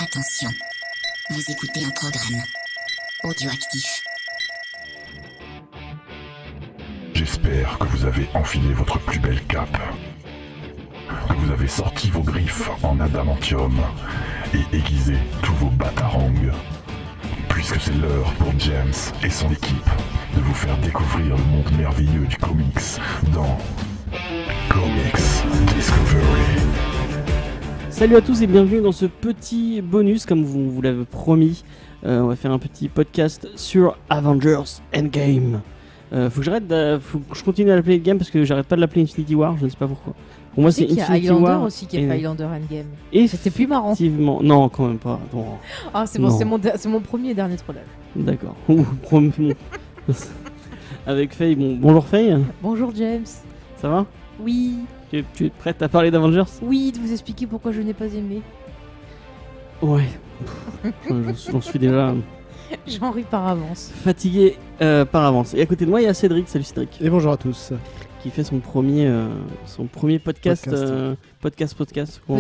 Attention, vous écoutez un programme audioactif. J'espère que vous avez enfilé votre plus belle cape, que vous avez sorti vos griffes en adamantium et aiguisé tous vos batarangs, puisque c'est l'heure pour James et son équipe de vous faire découvrir le monde merveilleux du comics dans Comics Discovery. Salut à tous et bienvenue dans ce petit bonus, comme vous l'avez promis. On va faire un petit podcast sur Avengers Endgame. Faut que je continue à l'appeler Endgame parce que j'arrête pas de l'appeler Infinity War, je ne sais pas pourquoi. Pour moi, c'est qu'il y a Infinity Highlander War. aussi qui a fait Highlander Endgame. Et c'était plus marrant. Effectivement, non, quand même pas. Bon. Ah, c'est bon, c'est mon premier et dernier trollage. D'accord. Avec Faye, bonjour Faye. Bonjour James. Ça va? Oui. Tu es prête à parler d'Avengers? Oui, de vous expliquer pourquoi je n'ai pas aimé. Ouais. J'en suis déjà J'en ris par avance. fatigué par avance. Et à côté de moi, il y a Cédric. Salut Cédric. Et bonjour à tous. Qui fait son premier podcast ciné,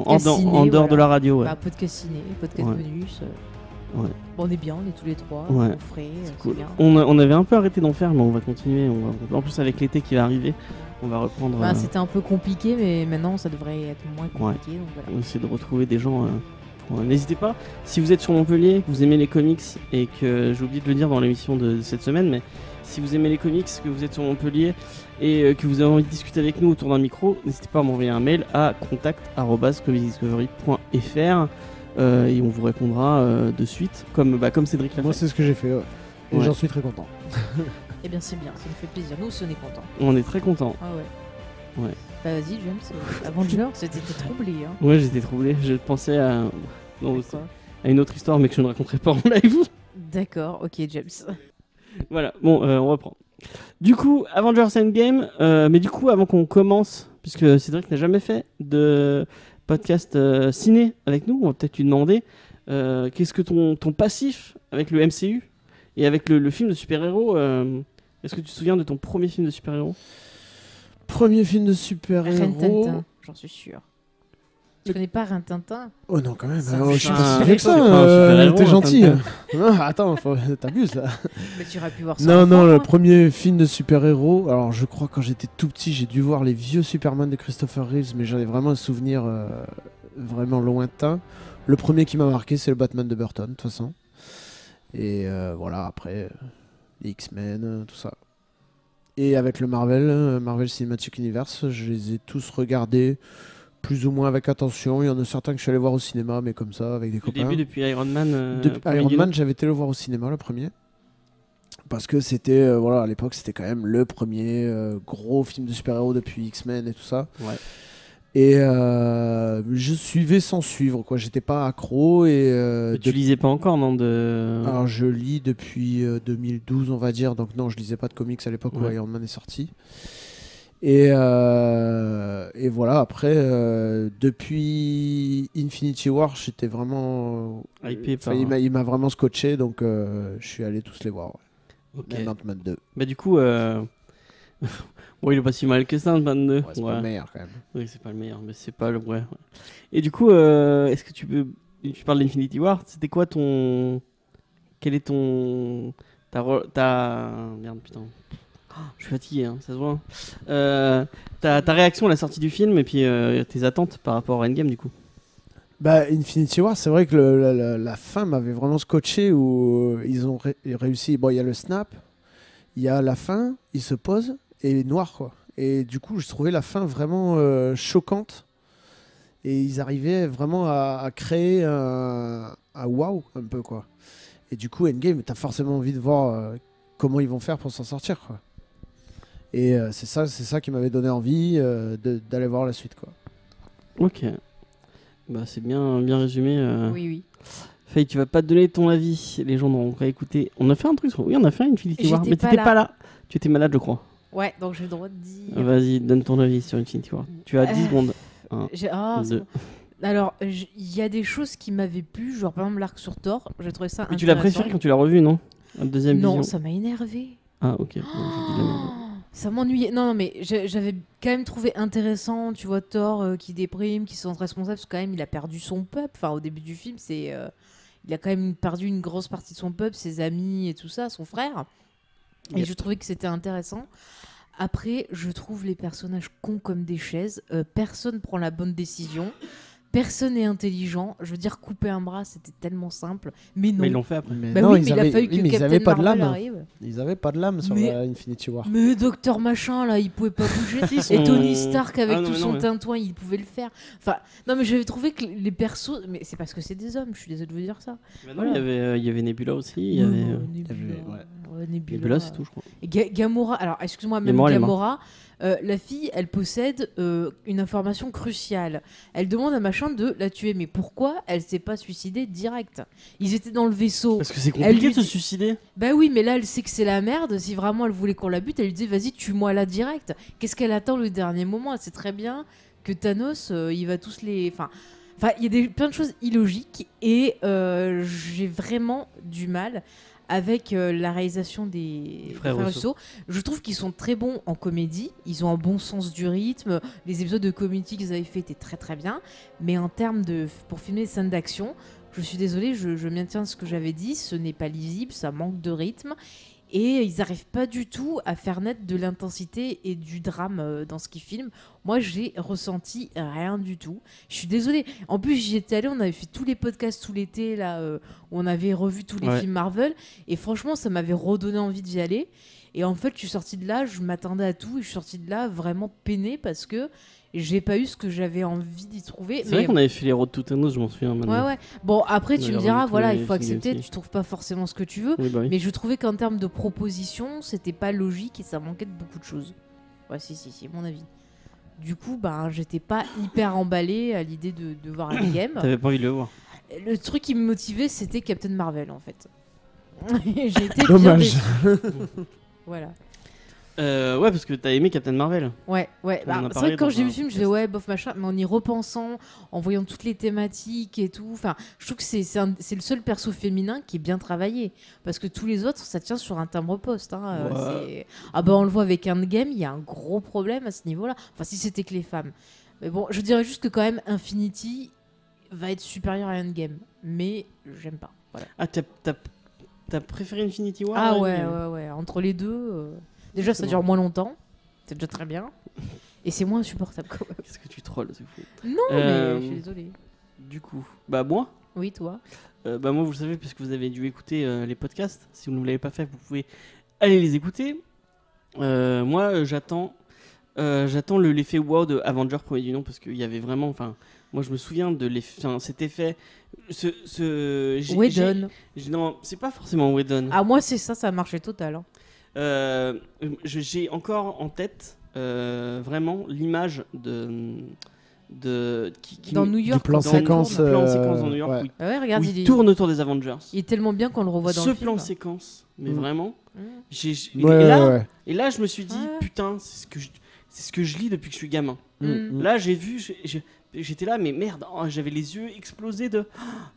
en dehors voilà. de la radio. Ouais. Bah, podcast ciné, podcast Ouais. bonus. Ouais. Bon, on est bien, on est tous les trois. Ouais. Au frais, c'est Cool. bien. On avait un peu arrêté d'en faire, mais on va continuer. En plus, avec l'été qui va arriver, on va reprendre. Bah, c'était un peu compliqué, mais maintenant ça devrait être moins compliqué. Donc on voilà. va essayer de retrouver des gens. N'hésitez pas, si vous êtes sur Montpellier, que vous aimez les comics, et que j'ai oublié de le dire dans l'émission de cette semaine, mais si vous aimez les comics, que vous êtes sur Montpellier et que vous avez envie de discuter avec nous autour d'un micro, n'hésitez pas à m'envoyer un mail à contact@comicsdiscovery.fr et on vous répondra de suite, comme Cédric l'a Moi, fait. c'est ce que j'ai fait, ouais. Et Ouais. j'en suis très content. Eh bien, c'est bien, ça nous fait plaisir. Nous aussi, on est contents. On est très content. Ah ouais. Ouais. Bah, vas-y, James. Avenger, t'étais troublé. Hein. Ouais, j'étais troublé. Je pensais à D'accord. une autre histoire, mais que je ne raconterai pas en live. D'accord, ok, James. Voilà, bon, on reprend. Du coup, Avengers Endgame, mais du coup, avant qu'on commence, puisque Cédric n'a jamais fait de podcast ciné avec nous, on va peut-être lui demander qu'est-ce que ton passif avec le MCU et avec le film de super-héros, est-ce que tu te souviens de ton premier film de super-héros? Premier film de super-héros. Rintintin, j'en suis sûr. Tu connais pas Rintintin? Oh non, quand même. Ça, je c'est suis pas pas un- si vieux que c'est pas un super-héros, T'es gentil. Rintintin. Non, attends, t'abuses là. Mais tu aurais pu voir ça. Non, enfant, non, le hein. premier film de super-héros. Alors, je crois quand j'étais tout petit, j'ai dû voir les vieux Superman de Christopher Reeves, mais j'en ai vraiment un souvenir vraiment lointain. Le premier qui m'a marqué, c'est le Batman de Burton, de toute façon. Et voilà, après, les X-Men, tout ça. Et avec le Marvel Cinematic Universe, je les ai tous regardés plus ou moins avec attention. Il y en a certains que je suis allé voir au cinéma, mais comme ça, avec des Au copains. début, depuis Iron Man. Depuis premier Iron du Man, nom. j'avais été le voir au cinéma, le premier. Parce que c'était, voilà, à l'époque, c'était quand même le premier gros film de super-héros depuis X-Men et tout ça. Ouais. Et je suivais sans suivre, quoi. J'étais pas accro. Et, Mais tu lisais pas encore, non Alors, je lis depuis 2012, on va dire. Donc, non, je lisais pas de comics à l'époque où Ouais. Iron Man est sorti. Et voilà, après, depuis Infinity War, j'étais vraiment. Hypé par- il m'a vraiment scotché, donc je suis allé tous les voir. Ouais. Ok. Même Ant-Man 2. Bah du coup, bon, il est pas si mal que ça, Ant-Man 2. Ouais, c'est pas le meilleur quand même. Oui, c'est pas le meilleur, mais c'est pas le vrai. Ouais. Et du coup, est-ce que tu parles d'Infinity War, c'était quoi ton... Quel est ton... Merde, putain. Oh, je suis fatigué, hein, ça se voit. Ta réaction à la sortie du film et puis tes attentes par rapport à Endgame, du coup. Bah, Infinity War, c'est vrai que la fin m'avait vraiment scotché où ils ont réussi. Bon, il y a le snap, il y a la fin, ils se posent et noir, quoi. Et du coup, je trouvais la fin vraiment choquante. Et ils arrivaient vraiment à créer un wow, un peu, quoi. Et du coup, Endgame, t'as forcément envie de voir comment ils vont faire pour s'en sortir, quoi. Et c'est ça qui m'avait donné envie d'aller voir la suite, quoi. Ok. Bah c'est bien résumé. Oui, oui. Faye, tu vas pas te donner ton avis. Les gens n'auront pas écouté. On a fait un truc sur... Oui, on a fait Infinity War. J'étais Mais pas t'étais là. pas là. Tu étais malade, je crois. Ouais, donc j'ai le droit de dire. Vas-y, donne ton avis sur Infinity War. Tu as 10 secondes. Ah, c'est Deux. bon. Alors, il y a des choses qui m'avaient plu, genre par exemple l'arc sur Thor. J'ai trouvé ça Mais tu l'as intéressant. préféré quand tu l'as revu, non? La deuxième Non, vision. ça m'a énervé. Ah, ok. Bon, je dis la merde. Ça m'ennuyait. Non, mais j'avais quand même trouvé intéressant, tu vois, Thor qui déprime, qui se sent responsable, parce que quand même, il a perdu son peuple. Enfin, au début du film, il a quand même perdu une grosse partie de son peuple, ses amis et tout ça, son frère. Et je trouvais que c'était intéressant. Après, je trouve les personnages cons comme des chaises. Personne prend la bonne décision. Personne n'est intelligent. Je veux dire, couper un bras, c'était tellement simple. Mais non. Mais ils l'ont fait après. Mais Bah non, oui, mais il a fallu que ils Captain avaient pas de Marvel lame. arrive. Ils avaient pas de lame sur Mais- Infinity War. Mais Docteur Machin, là, il pouvait pas bouger. Ils Et sont- Tony Stark, avec Ah, non, tout mais non, son mais- tintouin, il pouvait le faire. Enfin, non, mais j'avais trouvé que les persos... Mais c'est parce que c'est des hommes, je suis désolée de vous dire ça. Mais non, il y avait Nebula aussi. Il y Ouais, avait Nebula. ouais. Ouais, Nebula. Nebula, c'est tout, je crois. Et Gamora, alors excuse-moi, même Gamora, elle est Gamora, la fille, elle possède une information cruciale. Elle demande à Machin de la tuer, mais pourquoi elle s'est pas suicidée direct? Ils étaient dans le vaisseau. Parce que c'est Elle compliqué lui de se dit- suicider. Bah oui, mais là, elle sait que c'est la merde. Si vraiment elle voulait qu'on la bute, elle lui disait vas-y, tue-moi là direct. Qu'est-ce qu'elle attend le dernier moment? Elle sait très bien que Thanos, il va tous les. Enfin, il y a plein de choses illogiques et j'ai vraiment du mal avec la réalisation des Frères Russo. Je trouve qu'ils sont très bons en comédie. Ils ont un bon sens du rythme. Les épisodes de Community qu'ils avaient fait étaient très très bien. Mais en termes pour filmer des scènes d'action, je suis désolée, je maintiens ce que j'avais dit. Ce n'est pas lisible, ça manque de rythme. Et ils n'arrivent pas du tout à faire naître de l'intensité et du drame dans ce qu'ils filment. Moi, j'ai ressenti rien du tout. Je suis désolée. En plus, j'y étais allée, on avait fait tous les podcasts tout l'été, là, où on avait revu tous les Ouais. films Marvel. Et franchement, ça m'avait redonné envie d'y aller. Et en fait, je suis sortie de là, je m'attendais à tout. Et je suis sortie de là vraiment peinée parce que j'ai pas eu ce que j'avais envie d'y trouver. C'est vrai qu'on avait fait les Road to Thanos, je m'en souviens maintenant. Ouais. Bon, après, On tu avait me diras, revu tous voilà, les il faut films accepter, aussi. tu trouves pas forcément ce que tu veux. Oui, bah oui. Mais je trouvais qu'en termes de proposition, c'était pas logique et ça manquait de beaucoup de choses. Ouais, si, mon avis. Du coup, j'étais pas hyper emballée à l'idée de voir un game. T'avais pas envie de le voir. Le truc qui me motivait, c'était Captain Marvel, en fait. J'ai été bien Dommage. déçue. Voilà. Ouais, parce que t'as aimé Captain Marvel. Ouais. On en a C'est parlé vrai que quand dans j'ai vu un le film, je podcast. disais ouais, bof machin, mais en y repensant, en voyant toutes les thématiques et tout, enfin, je trouve que c'est le seul perso féminin qui est bien travaillé. Parce que tous les autres, ça tient sur un timbre-poste. Hein. Ah bah on le voit avec Endgame, il y a un gros problème à ce niveau-là. Enfin, si c'était que les femmes. Mais bon, je dirais juste que quand même, Infinity va être supérieur à Endgame. Mais j'aime pas. Voilà. Ah, t'as préféré Infinity War Ah à ouais. Endgame Entre les deux, déjà ça C'est dure bon. moins longtemps. C'est déjà très bien. Et c'est moins insupportable quand même. Qu'est-ce que tu trolls, c'est fou. Non, mais je suis désolée. Du coup, bah moi, Oui, toi. moi vous le savez puisque vous avez dû écouter les podcasts. Si vous ne l'avez pas fait, vous pouvez aller les écouter. Moi, j'attends l'effet wow de Avenger premier du nom parce qu'il y avait vraiment, enfin, moi je me souviens de l'effet, cet effet, Whedon. non, c'est pas forcément Whedon. Ah, moi, c'est ça, ça a marché total. Hein. J'ai encore en tête vraiment l'image qui Dans New York, Du plan quand ça séquence. tourne. du plan séquence dans New York ouais. où Ah ouais, regarde, où il, il tourne autour des Avengers. il est tellement bien qu'on le revoit dans Ce le film. plan séquence, mais Mm. vraiment, Mmh. Ouais. et là je me suis dit Ouais. putain, c'est ce que je lis depuis que je suis gamin. Mm. Là j'ai vu, j'étais là mais merde, j'avais les yeux explosés de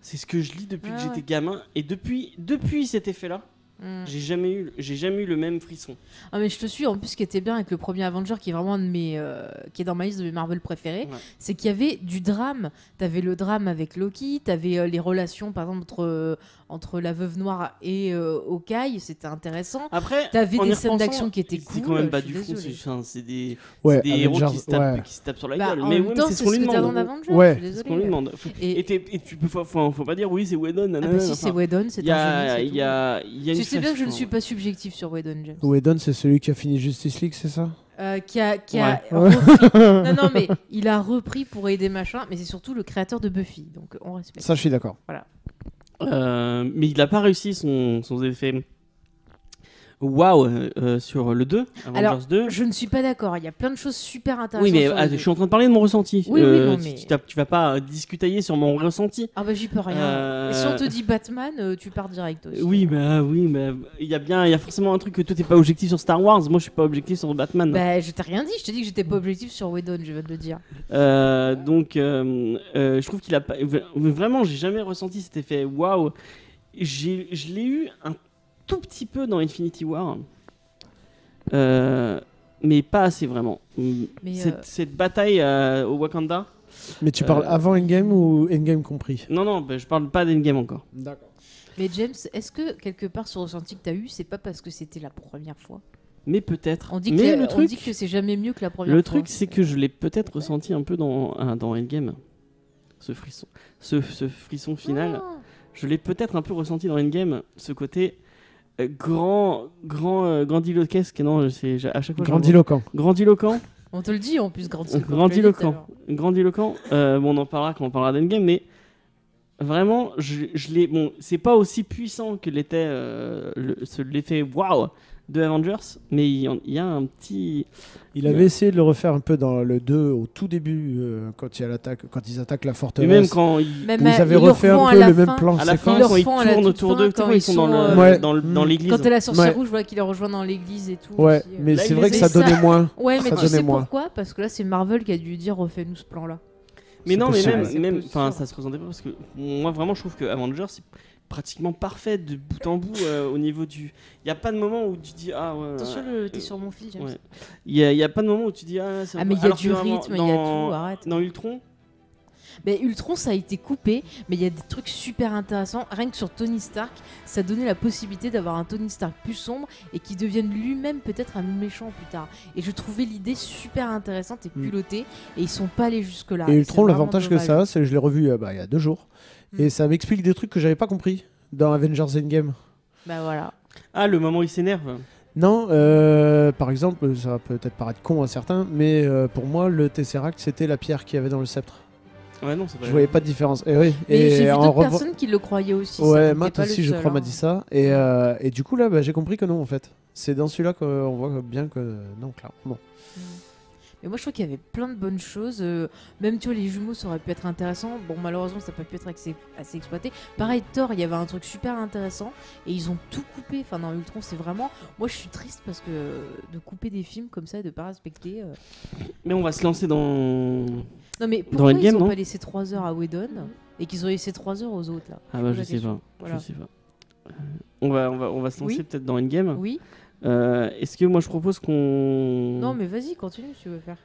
c'est ce que je lis depuis que Ouais, j'étais ouais. gamin et depuis cet effet-là, Mm. j'ai jamais eu le même frisson. Ah, mais je te suis. En plus, ce qui était bien avec le premier Avenger, qui est vraiment un de mes, qui est dans ma liste de mes Marvel préférés, Ouais. c'est qu'il y avait du drame. T'avais le drame avec Loki, t'avais les relations, par exemple, entre la Veuve Noire et Hawkeye, c'était intéressant. Après, T'avais en y des scènes repensant, d'action qui étaient c'est cool. quand même pas je suis du fond, désolée. c'est des Ouais, héros Avengers, qui se tapent sur la gueule. Mais En même ouais, temps, c'est c'est ce qu'on ce lui que t'as dans demande. Avengers. Ouais. je suis C'est ce qu'on lui désolée. demande. Et tu peux faut pas dire oui, c'est Whedon. Ah nanana, bah si, enfin, c'est Whedon, c'est Il y un a, génie, il y a une Tu sais bien que je ne façon- suis pas subjectif sur Whedon, James. Whedon, c'est celui qui a fini Justice League, c'est ça? Qui a Ouais. repris. Non, mais il a repris pour aider machin, mais c'est surtout le créateur de Buffy, donc on respecte. Ça, je suis d'accord. Mais il n'a pas réussi son effet waouh sur le 2, Avengers Alors, 2. Je ne suis pas d'accord, il y a plein de choses super intéressantes. Oui, mais sur les je deux. suis en train de parler de mon ressenti. Oui, non, mais- Tu vas pas discutailler sur mon ressenti. Ah bah j'y peux rien. Et si on te dit Batman, tu pars direct aussi. Oui, mais il y a forcément un truc que toi t'es pas objectif sur Star Wars. Moi, je suis pas objectif sur Batman. Bah je t'ai rien dit, je t'ai dit que j'étais pas objectif sur Whedon, je viens de le dire. Donc, je trouve qu'il a pas. Vraiment, j'ai jamais ressenti cet effet waouh. Je l'ai eu un tout petit peu dans Infinity War. mais pas assez vraiment. Mais, Cette bataille au Wakanda. Mais tu parles avant Endgame ou Endgame compris? Non, je parle pas d'Endgame encore. D'accord. Mais James, est-ce que quelque part ce ressenti que tu as eu, c'est pas parce que c'était la première fois? Mais peut-être. On dit, mais on dit que c'est jamais mieux que la première le fois. truc, c'est que je l'ai peut-être ressenti un peu dans Endgame. Ce frisson. Ce frisson final. Ah. Je l'ai peut-être un peu ressenti dans Endgame. Ce côté grandiloquesque. Non, c'est à chaque fois. Grandiloquent. Grandiloquent. On te le dit en plus, grandiloquent. Grandiloquent. Bon, on en parlera quand on parlera d'Endgame, mais vraiment, je l'ai. Bon, c'est pas aussi puissant que l'était l'effet waouh de Avengers, mais il y a un petit. Il avait essayé de le refaire un peu dans le 2 au tout début quand ils attaquent la Et forteresse. même quand ils Même Vous avez ils le refait un refont peu à le la même fin. plan à la fin, Ils quand ils refont à la tournent toute autour fin, d'eux, quand ils ils sont sont, dans l'église. Quand t'as la sorcière Ouais. rouge, je vois qu'il les rejoint dans l'église et tout. Ouais, aussi. mais Là, c'est il vrai que les ça a- donnait moins. Ouais, mais ça tu sais donnait moins. pourquoi? Parce que là, c'est Marvel qui a dû dire refais-nous ce plan-là. Mais C'est non, mais possible. même, C'est enfin, possible. ça se ressentait pas parce que moi vraiment, je trouve que Avengers c'est pratiquement parfait de bout en bout au niveau du. Il y a pas de moment où tu dis ah ouais. Attention, t'es sur mon fil, James. Ouais. Il y a pas de moment où tu dis ah. Ah, mais il y a alors du que vraiment, rythme, il y a tout, arrête. Dans Ultron. Mais Ultron, ça a été coupé, mais il y a des trucs super intéressants. Rien que sur Tony Stark, ça donnait la possibilité d'avoir un Tony Stark plus sombre et qui devienne lui-même peut-être un méchant plus tard. Et je trouvais l'idée super intéressante et culottée, et ils sont pas allés jusque-là. Et Ultron, c'est vraiment l'avantage que dommage. ça a, c'est que je l'ai revu il y a 2 jours. Mm. Et ça m'explique des trucs que j'avais pas compris dans Avengers Endgame. Bah voilà. Ah, le moment où il s'énerve. Non, par exemple, ça va peut-être paraître con à certains, mais pour moi, le Tesseract, c'était la pierre qu'il y avait dans le sceptre. Ouais, non, c'est pas. Je voyais pas de différence. Et oui. Mais j'ai vu en d'autres revo- personnes qui le croyaient aussi. Ouais, ça, Matt t'es pas le aussi, je seul, crois, m'a hein. dit ça. Et du coup, là, j'ai compris que non, en fait. C'est dans celui-là qu'on voit bien que non, clairement. Mais moi, je trouve qu'il y avait plein de bonnes choses. Même, tu vois, les jumeaux, ça aurait pu être intéressant. Bon, malheureusement, ça n'a pas pu être assez exploité. Pareil, Thor, il y avait un truc super intéressant. Et ils ont tout coupé. Enfin, dans Ultron, c'est vraiment. Moi, je suis triste parce que de couper des films comme ça et de pas respecter. Mais on va se lancer dans. Non, mais pourquoi Endgame, ils ont non pas laissé 3 heures à Whedon et qu'ils ont laissé 3 heures aux autres, là? Ah bah pose je la sais question. pas. Voilà. Je sais pas. On va se lancer Oui. peut-être dans Endgame. Oui. Est-ce que moi je propose qu'on. Non, mais vas-y, continue si tu veux faire.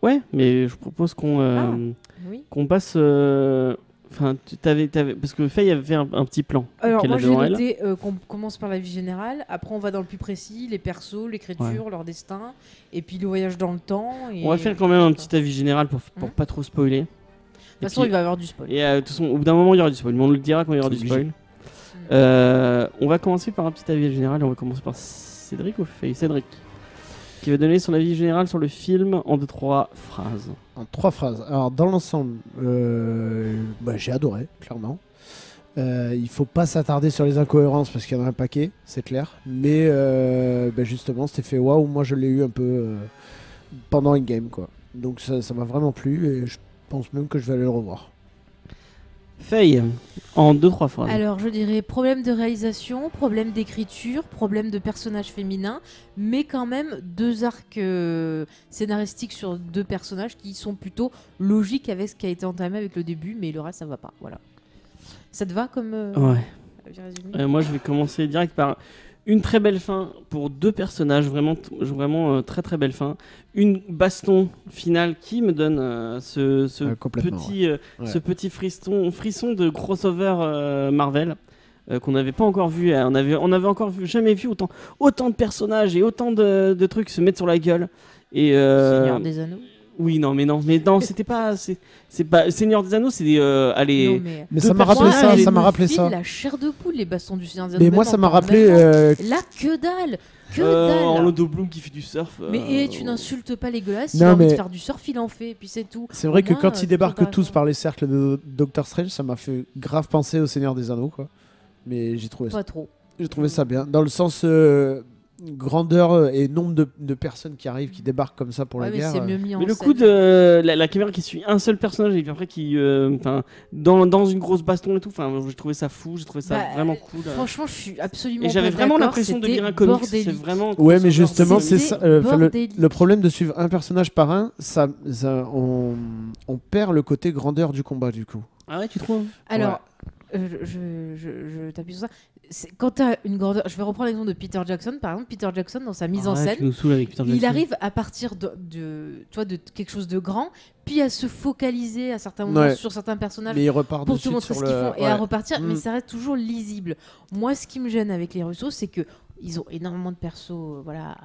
Ouais, mais je propose Oui. qu'on passe. Enfin, parce que Faye avait fait un petit plan. Alors, qu'elle moi, a j'ai devant elle. noté qu'on commence par la vie générale. Après, on va dans le plus précis, les persos, l'écriture, leur destin. Et puis, le voyage dans le temps. Et... On va faire quand même un petit avis général pour Mhm. pas trop spoiler. De toute façon, il va y avoir du spoil. Et de toute façon, au bout d'un moment, il y aura du spoil. Mais on le dira quand il y aura C'est du spoil. obligé. On va commencer par un petit avis général. Et on va commencer par Cédric ou Faye? Cédric. Qui va donner son avis général sur le film en 2-3 phrases. En 3 phrases. Alors, dans l'ensemble, j'ai adoré, clairement. Il faut pas s'attarder sur les incohérences parce qu'il y en a un paquet, c'est clair. Mais justement, cet effet waouh, moi je l'ai eu un peu pendant Endgame, quoi. Donc ça m'a vraiment plu et je pense même que je vais aller le revoir. Faye, en 2-3 phrases. Alors, je dirais problème de réalisation, problème d'écriture, problème de personnage féminin, mais quand même 2 arcs scénaristiques sur 2 personnages qui sont plutôt logiques avec ce qui a été entamé avec le début, mais le reste, ça va pas. Voilà. Ça te va comme Ouais. avis résumé Moi, je vais commencer direct par une très belle fin pour 2 personnages, vraiment très très belle fin. Une baston finale qui me donne ce Complètement, petit, Ouais. ce petit frisson de crossover Marvel qu'on n'avait pas encore vu. On avait encore jamais vu autant de personnages et autant de trucs se mettre sur la gueule. Et Seigneur des Anneaux. oui, non, c'était pas, c'est pas Seigneur des Anneaux, c'est allez. Non, mais Mais Deux ça m'a rappelé personnages, ça, ils ça m'a me rappelé filent ça. la chair de poule, les bastons du Seigneur des Mais Anneaux, moi même ça en m'a temps de rappelé... maintenant. Là, que dalle. Que dalle. En Lodo Bloom qui fait du surf. Mais tu n'insultes pas les gueulasses, Non, il a envie de mais- faire du surf, il en fait, et puis c'est tout. C'est vrai Au que moins, quand ils c'est débarquent tous intéressant. par les cercles de Doctor Strange, ça m'a fait grave penser au Seigneur des Anneaux, quoi. Mais j'ai trouvé Pas trop. ça bien. Dans le sens grandeur et nombre de personnes qui arrivent, qui débarquent comme ça pour Ouais, la mais guerre. c'est mieux mis en Mais le scène. coup de la caméra qui suit un seul personnage et puis après qui, dans une grosse baston et tout, enfin, j'ai trouvé ça fou, j'ai trouvé ça Bah, vraiment cool. Franchement, je suis absolument Et j'avais pas vraiment d'accord, l'impression de c'était lire un comics. C'est bordélique. vraiment. Ouais, mais crossover. justement, c'est C'était ça. bordélique. Le problème de suivre un personnage par un, on perd le côté grandeur du combat, du coup. Ah ouais, tu trouves? Alors, je t'appuie sur ça. Quand tu as une grandeur, je vais reprendre l'exemple de Peter Jackson, par exemple. Peter Jackson, dans sa mise en Arrête, scène, tu nous saoules avec Peter il Jackson. arrive à partir tu vois, de quelque chose de grand, puis à se focaliser à certains moments sur certains personnages Mais il repart pour dessus te montrer sur ce qu'ils le... font et à repartir, mais Mm. ça reste toujours lisible. Moi, ce qui me gêne avec les Russo, c'est que ils ont énormément de persos voilà,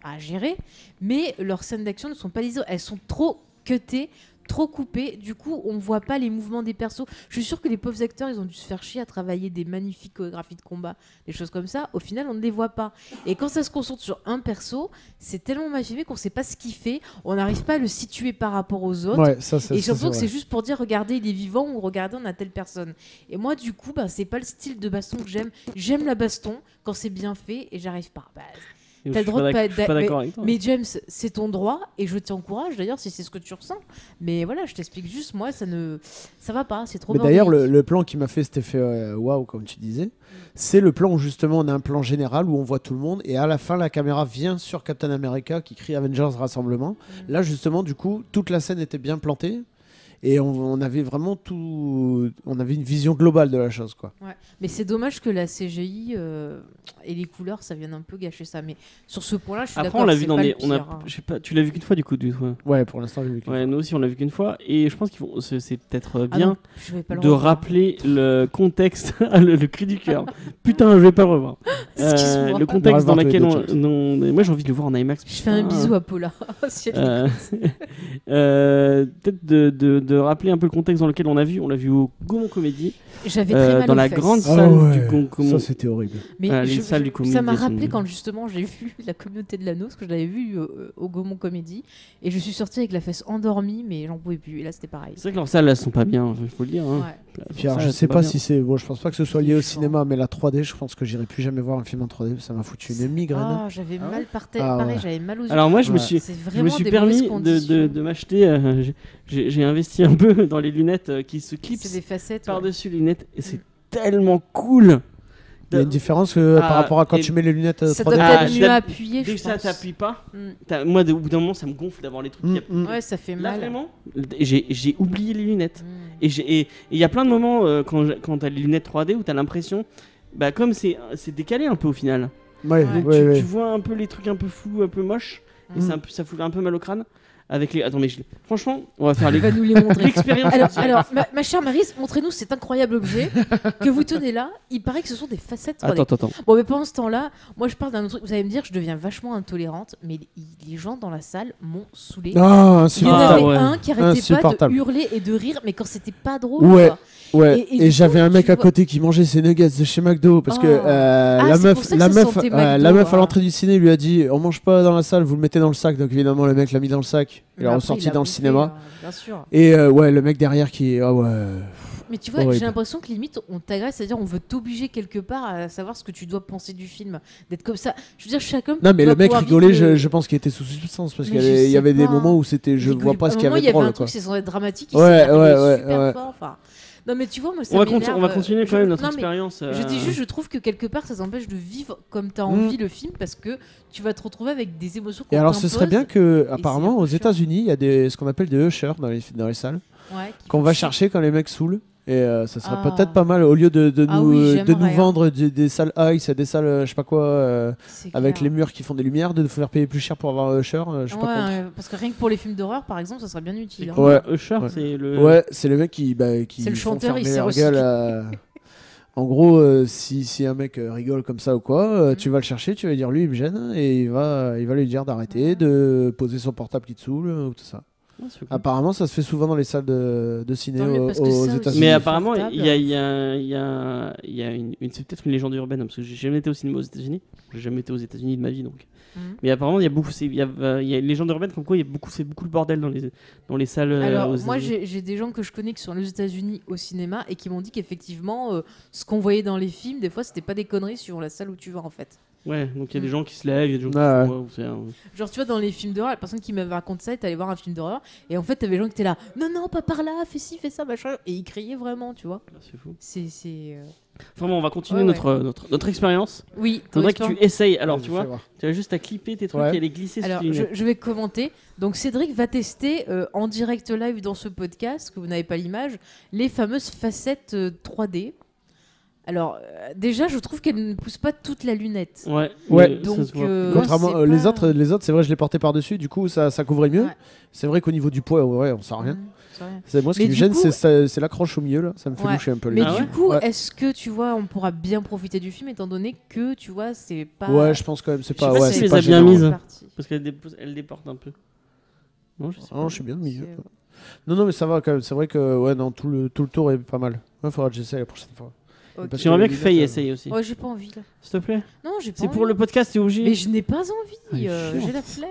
à gérer, mais leurs scènes d'action ne sont pas lisibles. Elles sont trop cutées, trop coupées. Du coup, on voit pas les mouvements des persos. Je suis sûre que les pauvres acteurs, ils ont dû se faire chier à travailler des magnifiques chorégraphies de combat, des choses comme ça. Au final, on ne les voit pas. Et quand ça se concentre sur un perso, c'est tellement mal filmé qu'on sait pas ce qu'il fait. On n'arrive pas à le situer par rapport aux autres. Ouais, ça, Et j'ai l'impression que c'est juste pour dire regardez il est vivant ou regardez on a telle personne. Et moi du coup c'est pas le style de baston que j'aime. J'aime la baston quand c'est bien fait et j'arrive pas. Je T'as le suis droit de pas je suis pas d'accord avec toi. mais James c'est ton droit et je t'encourage d'ailleurs si c'est ce que tu ressens. Mais voilà je t'explique juste moi ça va pas c'est trop. Mais d'ailleurs bordélique. le plan qui m'a fait cet effet waouh comme tu disais, c'est le plan où justement on a un plan général où on voit tout le monde et à la fin la caméra vient sur Captain America qui crie Avengers Rassemblement. Là justement du coup toute la scène était bien plantée. Et on avait vraiment tout. On avait une vision globale de la chose, quoi. Ouais. Mais c'est dommage que la CGI et les couleurs, ça vienne un peu gâcher ça. Mais sur ce point-là, je suis Après, d'accord. on l'a vu c'est dans pas des. le pire, hein. Je sais pas, tu l'as vu qu'une fois du coup. Ouais, pour l'instant, j'ai vu que- Ouais, nous aussi, on l'a vu qu'une fois. Et je pense qu'il faut. C'est peut-être Ah bien non, je vais pas le de revoir. rappeler le contexte, le cri du cœur. Putain, je vais pas le revoir. Excuse-moi. Le contexte dans On va lequel voir tous les moi j'ai envie de le voir en IMAX. Je fais un putain. bisou à Paula. Si elle Peut-être de rappeler un peu le contexte dans lequel on l'a vu au Gaumont Comédie, J'avais très mal dans aux la fesses. grande Ah salle ouais, du Gaumont. ça c'était horrible. Mais Ah, les salles du ça m'a Comédie rappelé sont- quand justement j'ai vu la communauté de l'anneau, parce que je l'avais vu au Gaumont Comédie, et je suis sortie avec la fesse endormie, mais j'en pouvais plus. Et là c'était pareil. C'est vrai que leurs salles elles sont pas bien, il faut le dire. Hein. Ouais. Puis alors, Ça, je c'est sais pas bien. si c'est. Bon, je pense pas que ce soit lié au C'est cinéma, mais la 3D, je pense que j'irai plus jamais voir un film en 3D. Ça m'a foutu une migraine. Ah, j'avais mal par tête, Ah pareil, ouais. j'avais mal aux yeux. Alors moi je me Ouais. suis C'est Je me vraiment suis des permis mauvaises conditions. de m'acheter. J'ai investi un peu dans les lunettes qui se C'est clipsent des facettes. ouais. par-dessus les lunettes et c'est Mm. tellement cool. Il y a une différence Ah, par rapport à quand et- tu mets les lunettes Ça 3D. doit Ah, être je mieux l'ai- appuyé, Dès je que ça pense. t'appuie pas, Mm. moi au bout d'un moment ça me gonfle d'avoir les trucs qui appuient. Ouais, ça fait Là mal. vraiment, j'ai oublié les lunettes. Mm. Et il y a plein de moments quand t'as les lunettes 3D où t'as l'impression, comme c'est décalé un peu au final. Ouais, Ouais. ouais, Tu vois un peu les trucs un peu flous, un peu moches, et Mm. ça fout un peu mal au crâne. Avec les... Attends, mais franchement, on va faire Il va nous les montrer. l'expérience. Alors ma chère Maryse, montrez-nous cet incroyable objet que vous tenez là. Il paraît que ce sont des facettes 3D. Attends. Bon, mais pendant ce temps-là, moi je parle d'un autre truc. Vous allez me dire, je deviens vachement intolérante, mais les gens dans la salle m'ont saoulée. Ah, Il y en Ah, avait ouais. un qui arrêtait pas de Insupportable. hurler et de rire, mais quand c'était pas drôle. Ouais. quoi. Ouais. Et Et, du j'avais coup, un mec tu à vois- côté qui mangeait ses nuggets de chez McDo parce que Oh. la c'est meuf, pour ça que la ça meuf, sentait la McDo, meuf à hein. l'entrée du ciné lui a dit on mange pas dans la salle, vous le mettez dans le sac. Donc évidemment le mec l'a mis dans le sac. Il Mais a après, ressorti il a dans le bouffé, cinéma. bien sûr. Et ouais, le mec derrière qui ah ouais. Mais tu vois, Horrible. j'ai l'impression que limite on t'agresse, c'est-à-dire on veut t'obliger quelque part à savoir ce que tu dois penser du film, d'être comme ça. Je veux dire, chacun. Non mais doit le mec pouvoir rigolait, vivre le- je pense qu'il était sous substance parce Mais qu'il y je avait, il y sais avait des pas. moments où c'était je rigole vois pas à ce un qu'il y moment, avait il de y avait drôle un quoi. truc, c'est censé être dramatique. Ouais, il s'est ouais, arrivé ouais, super ouais. fort, enfin. Non mais tu vois, moi ça On va, m'énerve. on va continuer quand même notre Non, mais expérience. Je dis juste, je trouve que quelque part ça t'empêche de vivre comme t'as Mm. envie le film parce que tu vas te retrouver avec des émotions qu'on Et alors ce serait bien t'impose. que c'est apparemment un peu aux chiant. États-Unis, il y a ce qu'on appelle des ushers dans les salles Ouais, qui qu'on font va chier. chercher quand les mecs saoulent. Et ça serait Ah. peut-être pas mal au lieu de Ah nous, oui, de nous j'aimerais, hein. vendre des salles ice, des salles je sais pas quoi, C'est avec clair. les murs qui font des lumières, de nous faire payer plus cher pour avoir un usher, je suis Ouais, pas contre. ouais, parce que rien que pour les films d'horreur par exemple, ça serait bien utile. hein. Ouais. Usher, Ouais. c'est le. Ouais, c'est le mec qui C'est le font chanteur, il fermer s'est leur recyclé. gueule. En gros, si un mec rigole comme ça ou quoi, tu vas le chercher, tu vas lui dire lui il me gêne et il va lui dire d'arrêter, de poser son portable qui te saoule ou tout ça. Ouais, c'est cool. Apparemment, ça se fait souvent dans les salles de ciné Tant mieux, aux parce que ça aussi, États-Unis. Mais c'est apparemment, confortable. il y a c'est peut-être une légende urbaine, hein, parce que j'ai jamais été au cinéma aux États-Unis. J'ai jamais été aux États-Unis de ma vie, donc. Mhm. Mais apparemment, il y a beaucoup, il y a une légende urbaine comme quoi c'est beaucoup le bordel dans les salles. Alors, aux moi, États-Unis. j'ai des gens que je connais qui sont aux États-Unis au cinéma et qui m'ont dit qu'effectivement, ce qu'on voyait dans les films, des fois, c'était pas des conneries suivant la salle où tu vas en fait. Ouais, donc il y a des gens qui se lèvent, il y a des gens qui Ouais, font, c'est un- Genre, tu vois, dans les films d'horreur, la personne qui m'avait raconté ça, est allée voir un film d'horreur, et en fait, t'avais des gens qui étaient là, non, pas par là, fais ci, fais ça, machin, et ils criaient vraiment, tu vois. c'est fou. C'est. Enfin bon, on va continuer Ouais, notre expérience. Oui, Il faudrait que tu essayes. Alors, Vas-y, tu vois, fais voir. tu as juste à clipper tes trucs Ouais. et les glisser Alors, sur tes lunettes. je vais commenter. Donc, Cédric va tester en direct live dans ce podcast, que vous n'avez pas l'image, les fameuses facettes 3D. Alors, déjà, je trouve qu'elles ne poussent pas toute la lunette. Ouais, Ouais. mais ça Donc, se voit. moi, Contrairement c'est les pas- autres, c'est vrai, je les portais par-dessus, du coup, ça couvrait mieux. Ouais. C'est vrai qu'au niveau du poids, ouais, on sent rien. C'est vrai. C'est moi, ce Mais qui me du gêne, coup- c'est l'accroche au milieu, là. Ça me fait Ouais. loucher un peu les Mais Ah du ouais coup, Ouais. est-ce que tu vois, on pourra bien profiter du film étant donné que tu vois, c'est pas. Ouais, je pense quand même, c'est Je sais pas. pas Ouais, si c'est les pas a bien gênant. mises. Parti. Parce qu'elle elle déporte un peu. Non, je sais pas. Non, je suis bien au milieu. C'est- Non, mais ça va quand même. C'est vrai que ouais, non, tout le tour est pas mal. Il faudra que j'essaie la prochaine fois. Ok. Parce J'aimerais bien les que Faye lunettes, essaye aussi. Ouais, j'ai pas envie là. S'il te plaît. Non, j'ai pas C'est envie. pour le podcast, t'es obligé. Mais je n'ai pas Ah, envie. chiant. J'ai la flemme.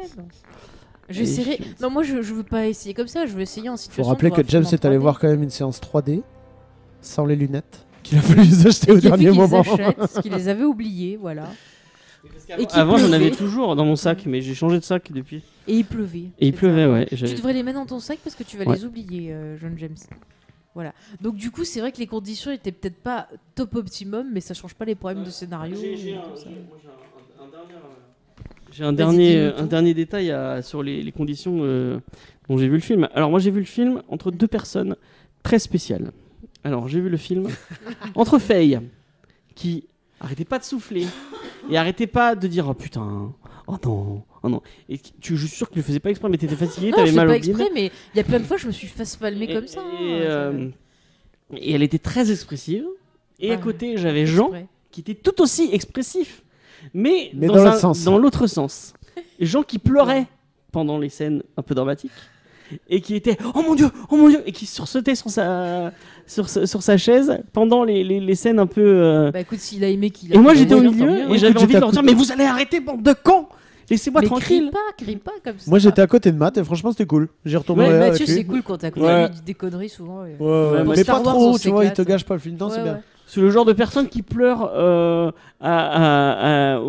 Elle est J'essaierai. chiante. Non, moi je veux pas essayer comme ça. Je veux essayer en situation. Faut rappeler de voir que un film James en est allé 3D. voir quand même une séance 3D sans les lunettes qu'il a fallu les acheter au Et qui a fait dernier qu'ils moment. achètent, parce qu'ils les avaient oubliés, voilà. Et qu'il Avant, j'en pleuvait. avais toujours dans mon sac, mais j'ai changé de sac depuis. Et il pleuvait. Et il C'est pleuvait, ça. ouais. Tu devrais les mettre dans ton sac parce que tu vas Ouais. les oublier, jeune James. Voilà. Donc du coup, c'est vrai que les conditions étaient peut-être pas top optimum, mais ça change pas les problèmes de scénario. J'ai comme ça. un Vas-y, dis-nous tout. dernier détail sur les conditions dont j'ai vu le film. Alors moi j'ai vu le film entre deux personnes très spéciales. Alors j'ai vu le film entre Faye qui arrêtait pas de souffler et arrêtait pas de dire oh putain, oh non. Et je suis sûr que tu le faisais pas exprès, mais t'étais fatigué, Non, t'avais je fais mal pas au bide. exprès, mais il y a plein de fois je me suis face palmée comme ça. Et elle était très expressive. Et à Ouais. côté j'avais Jean qui était tout aussi expressif, mais Mais dans l'autre sens. dans l'autre sens. Gens qui pleuraient pendant les scènes un peu dramatiques et qui étaient oh mon dieu et qui sursautaient sur sa chaise pendant les scènes un peu. Bah écoute, s'il a aimé qu'il. Et moi j'étais au tant milieu mieux. et j'avais Écoute, envie de leur j'étais dire mais vous allez arrêter bande de cons, laissez-moi Mais tranquille. crie pas comme ça. Moi j'étais à côté de Matt et franchement c'était cool. J'ai retourné Ouais, avec Mathieu, lui. c'est cool quand t'as côté Ouais. lui, il dit des conneries souvent. Ouais, Ouais, mais Star pas Wars, trop, on tu vois, il te s'éclate. gâche pas le film. Non, c'est Ouais, bien. ouais. C'est le genre de personne qui pleure au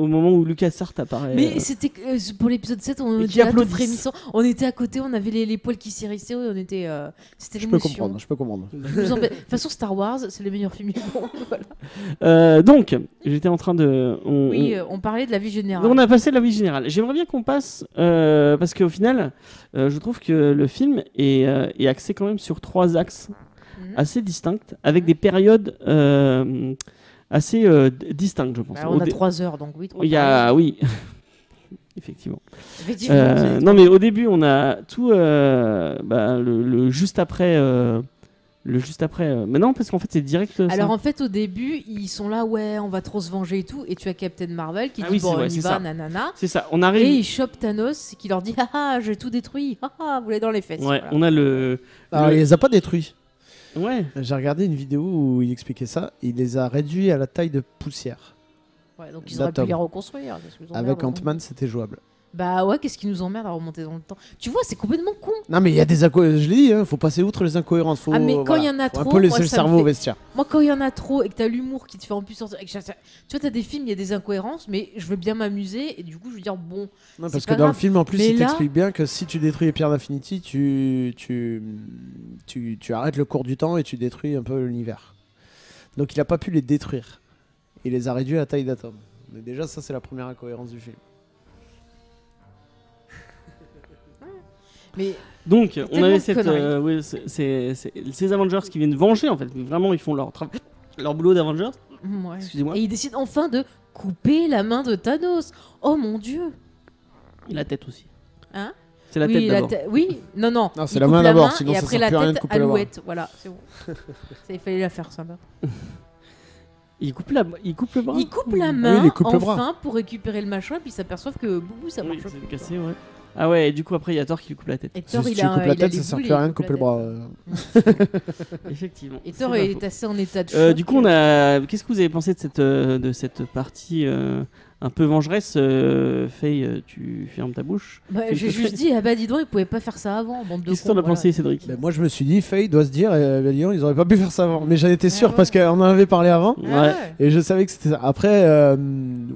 moment où Lucas Sartre apparaît. Mais c'était pour l'épisode 7, on Et était qui là tout applaudissent. frémissant. On était à côté, on avait les poils qui s'hérissaient, on était. C'était Je peux l'émotion. comprendre, je peux comprendre. Je vous embête. De toute façon, Star Wars, c'est le meilleur film du monde. Voilà. Donc j'étais en train de. Oui, on parlait de la vie générale. On a passé la vie générale. J'aimerais bien qu'on passe, parce qu'au final, je trouve que le film est axé quand même sur 3 axes Mhm. assez distincts, avec des périodes assez distinctes, je pense. Bah, on a 3 heures, donc oui. Il y a, oui, effectivement. Effectivement, c'est Non, mais au début, on a tout le juste après. Mais non, parce qu'en fait, c'est direct. ça. Alors en fait, au début, ils sont là, ouais, on va trop se venger et tout. Et tu as Captain Marvel qui Ah dit, oui, c'est bon, vrai, on y c'est va, ça. nanana. C'est ça. On Et arrive. il chope Thanos qui leur dit, ah, j'ai tout détruit. Ah, vous l'avez dans les fesses. Ouais, Voilà. on a le. Alors, il les a pas détruits. Ouais. J'ai regardé une vidéo où il expliquait ça. Il les a réduits à la taille de poussière. Ouais, donc ils auraient pu d'atomes. les reconstruire. qu'est-ce que nous Avec emmerde, Ant-Man, c'était jouable. Bah ouais, qu'est-ce qui nous emmerde à remonter dans le temps? Tu vois, c'est complètement con. Non, mais il y a des incohérences. Je l'ai dit, faut passer outre les incohérences. Faut, Ah, mais quand voilà. il y en a Faut un trop, peu laisser moi, le ça me cerveau fait- au vestiaire. Moi, quand il y en a trop et que t'as l'humour qui te fait en plus sortir. Tu vois, t'as des films, il y a des incohérences, mais je veux bien m'amuser. Et du coup, je veux dire, bon. Non, c'est parce que pas dans le grave. film, en plus, Mais il là- t'explique bien que si tu détruis les pierres d'Infinity, tu arrêtes le cours du temps et tu détruis un peu l'univers. Donc il a pas pu les détruire. Il les a réduits à la taille d'atome. Mais déjà, ça, c'est la première incohérence du film. Mais Donc, on tellement avait de cette, conneries. oui, ces Avengers qui viennent venger en fait. Vraiment, ils font leur boulot d'Avengers. ouais. Excusez-moi. Et ils décident enfin de couper la main de Thanos. Oh mon dieu. Et la tête aussi. Hein? C'est la oui, tête d'abord. oui, non. Non, c'est il la coupe main d'abord, sinon et ça après sert la plus à rien de tête couper la main. alouette. Voilà, c'est bon. Ça, il fallait la faire, ça va. Il coupe le bras. Il coupe la Oui, main il coupe le bras. enfin pour récupérer le machin, puis ils s'aperçoivent que boubou ça Oui, marche c'est plus. cassé, ouais. Ah ouais, et du coup après il y a Thor qui lui coupe la tête. Et Thor, Si il tu a, coupes la il a tête, les ça sert boules plus à et il rien de coupe couper le la bras. tête. Effectivement. Et c'est Thor pas est faux. assez en état de choc. Du coup, on a. Qu'est-ce que vous avez pensé de cette partie un peu vengeresse, Faye, tu fermes ta bouche. Bah, j'ai juste dit, ah bah dis donc, ils pouvaient pas faire ça avant, bande de Qu'est-ce que cons, t'en as voilà. pensé, Cédric? Ben, moi, je me suis dit, Faye doit se dire, dis donc, ils auraient pas pu faire ça avant. Mais j'en étais sûr ouais. parce qu'on en avait parlé avant. Ouais. Ah ouais. Et je savais que c'était ça. Après,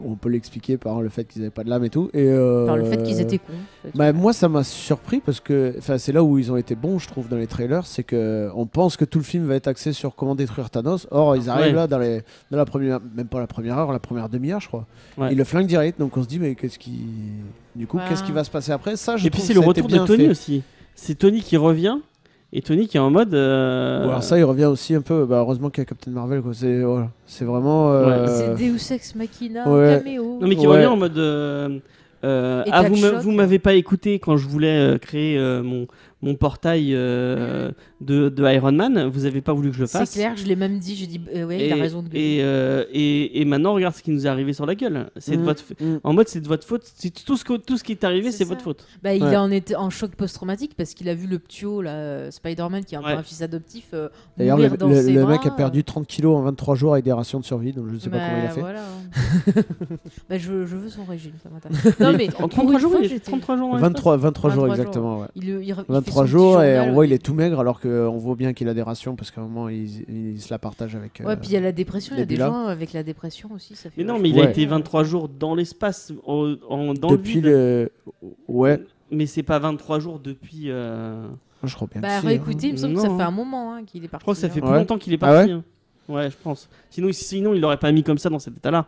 on peut l'expliquer par le fait qu'ils avaient pas de lame et tout. Et, Par le fait qu'ils étaient cons. en fait. Bah, moi, ça m'a surpris parce que c'est là où ils ont été bons, je trouve, dans les trailers. C'est qu'on pense que tout le film va être axé sur comment détruire Thanos. Or, ils arrivent Ouais. là dans la première, même pas la première heure, la première demi-heure, je crois. Ouais. Ils le flinguent direct. Donc on se dit, mais qu'est-ce qui. Du coup, Ouais. qu'est-ce qui va se passer après? Ça, je Et puis trouve c'est que le ça a été retour de bien Tony fait. aussi. C'est Tony qui revient et Tony qui est en mode. Ou alors ça, il revient aussi un peu. Bah, heureusement qu'il y a Captain Marvel, quoi. C'est voilà. C'est vraiment. C'est Deus Ex Machina, ouais. caméo. Non mais qui Ouais. revient en mode. Ah, État de choc. vous m'avez pas écouté quand je voulais créer mon portail de Iron Man. Vous avez pas voulu que je le C'est fasse. clair, je l'ai même dit, j'ai dit, ouais, il a raison de gueuler. Et maintenant, regarde ce qui nous est arrivé sur la gueule. C'est de votre en mode, c'est de votre faute. Tout ce qui est arrivé, C'est c'est ça. votre faute. Bah, il Ouais. en était en choc post-traumatique parce qu'il a vu le ptio, là, Spider-Man, qui est un peu Ouais. un fils adoptif, D'ailleurs, mourir dans ses le bras. mec a perdu 30 kilos en 23 jours avec des rations de survie, donc je sais pas Bah, comment il a fait. voilà. Bah, je veux son régime, ça m'intéresse. Non, mais En pour 33 une jours, fois, il est j'étais- 33 jours. dans 23 jours 23 jours. exactement, ouais. il fait 23 son petit jours et journal. on voit il est tout maigre alors qu'on voit bien qu'il a des rations parce qu'à un moment il se la partage avec. Ouais, puis il y a la dépression, il y a des Nebula. gens avec la dépression aussi. Ça fait Mais non, vachement mais il a Ouais. été 23 jours dans l'espace, dans Depuis le vide. Ouais, Mais c'est pas 23 jours depuis. je crois bien. Bah, que si, réécoutez, il me semble que ça Non. fait un moment qu'il est Je parti. crois que ça fait hein. plus Ouais. longtemps qu'il est Ah parti. ouais hein. Ouais, je pense. Sinon, il l'aurait pas mis comme ça dans cet état-là.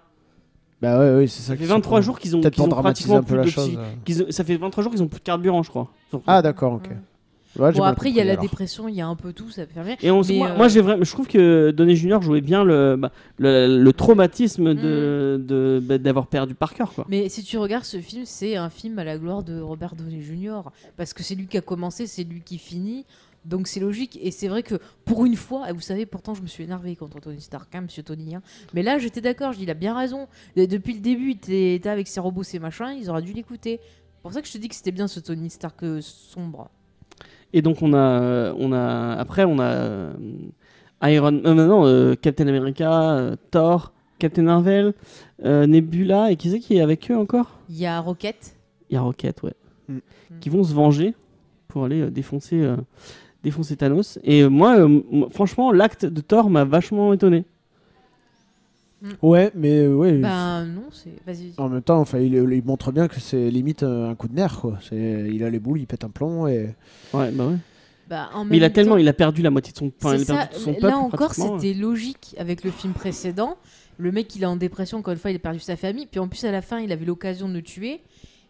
Bah ouais, c'est ça. Ça fait qui 23 surprend. jours qu'ils ont, Peut-être qu'ils pour ont dramatiser pratiquement un peu plus la de chose. ça fait 23 jours qu'ils ont plus de carburant, je crois. Surtout. Ah d'accord, ok. Ouais, j'ai Bon, mal après, il y a compris, la alors. dépression, il y a un peu tout, ça peut faire bien. Et Mais, moi, je trouve que Downey Jr. jouait bien le traumatisme d'avoir perdu Parker, quoi. Mais si tu regardes ce film, c'est un film à la gloire de Robert Downey Jr. Parce que c'est lui qui a commencé, c'est lui qui finit. Donc c'est logique. Et c'est vrai que pour une fois, et vous savez, pourtant je me suis énervé contre Tony Stark, hein, monsieur Tony. Hein. Mais là, j'étais d'accord, je dis, il a bien raison. Depuis le début, il était avec ses robots, ses machins, ils auraient dû l'écouter. C'est pour ça que je te dis que c'était bien ce Tony Stark sombre. Et donc on a Captain America, Thor, Captain Marvel, Nebula, et qui c'est qui est avec eux encore? Il y a Rocket. Il y a Rocket, ouais. Mm. Qui vont se venger pour aller défoncer Thanos. Et moi, franchement, l'acte de Thor m'a vachement étonné. Ouais, mais ouais. Ben non, c'est. Vas-y. En même temps, enfin, il montre bien que c'est limite un coup de nerf, quoi. Il a les boules, il pète un plomb et. Ouais, bah ouais. Bah, en Mais même temps- il a perdu la moitié de son, enfin, il C'est a ça. perdu tout son peuple. Là encore, pratiquement. c'était logique avec le film précédent. Le mec, il est en dépression, encore une fois, il a perdu sa famille. Puis en plus, à la fin, il avait l'occasion de le tuer.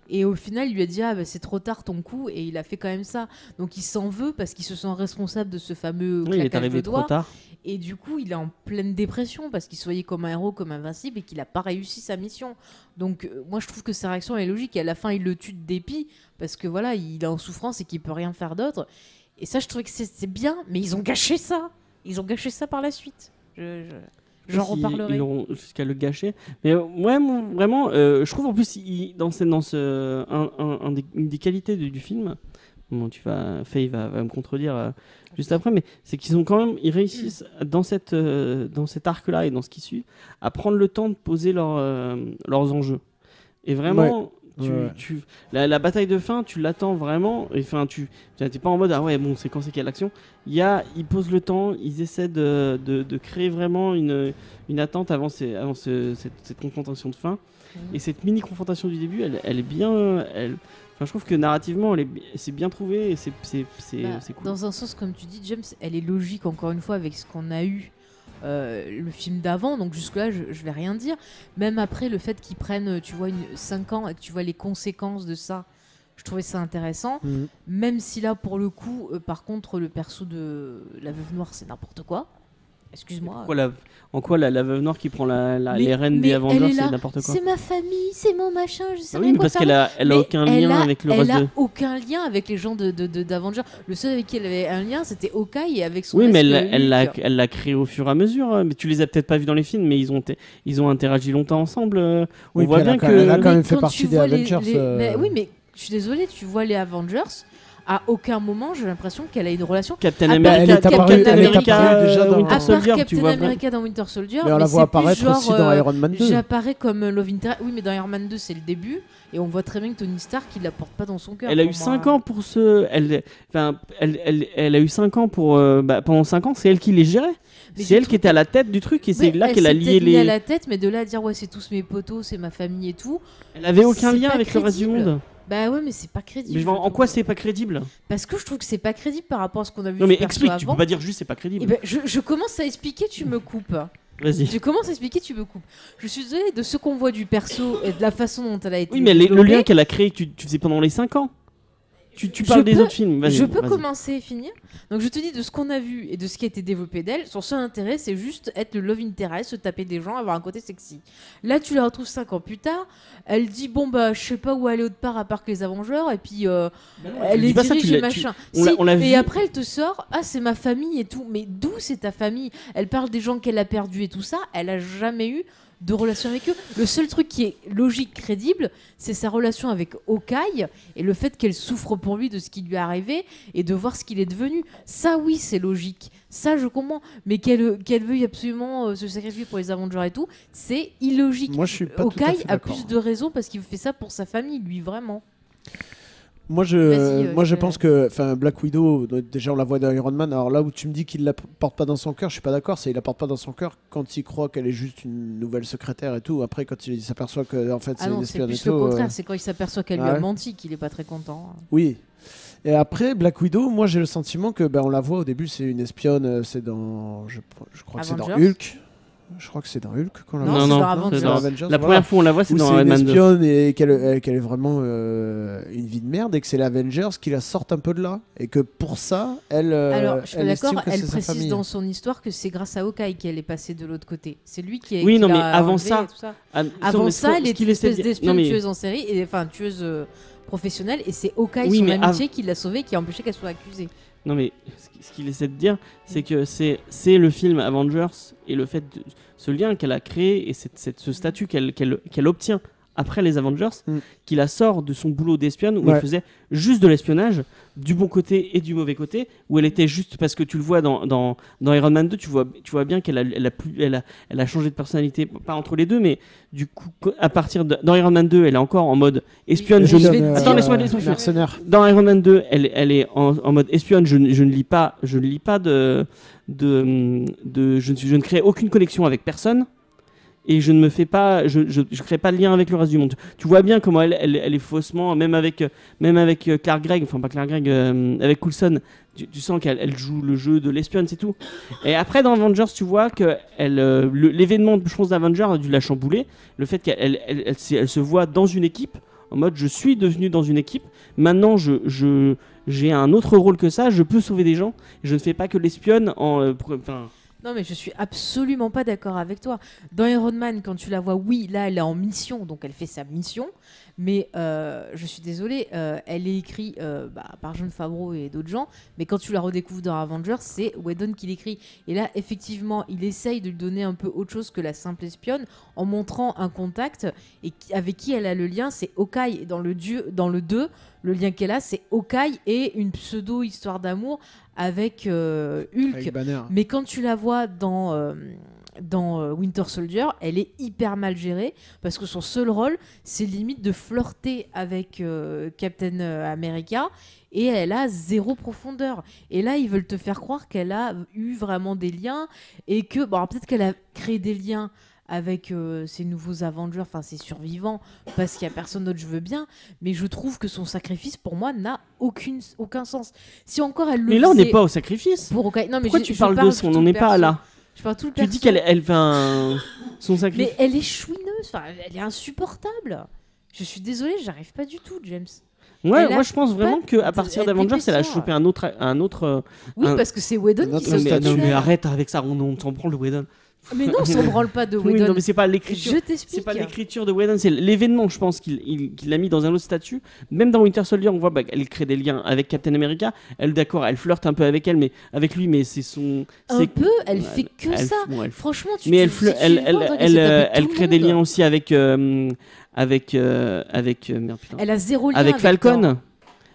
Et au final, il lui a dit, ah bah, c'est trop tard ton coup. Et il a fait quand même ça. Donc il s'en veut parce qu'il se sent responsable de ce fameux Oui, il est claquage de arrivé trop doigts. tard. Et du coup, il est en pleine dépression parce qu'il se voyait comme un héros, comme invincible et qu'il n'a pas réussi sa mission. Donc moi, je trouve que sa réaction est logique. Et à la fin, il le tue de dépit parce que voilà, il est en souffrance et qu'il peut rien faire d'autre. Et ça, je trouvais que c'est bien, mais ils ont gâché ça. Ils ont gâché ça par la suite. J'en reparlerai. Ils auront jusqu'à le gâcher. Mais ouais, vraiment, je trouve en plus, une des qualités du film, bon, Faye va me contredire juste après, mais c'est qu'ils ont quand même, ils réussissent dans cet arc-là et dans ce qui suit, à prendre le temps de poser leurs enjeux. Et vraiment... Ouais. La bataille de fin, tu l'attends vraiment. Enfin, tu n'es pas en mode ah ouais bon c'est quand c'est qu'il y a l'action. Ils posent le temps, ils essaient de créer vraiment une attente avant cette confrontation de fin. Et cette mini confrontation du début, elle est bien. Enfin, je trouve que narrativement, c'est bien trouvé et c'est cool. Dans un sens, comme tu dis, James, elle est logique encore une fois avec ce qu'on a eu. Le film d'avant, donc jusque-là, je vais rien dire. Même après, le fait qu'ils prennent, tu vois, 5 ans et que tu vois les conséquences de ça, je trouvais ça intéressant. Même si là, pour le coup, par contre, le perso de la Veuve Noire, c'est n'importe quoi. Excuse-moi. En quoi la Veuve Noire qui prend les rênes mais des elle Avengers, est c'est là, n'importe quoi. C'est ma famille, c'est mon machin, je sais Ah rien oui, quoi parce faire. qu'elle a Mais aucun lien avec le reste Elle de... a aucun lien avec les gens d'Avengers. Le seul avec qui elle avait un lien, c'était Hawkeye et avec son Oui, mais ex, elle l'a créé au fur et à mesure. Mais tu les as peut-être pas vus dans les films, mais ils ont interagi longtemps ensemble. Oui, On voit puis bien elle a quand que... même Mais fait quand partie tu des vois Avengers. mais oui, mais je suis désolée, tu vois les Avengers. À aucun moment, j'ai l'impression qu'elle a une relation. Captain Ah, America, elle est apparue- Captain elle est America, apparue déjà dans- Winter À part Soldier, tu Captain vois. America dans Winter Soldier, Mais on la c'est voit plus apparaître genre, aussi dans Iron Man 2. J'apparais comme Love Interest. Oui, mais dans Iron Man 2, c'est le début. Et on voit très bien que Tony Stark, il la porte pas dans son cœur. Elle a pour eu moi. 5 ans pour ce. Elle a eu 5 ans pour. Pendant 5 ans, c'est elle qui les gérait. Mais C'est je elle qui était à la tête du truc et c'est Ouais, là elle qu'elle a s'est lié peut-être mis à les. la tête, mais de là à dire ouais, c'est tous mes potos, c'est ma famille et tout. Elle avait aucun c'est lien pas avec le reste du crédible. monde. Bah ouais, mais c'est pas crédible. Mais je en trouve. quoi c'est pas crédible? Parce que je trouve que c'est pas crédible par rapport à ce qu'on a vu. Non mais du perso explique, tu avant. peux pas dire juste c'est pas crédible. Eh ben, je commence à expliquer, tu me coupes. Vas-y. Je commence à expliquer, tu me coupes. Je suis désolée de ce qu'on voit du perso et de la façon dont elle a été. Oui, mais le développée. lien qu'elle a créé, tu faisais pendant les 5 ans. Tu Je parles des peux- autres films. Vas-y, Je peux vas-y. commencer et finir. Donc je te dis de ce qu'on a vu et de ce qui a été développé d'elle, son seul intérêt c'est juste être le love interest, se taper des gens, avoir un côté sexy. Là tu la retrouves 5 ans plus tard, elle dit bon bah je sais pas où aller autre part à part que les Avengers et puis elle dis les pas ça, dirige tu et l'as- machin. on l'a et vu. après elle te sort ah c'est ma famille et tout, mais d'où c'est ta famille? Elle parle des gens qu'elle a perdus et tout ça, elle a jamais eu de relation avec eux. Le seul truc qui est logique, crédible, c'est sa relation avec Hawkeye et le fait qu'elle souffre pour lui de ce qui lui est arrivé et de voir ce qu'il est devenu. Ça, oui, c'est logique. Ça, je comprends. Mais qu'elle veuille absolument se sacrifier pour les Avengers et tout, c'est illogique. Moi, je suis pas tout à Hawkeye fait a d'accord. plus de raisons parce qu'il fait ça pour sa famille, lui, vraiment. Moi, Vas-y, je pense que Black Widow, déjà on la voit dans Iron Man. Alors là où tu me dis qu'il la porte pas dans son cœur, je suis pas d'accord. C'est il la porte pas dans son cœur quand il croit qu'elle est juste une nouvelle secrétaire et tout. Après, quand il s'aperçoit que en fait Ah c'est une non, c'est espionne et plus le tout. contraire. C'est quand il s'aperçoit qu'elle lui Ah a ouais. menti qu'il est pas très content. Oui. Et après Black Widow, moi j'ai le sentiment que on la voit au début, c'est une espionne. C'est dans, je crois que c'est dans Avengers. Hulk. Je crois que c'est dans Hulk qu'on la Non, voit. c'est non, dans Avengers. c'est dans Avengers, La voilà. première fois où on la voit, c'est Où dans c'est Iron une Man 2. espionne et qu'elle est vraiment une vie de merde et que c'est l'Avengers qui la sortent un peu de là et que pour ça elle Alors, je suis pas elle d'accord, estime que elle c'est sa précise famille. dans son histoire que c'est grâce à Hawkeye qu'elle est passée de l'autre côté. C'est lui qui est. Oui, qui non, l'a mais avant enlevée ça- et tout ça. Ah, Avant mais ça, elle ce est qu'il une essaie de espèce dire- d'espionne non, mais- tueuse en série, et enfin tueuse professionnelle, et c'est Hawkeye, Oui, son mais amitié, qui l'a sauvée, qui a empêché qu'elle soit accusée. Non mais ce qu'il essaie de dire, c'est que c'est le film Avengers et le fait de ce lien qu'elle a créé et ce statut qu'elle obtient après les Avengers, qui la sort de son boulot d'espionne où Ouais. elle faisait juste de l'espionnage, du bon côté et du mauvais côté, où elle était juste parce que tu le vois dans Iron Man 2, tu vois bien qu'elle a changé de personnalité, pas entre les deux, mais du coup à partir dans Iron Man 2, elle est encore en mode espionne. Oui, Je je ne- vais te Attends, dire, laisse-moi finir. mercenaire. Dans Iron Man 2, elle est en mode espionne. Je ne lis pas je ne crée aucune connexion avec personne et je ne me fais pas, je crée pas de lien avec le reste du monde. Tu vois bien comment elle est faussement, même avec Clark Gregg, enfin pas Clark Gregg, avec Coulson, tu sens qu'elle joue le jeu de l'espionne, c'est tout. Et après dans Avengers, tu vois que l'événement, je pense, d'Avengers a dû la chambouler. Le fait qu'elle se voit dans une équipe. En mode, je suis devenu dans une équipe. Maintenant, j'ai un autre rôle que ça. Je peux sauver des gens. Je ne fais pas que l'espionne. Non, mais je suis absolument pas d'accord avec toi. Dans Iron Man, quand tu la vois, oui, là, elle est en mission, donc elle fait sa mission. Mais je suis désolée, elle est écrite par Jon Favreau et d'autres gens. Mais quand tu la redécouvres dans Avengers, c'est Whedon qui l'écrit. Et là, effectivement, il essaye de lui donner un peu autre chose que la simple espionne en montrant un contact et avec qui elle a le lien, c'est Hawkeye. Et dans le 2, le lien qu'elle a, c'est Hawkeye et une pseudo-histoire d'amour avec Hulk. Avec Banner. Mais quand tu la vois dans Winter Soldier, elle est hyper mal gérée parce que son seul rôle, c'est limite de flirter avec Captain America et elle a zéro profondeur. Et là, ils veulent te faire croire qu'elle a eu vraiment des liens et que, bon, alors peut-être qu'elle a créé des liens avec ces nouveaux Avengers, enfin ces survivants, parce qu'il n'y a personne d'autre, je veux bien, mais je trouve que son sacrifice, pour moi, n'a aucun sens. Si encore elle le Mais là, on faisait n'est pas au sacrifice. pour Hawkeye- Non, mais Pourquoi je- tu je parles parle de son... tout On le n'est pas perso. là. Je parle tout le Tu dis perso. qu'elle son sacrifice. Mais elle est chouineuse, enfin, elle est insupportable. Je suis désolée, j'arrive pas du tout, James. Ouais, elle a moi je pense vraiment pas qu'à partir d'Avengers, elle a d'épaisseur. chopé un autre. Oui, Un- parce que c'est Whedon Notre qui Non, se mais, non, mais tue. arrête avec ça, on s'en prend le Whedon. Mais non, on s'en branle pas de Oui, Whedon. non, mais c'est pas l'écriture. Je C'est t'explique. pas l'écriture de Whedon, c'est l'événement, je pense, qu'il l'a mis dans un autre statut. Même dans Winter Soldier, on voit qu'elle crée des liens avec Captain America. Elle, d'accord, elle flirte un peu avec elle, mais avec lui, mais c'est son. Un c'est- peu, elle fait que elle- ça. bon, elle- Franchement, tu mais si tu veux, on dirait qu'elle s'est tapée elle tout le crée des monde. liens aussi avec merde, putain. Elle a zéro lien Avec Falcon. Thor.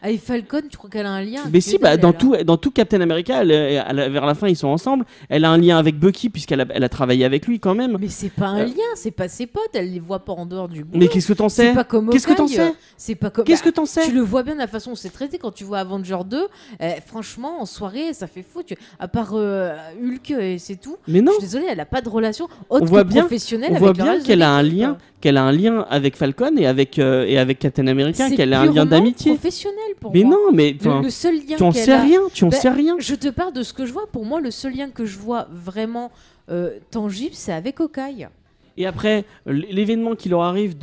Avec Falcon, tu crois qu'elle a un lien Mais avec si, elle, dans tout Captain America, vers la fin, ils sont ensemble. Elle a un lien avec Bucky, puisqu'elle a travaillé avec lui quand même. Mais c'est pas un lien, c'est pas ses potes, elle les voit pas en dehors du boulot. Mais qu'est-ce que t'en sais? C'est pas comme Qu'est-ce que t'en Hawkeye, sais? C'est pas comme. Qu'est-ce que t'en sais? Tu le vois bien de la façon où c'est traité quand tu vois Avenger 2. Franchement, en soirée, ça fait fou. À part Hulk, et c'est tout. Mais non. Je suis désolée, elle a pas de relation autre voit que bien- professionnelle On avec voit le bien reste de qu'elle a un l'équipe. lien, avec Falcon et avec Captain America, C'est qu'elle a un lien purement d'amitié. professionnel pour Mais moi. non, mais Le seul lien tu en qu'elle sais a- rien, tu en Ben, sais rien. Je te parle de ce que je vois. Pour moi, le seul lien que je vois vraiment tangible, c'est avec Hawkeye. Et après, l'événement qui leur arrive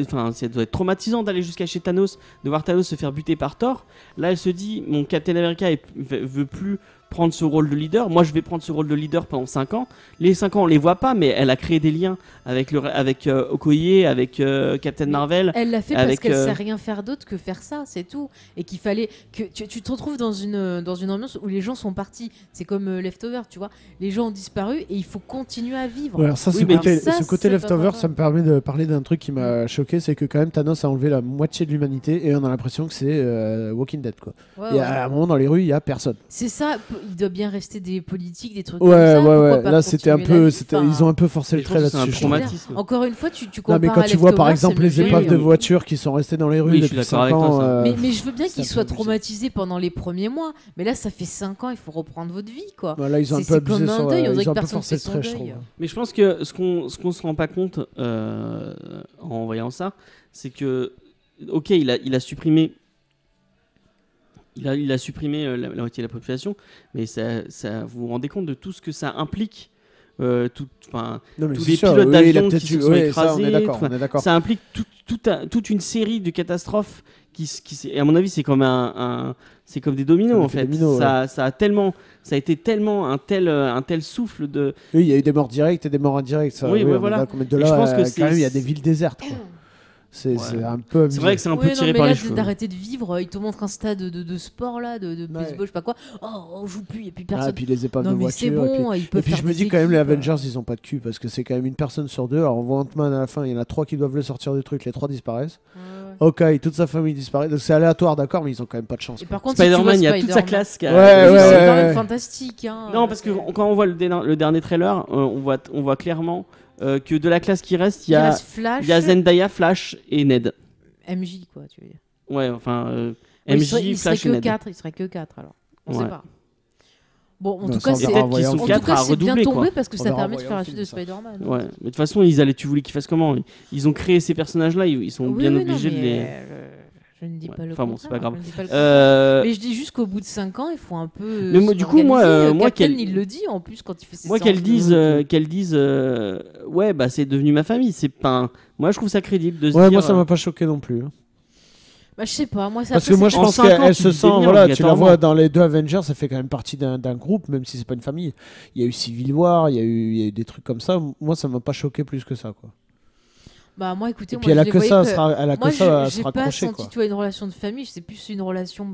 enfin, ça doit être traumatisant d'aller jusqu'à chez Thanos, de voir Thanos se faire buter par Thor. Là, elle se dit, mon Captain America veut plus prendre ce rôle de leader. Moi, je vais prendre ce rôle de leader pendant 5 ans. Les 5 ans, on les voit pas, mais elle a créé des liens avec Okoye, avec Captain Marvel. Elle l'a fait avec, parce qu'elle sait rien faire d'autre que faire ça, c'est tout. Et qu'il fallait que tu te retrouves dans une ambiance où les gens sont partis. C'est comme Leftover, tu vois. Les gens ont disparu et il faut continuer à vivre. Ouais, alors ça, Oui, ce mais côté, ça, ce côté c'est leftover, pas ça me permet de parler d'un truc qui m'a choqué, c'est que quand même Thanos a enlevé la moitié de l'humanité et on a l'impression que c'est Walking Dead, quoi. Ouais, Et ouais. à un moment dans les rues, il y a personne. C'est ça, il doit bien rester des politiques, des trucs Ouais, comme ça. pourquoi ouais. pas Là, c'était un continuer la peu, vie, enfin, ils ont un peu forcé le Je trait pense que c'est un là-dessus. je trouve. traumatisme. Encore une fois, tu Non, compares mais quand à tu vois par Leftover, exemple c'est les mieux épaves géré. de voitures qui sont restées dans les rues Oui, je suis depuis d'accord 5 avec toi, ans. ça. Mais je veux bien c'est qu'il un peu soit abusé. traumatisé pendant les premiers mois. Mais là, ça fait 5 ans, il faut reprendre votre vie, quoi. Là, ils ont un C'est peu abusé comme un sur. deuil, on dirait Ils ont un que peu personne forcé le fait son trait, je deuil. trouve. Mais je pense que ce qu'on se rend pas compte en voyant ça, c'est que, ok, il a supprimé. Il a supprimé la moitié de la population, mais vous vous rendez compte de tout ce que ça implique, Non, mais tous c'est les sûr, pilotes oui, il a d'avion peut-être qui eu- se sont oui, ça, écrasés, on est d'accord, enfin, on est d'accord. ça implique toute une série de catastrophes et à mon avis c'est comme c'est comme des dominos Comme en des fait. dominos, Ça a été tellement un tel souffle de. Oui, il y a eu des morts directes et des morts indirectes. Ça, Oui, ouais, on est voilà. d'accord, mais de Et là, je pense que quand même, il y a c'est- des villes désertes. Quoi. C'est un peu abusé. C'est vrai que c'est un peu Ouais, non, tiré mais par là, les cheveux. d'arrêter de vivre, il te montre un stade de sport là, de baseball, je sais pas quoi. Oh, on joue plus, il n'y a plus Ah, personne. et puis les épaves Non, de mais voiture. c'est bon, ils Et peuvent puis faire je me des dis quand même les équipes. Avengers ils ont pas de cul parce que c'est quand même une personne sur deux. Alors on voit Ant-Man à la fin, il y en a 3 qui doivent le sortir du truc, les 3 disparaissent. Ouais. Ok, toute sa famille disparaît. Donc c'est aléatoire, d'accord, mais ils ont quand même pas de chance. Et quoi. par contre, si tu vois Spider-Man, il y a toute sa Spider-Man- classe qui a. Ouais, Oui, ouais, c'est ouais, quand même ouais. fantastique. Hein, Non, parce que quand on voit le dernier trailer, on voit clairement que de la classe qui reste, il y a reste Flash, Zendaya, Flash et Ned. MJ, quoi, tu veux dire. Ouais, enfin, Ouais, MJ, il serait Flash et que Ned. 4, il serait que 4 alors. On Ouais. sait pas. Bon, en Non, tout ça, cas, on c'est verra en Peut-être qu'ils voyant sont le en film. tout 4 cas, à c'est bien redoubler, tombé quoi. parce que On ça verra en permet de voyant faire le la suite de film, ça. Spider-Man. Ouais, mais de toute façon, tu voulais qu'ils fassent comment? Ils ont créé ces personnages-là, ils sont Oui, bien oui, obligés non, de mais, les. je ne dis Ouais. pas le Enfin bon, contraire. c'est pas grave. Je ne dis pas le contraire. Mais je dis juste qu'au bout de 5 ans, il faut un peu. Mais moi, du coup, moi, Captain, qu'elle- il le dit en plus quand il fait ses Moi, séances qu'elles de- disent, ouais, bah c'est devenu ma famille. C'est pas. Moi, je trouve ça crédible de se Ouais, dire. moi ça m'a pas choqué non plus. Hein. Bah, je sais pas, moi ça Parce que moi je en pense 5 ans, qu'elle tu se le sent, deviens voilà, tu la obligatoirement. vois dans les deux Avengers, ça fait quand même partie d'un groupe, même si c'est pas une famille. Il y a eu Civil War, il y a eu des trucs comme ça. Moi ça m'a pas choqué plus que ça, quoi. Bah, moi écoutez, Et moi puis elle je a les que voyais ça, que- elle a Moi, que ça à j'ai se pas raccrocher, senti, quoi. tu vois, une relation de famille, c'est plus une relation,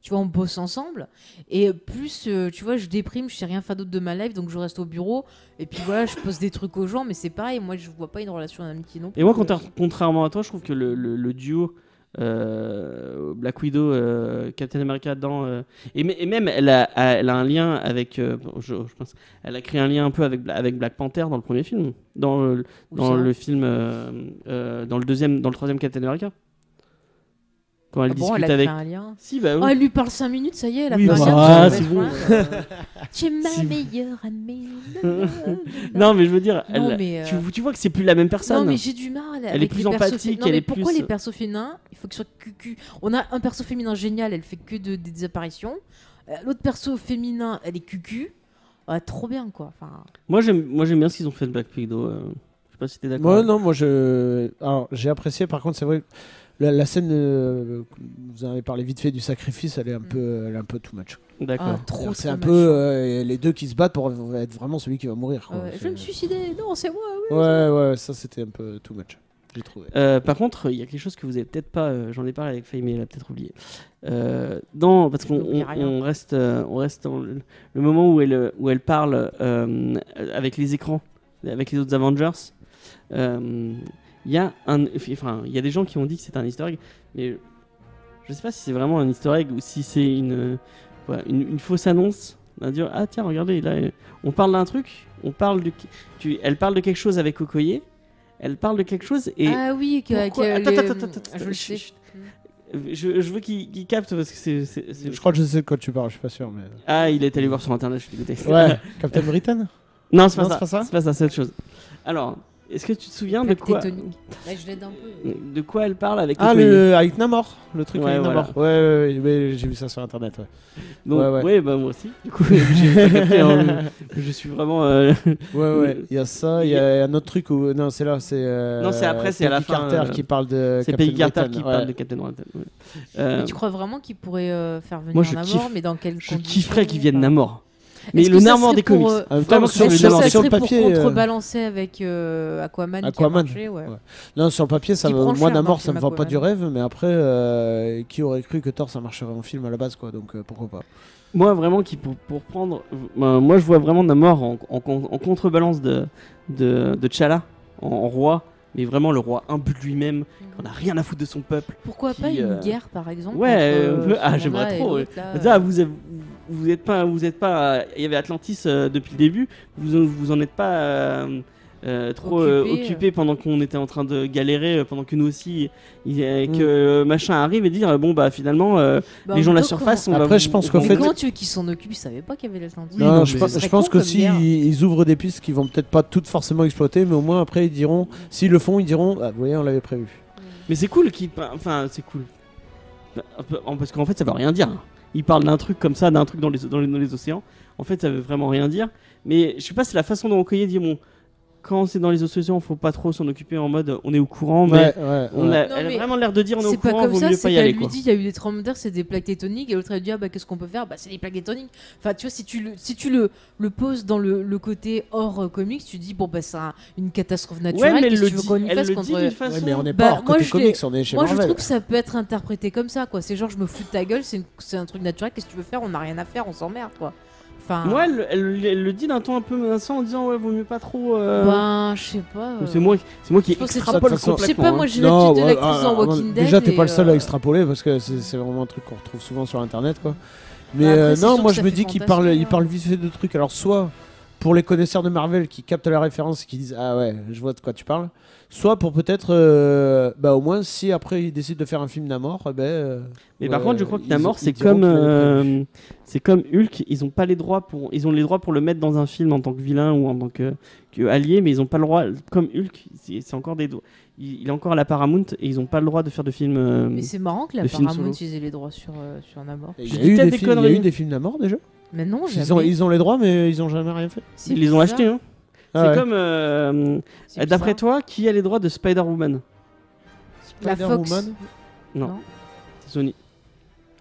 tu vois, on bosse ensemble. Et plus, tu vois, je déprime, je sais rien faire d'autre de ma life, donc je reste au bureau. Et puis voilà, je pose des trucs aux gens, mais c'est pareil, moi je vois pas une relation d'amitié non plus. Et moi, contrairement à toi, je trouve que le duo Black Widow, Captain America dedans, et même elle a un lien avec, je pense, elle a créé un lien un peu avec Black Panther dans le premier film, dans le film, dans le troisième Captain America. Quand elle Ah bon, discute elle a avec. créé un lien. Si, bah oui. Oh, elle lui parle 5 minutes, ça y est, elle a Oui, fait un bah, lien. ah, tu c'est vois, bon. Tu es ma C'est bon. meilleure amie. Non, mais je veux dire, Non, mais, tu vois que c'est plus la même personne. Non, mais j'ai du mal. est avec plus les persos empathique, Non, elle mais est pourquoi plus- les persos féminins, il faut qu'ils soient cucu. On a un perso féminin génial, elle fait que des apparitions. L'autre perso féminin, elle est cucu. Ouais, trop bien, quoi. Enfin, Moi, j'aime bien ce qu'ils ont fait de Black Widow. Je sais pas si t'es d'accord. Moi non, alors j'ai apprécié. Par contre, c'est vrai. La scène, vous en avez parlé vite fait du sacrifice, elle est un peu too much. D'accord. ah, trop. C'est trop un peu les deux qui se battent pour être vraiment celui qui va mourir. Quoi. je C'est- vais me suicider. Non, c'est moi. oui. Ouais, ça c'était un peu too much. J'ai trouvé. Par contre, il y a quelque chose que vous avez peut-être pas. J'en ai parlé avec Faye, mais elle a peut-être oublié. Parce qu'on n'oublie rien. on reste dans le moment où elle parle avec les écrans, avec les autres Avengers. Il y a des gens qui ont dit que c'était un Easter egg, mais je sais pas si c'est vraiment un easter egg ou si c'est une fausse annonce. On va dire, ah tiens, regardez, là, on parle d'un truc, elle parle de quelque chose avec Okoye, elle parle de quelque chose et... Ah oui, Pourquoi attends, attends, je le chut, sais. chut. Je veux qu'il capte parce que c'est... Je crois que je sais de quoi tu parles, je suis pas sûr. Mais... Ah, il est allé voir sur internet, je suis dégoûté. Ouais, Captain Britain. Non, c'est Non, pas c'est ça. pas ça C'est pas ça, c'est autre chose. Alors, est-ce que tu te souviens de quoi... Tectonique. Là, je l'aide un peu. De quoi elle parle avec Ah, Okoye avec Namor, le truc Ouais, avec voilà. Namor. Ouais, j'ai vu ça sur internet. Ouais. Donc, Ouais. ouais, bah moi aussi. Du coup, j'ai pas capté, hein. Je suis vraiment... Ouais. Il y a ça, il y a un autre truc où. Non, c'est là, c'est. Non, c'est après, c'est à la Peggy fin, Carter qui parle de. C'est Captain Peggy Carter Britain, qui ouais. parle de Captain Britain. Ouais. Mais tu crois vraiment qu'il pourrait faire venir moi, je Namor, kiffe- mais dans quelles Je conditions kifferais qu'il vienne enfin, Namor. Mais est-ce le que ça Namor serait des pour, comics. En même temps, Vraiment, sur que Est-ce le le que Namor ça sur des le serait papier, pour contrebalancer avec Aquaman qui a Aquaman. marché, ouais. Non, sur le papier, ça Qui me... prend moi, cher, Namor, Mark ça me vend pas Aquaman. du rêve, mais après, qui aurait cru que Thor ça marcherait en film à la base, quoi, donc pourquoi pas. Moi, vraiment, pour prendre. Moi, je vois vraiment Namor en contrebalance de T'Challa, en roi, mais vraiment le roi imbu de lui-même, on n'a rien à foutre de son peuple. Pourquoi qui, pas une guerre, par exemple ouais, entre, ah, Wanda j'aimerais et trop, l'autre, là, Ça, vous êtes pas. Il y avait Atlantis depuis le début. Vous en êtes pas trop occupé pendant qu'on était en train de galérer, pendant que nous aussi, que machin arrive et dire bon bah finalement Bah, les en gens de la même temps, surface. On Après, va je pense on qu'en va- fait- comment tu veux qu'ils s'en occupent? Ils savaient pas qu'il y avait l'Atlantique. Non, non, je mais pense, ce je serait pense con comme qu'aussi guerre. ils ouvrent des pistes qu'ils vont peut-être pas toutes forcément exploiter, mais au moins après ils diront, s'ils le font, ils diront, ah, vous voyez, on l'avait prévu. Mais c'est cool enfin c'est cool. Parce qu'en fait ça veut rien dire. Il parle d'un truc comme ça, d'un truc dans les océans. En fait ça veut vraiment rien dire. Mais je sais pas, c'est la façon dont Okoye dit bon, quand c'est dans les océans, faut pas trop s'en occuper en mode on est au courant, mais Ouais. elle Non, a mais vraiment l'air de dire on est au C'est pas courant, comme vaut ça, mieux c'est pas y qu'elle aller lui quoi. dit il y a eu des tremblements de terre, c'est des plaques tectoniques, et l'autre elle dit ah bah qu'est-ce qu'on peut faire, bah c'est des plaques tectoniques. Enfin tu vois, si tu le poses dans le côté hors comics, tu dis bon bah c'est une catastrophe naturelle, Ouais, mais qu'est-ce elle que le tu veux qu'on y dit, elle fasse le contre... dit d'une façon. Ouais, mais on n'est Bah, pas hors moi, côté je comics, l'ai- on est chez Moi je Marvel. trouve que ça peut être interprété comme ça quoi, c'est genre je me fous de ta gueule, c'est un truc naturel, qu'est-ce que tu veux faire, on n'a rien à faire, on s'emmerde quoi. Enfin, Moi, elle le dit d'un ton un peu menaçant en disant ouais, vaut mieux pas trop. ben je sais pas. C'est moi qui je pense que c'est extrapole de toute façon- Je sais complètement. pas, hein. moi j'ai l'habitude de l'actrice dans ah, Walking Dead. déjà t'es pas le seul à et, extrapoler parce que c'est vraiment un truc qu'on retrouve souvent sur internet, quoi. Mais Bah, après, c'est non, sûr moi que je ça me fait dis qu'il fantasmer, il hein. parle vite fait de trucs. Alors soit pour les connaisseurs de Marvel qui captent la référence et qui disent ah ouais, je vois de quoi tu parles. Soit pour peut-être, bah au moins si après ils décident de faire un film Namor, Mais par contre, je crois que ils- Namor, ils c'est diront comme, qu'il avait prévu. c'est comme Hulk. Ils ont les droits pour le mettre dans un film en tant que vilain ou en tant que allié, mais ils ont pas le droit. Comme Hulk, c'est encore des droits. Il est encore à la Paramount et ils ont pas le droit de faire de film. Mais c'est marrant que la le film Paramount solo. utilisait les droits sur Namor. Il Je y a dis eu peut-être des des films- il y a conneries. eu des films Namor déjà. Mais non, Ils ont, jamais. ils ont les droits, mais ils ont jamais rien fait. C'est Ils les ont bizarre. achetés. Hein. Ah C'est ouais. comme. C'est D'après bizarre. toi, qui a les droits de Spider-Woman? La Fox. Spider-Woman. Non, Non. c'est Sony.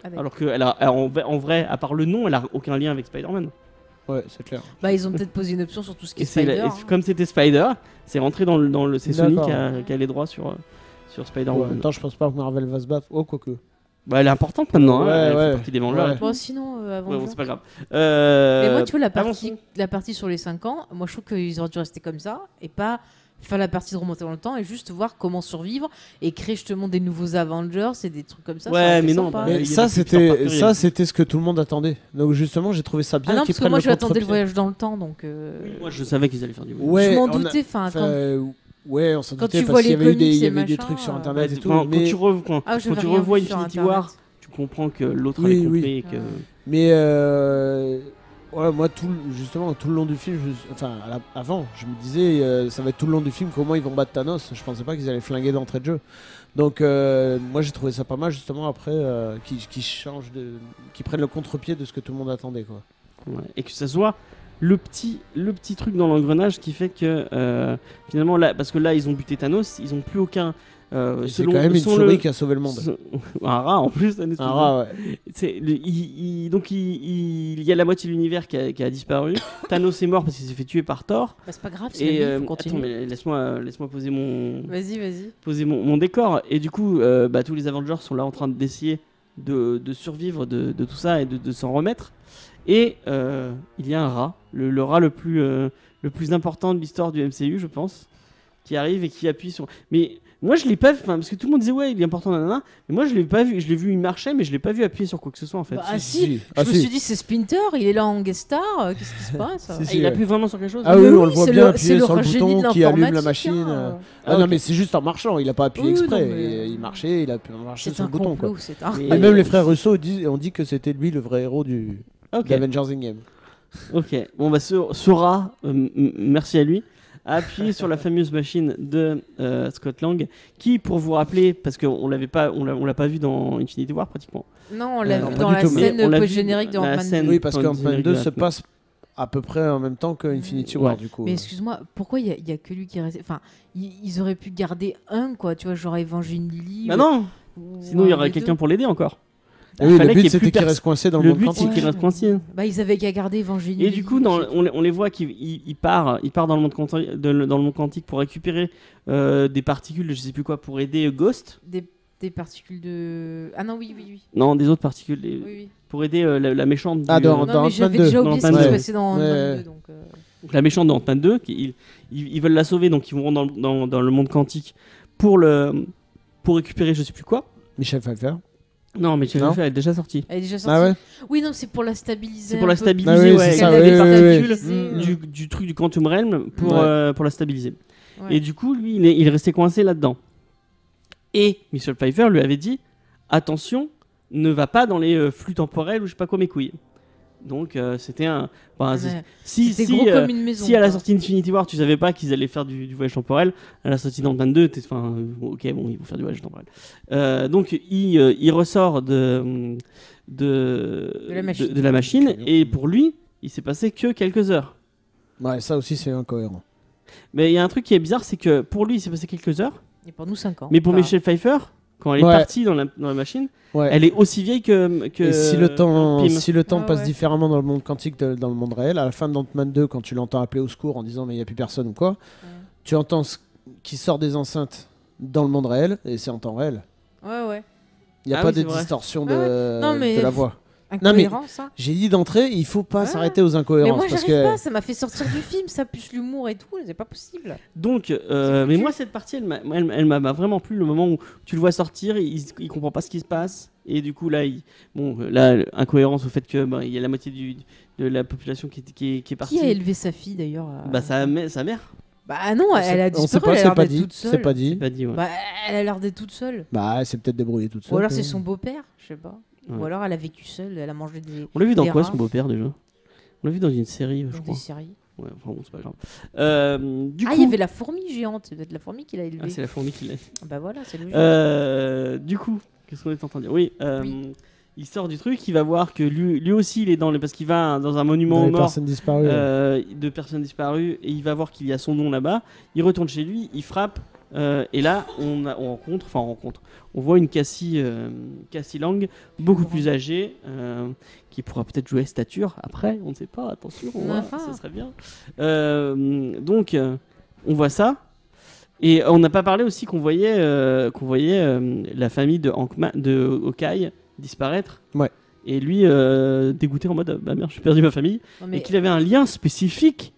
Ah, d'accord. Alors que en vrai, à part le nom, elle a aucun lien avec Spider-Man. Ouais, c'est clair. Bah, ils ont peut-être posé une option sur tout ce qui Et est Spider. hein. comme c'était Spider, c'est rentré dans le c'est Sony D'accord. qui a les droits sur Ouais, en Spider-Woman. même temps, je pense pas que Marvel va se battre. Oh, quoique. Bah, elle est importante maintenant, hein. Ouais, Elle fait ouais. partie des Vengeurs. Ouais. Bon, sinon, avant. Ouais, bon, c'est pas grave. Mais moi, tu vois, avançons. la partie sur les 5 ans, moi, je trouve qu'ils auraient dû rester comme ça et pas faire la partie de remonter dans le temps et juste voir comment survivre et créer justement des nouveaux Avengers et des trucs comme ça. Ouais, ça aurait été mais non, sympa. bah, Mais il y ça, avait plus de Peter Parker, c'était c'était ce que tout le monde attendait. Donc justement, j'ai trouvé ça bien Ah non, qu'ils parce que prennent moi, le j'attendais le contre-pied. voyage dans le temps, donc. Moi, je savais qu'ils allaient faire du voyage. Ouais, je m'en on a- doutais, enfin, Enfin, quand. ouais, on s'en quand doutait tu parce vois qu'il y les avait eu des, comics il y et avait des machin, trucs sur Ouais, internet et tout. quand mais tu revois Ah, je quand vais tu rien revois vu sur Infinity Internet. War, tu comprends que l'autre Oui, avait compris oui. et que. Mais ouais, moi, justement, tout le long du film, avant, je me disais, ça va être tout le long du film comment ils vont battre Thanos. Je pensais pas qu'ils allaient flinguer d'entrée de jeu. Donc, moi, j'ai trouvé ça pas mal, justement, après, qu'ils prennent le contre-pied de ce que tout le monde attendait, quoi. Ouais, et que ça soit le petit truc dans l'engrenage qui fait que finalement là, parce que là ils ont buté Thanos, ils ont plus aucun. C'est quand même une souris qui a sauvé le monde. Un rat en plus. Un espèce Un rat, ouais. Donc il y a la moitié de l'univers qui a disparu. Thanos est mort parce qu'il s'est fait tuer par Thor. Bah, c'est pas grave, c'est Et la vie, faut attends, continuer. mais laisse-moi poser Vas-y. mon décor. Et du coup, tous les Avengers sont là en train d'essayer de survivre de tout ça et de s'en remettre. Et il y a un rat, le rat le plus important de l'histoire du MCU, je pense, qui arrive et qui appuie sur. Mais Moi, je l'ai pas vu, parce que tout le monde disait ouais, il est important, nanana. Mais moi, je l'ai pas vu. Je l'ai vu, il marchait, mais je l'ai pas vu appuyer sur quoi que ce soit en fait. Bah, Si, si. si. Je me suis dit, c'est Splinter, il est là en guest star, qu'est-ce qui se passe? Si, si. Il appuie vraiment sur quelque chose. Ah oui, Mais on le voit c'est bien le- appuyer c'est sur le génie de bouton qui allume la l'informatique, machine. hein. Ah non, mais c'est juste en marchant, il a pas appuyé Oui, exprès. non, mais- Il marchait, il a marché C'est sur un le bouton. Quoi. complot, c'est un. Mais- Et même les frères Russo ont dit que c'était lui le vrai héros Ok. d'Avengers Endgame. Ok. Bon bah Sora, merci à lui, a appuyé sur la fameuse machine de Scott Lang, qui, pour vous rappeler, parce qu'on l'avait pas, on l'a pas vu dans Infinity War pratiquement. Non, on l'a non, vu pas dans du la tout, mais scène on l'a vu post-générique de dans la Ant-Man scène. 2. Oui, parce Quand qu'Ant-Man générique 2 de se Ant-Man. passe à peu près en même temps que Infinity War, Ouais. du coup. Mais excuse-moi, pourquoi il y a que lui qui est resté? Enfin, ils auraient pu garder un, quoi, tu vois, genre Evangeline Lilly. Bah non, ou sinon il y un aurait des quelqu'un deux. pour l'aider encore. Et oui, fallait le qu'il y but ait c'était plus qu'il reste coincé dans le Le monde but c'est quantique. qu'il reste coincé. Bah, ils avaient qu'à garder Evangeline Et Lilly. du coup, on les voit qu'il part dans le monde quantique, dans le monde quantique pour récupérer des particules, je sais plus quoi, pour aider Ghost. Des particules de. Ah non, oui. Non, des autres particules, Oui. pour aider la méchante. Ah, du, dans Non, mais j'avais Ant-Man 2. déjà Dans oublié ce Ant-Man qui se 2. passait dans Ouais. Ant-Man 2. Donc, donc la méchante de Ant-Man 2, ils veulent la sauver, donc ils vont dans le monde quantique pour récupérer je sais plus quoi. Michel Pfeiffer. Non, mais tu Non. elle est déjà sortie. elle est déjà sortie. Ah ouais. Oui, non, c'est pour la stabiliser. C'est pour la un peu. stabiliser, Ah oui, ouais. c'est ça, avec oui, des oui, oui. particules du truc du Quantum Realm pour la stabiliser. Ouais. Et du coup, lui, il est resté coincé là-dedans. Et Michel Pfeiffer lui avait dit attention, ne va pas dans les flux temporels ou je sais pas quoi mes couilles. Donc c'était un. Ouais. Si C'était gros comme une maison. si à la quoi. sortie d'Infinity War, tu savais pas qu'ils allaient faire du voyage temporel, à la sortie d'Ant-Man 2, enfin, ok, bon, ils vont faire du voyage temporel. Donc il ressort de la machine, et pour lui, il s'est passé que quelques heures. Ouais, ça aussi c'est incohérent. Mais il y a un truc qui est bizarre, c'est que pour lui, il s'est passé quelques heures, Et pour nous, 5 ans. mais pour Enfin, Michelle Pfeiffer, quand elle est Ouais. partie dans la machine, Ouais. elle est aussi vieille que Et si le temps, Pym. passe Ouais. différemment dans le monde quantique que dans le monde réel, à la fin d'Ant-Man 2, quand tu l'entends appeler au secours en disant mais il n'y a plus personne ou quoi, tu entends qui sort des enceintes dans le monde réel et c'est en temps réel. Ouais. Il n'y a Ah pas oui, de c'est vrai. distorsion Ouais, non, mais de la voix. Incohérent, ça. J'ai dit d'entrée, il faut pas Ouais. s'arrêter aux Mais incohérences moi, parce j'arrive que pas. Ça m'a fait sortir du film. Ça plus l'humour et tout. C'est pas possible. Donc, mais moi cette partie, elle m'a vraiment plu, le moment où tu le vois sortir, il comprend pas ce qui se passe, et du coup là, incohérence au fait que il y a la moitié de la population qui est partie. Qui a élevé sa fille d'ailleurs Bah sa mère. Bah non, elle a on sait disparu. pas, Elle a c'est l'air pas d'être dit, toute c'est seule. pas C'est dit. pas dit. Ouais. Bah, elle a l'air d'être toute seule. Bah, c'est peut-être débrouillé toute seule. Ou alors c'est son beau-père, je sais pas. Ouais. Ou alors elle a vécu seule, elle a mangé des, On l'a vu dans des quoi rats. son beau-père déjà? On l'a vu dans une série, je dans crois. des séries. Ouais, enfin bon, c'est pas grave. Du Ah, coup, il y avait la fourmi géante. C'est peut-être la fourmi qui l'a élevée. ah, c'est la fourmi qui l'a. Bah voilà, c'est logique. Du coup, qu'est-ce qu'on est en train de dire? Oui, Oui. il sort du truc, il va voir que lui aussi il est parce qu'il va dans un monument Dans aux les morts personnes disparues. de personnes disparues, et il va voir qu'il y a son nom là-bas. Il retourne chez lui, il frappe, et là on voit une Cassie Lang beaucoup plus âgée, qui pourra peut-être jouer stature après, on ne sait pas, attention, on voit, Enfin. ça serait bien. Donc on voit ça. Et on n'a pas parlé aussi qu'on voyait la famille de Hawkeye disparaître. Ouais. Et lui dégoûté en mode bah merde, j'ai perdu ma famille. Non, mais Et qu'il avait un lien spécifique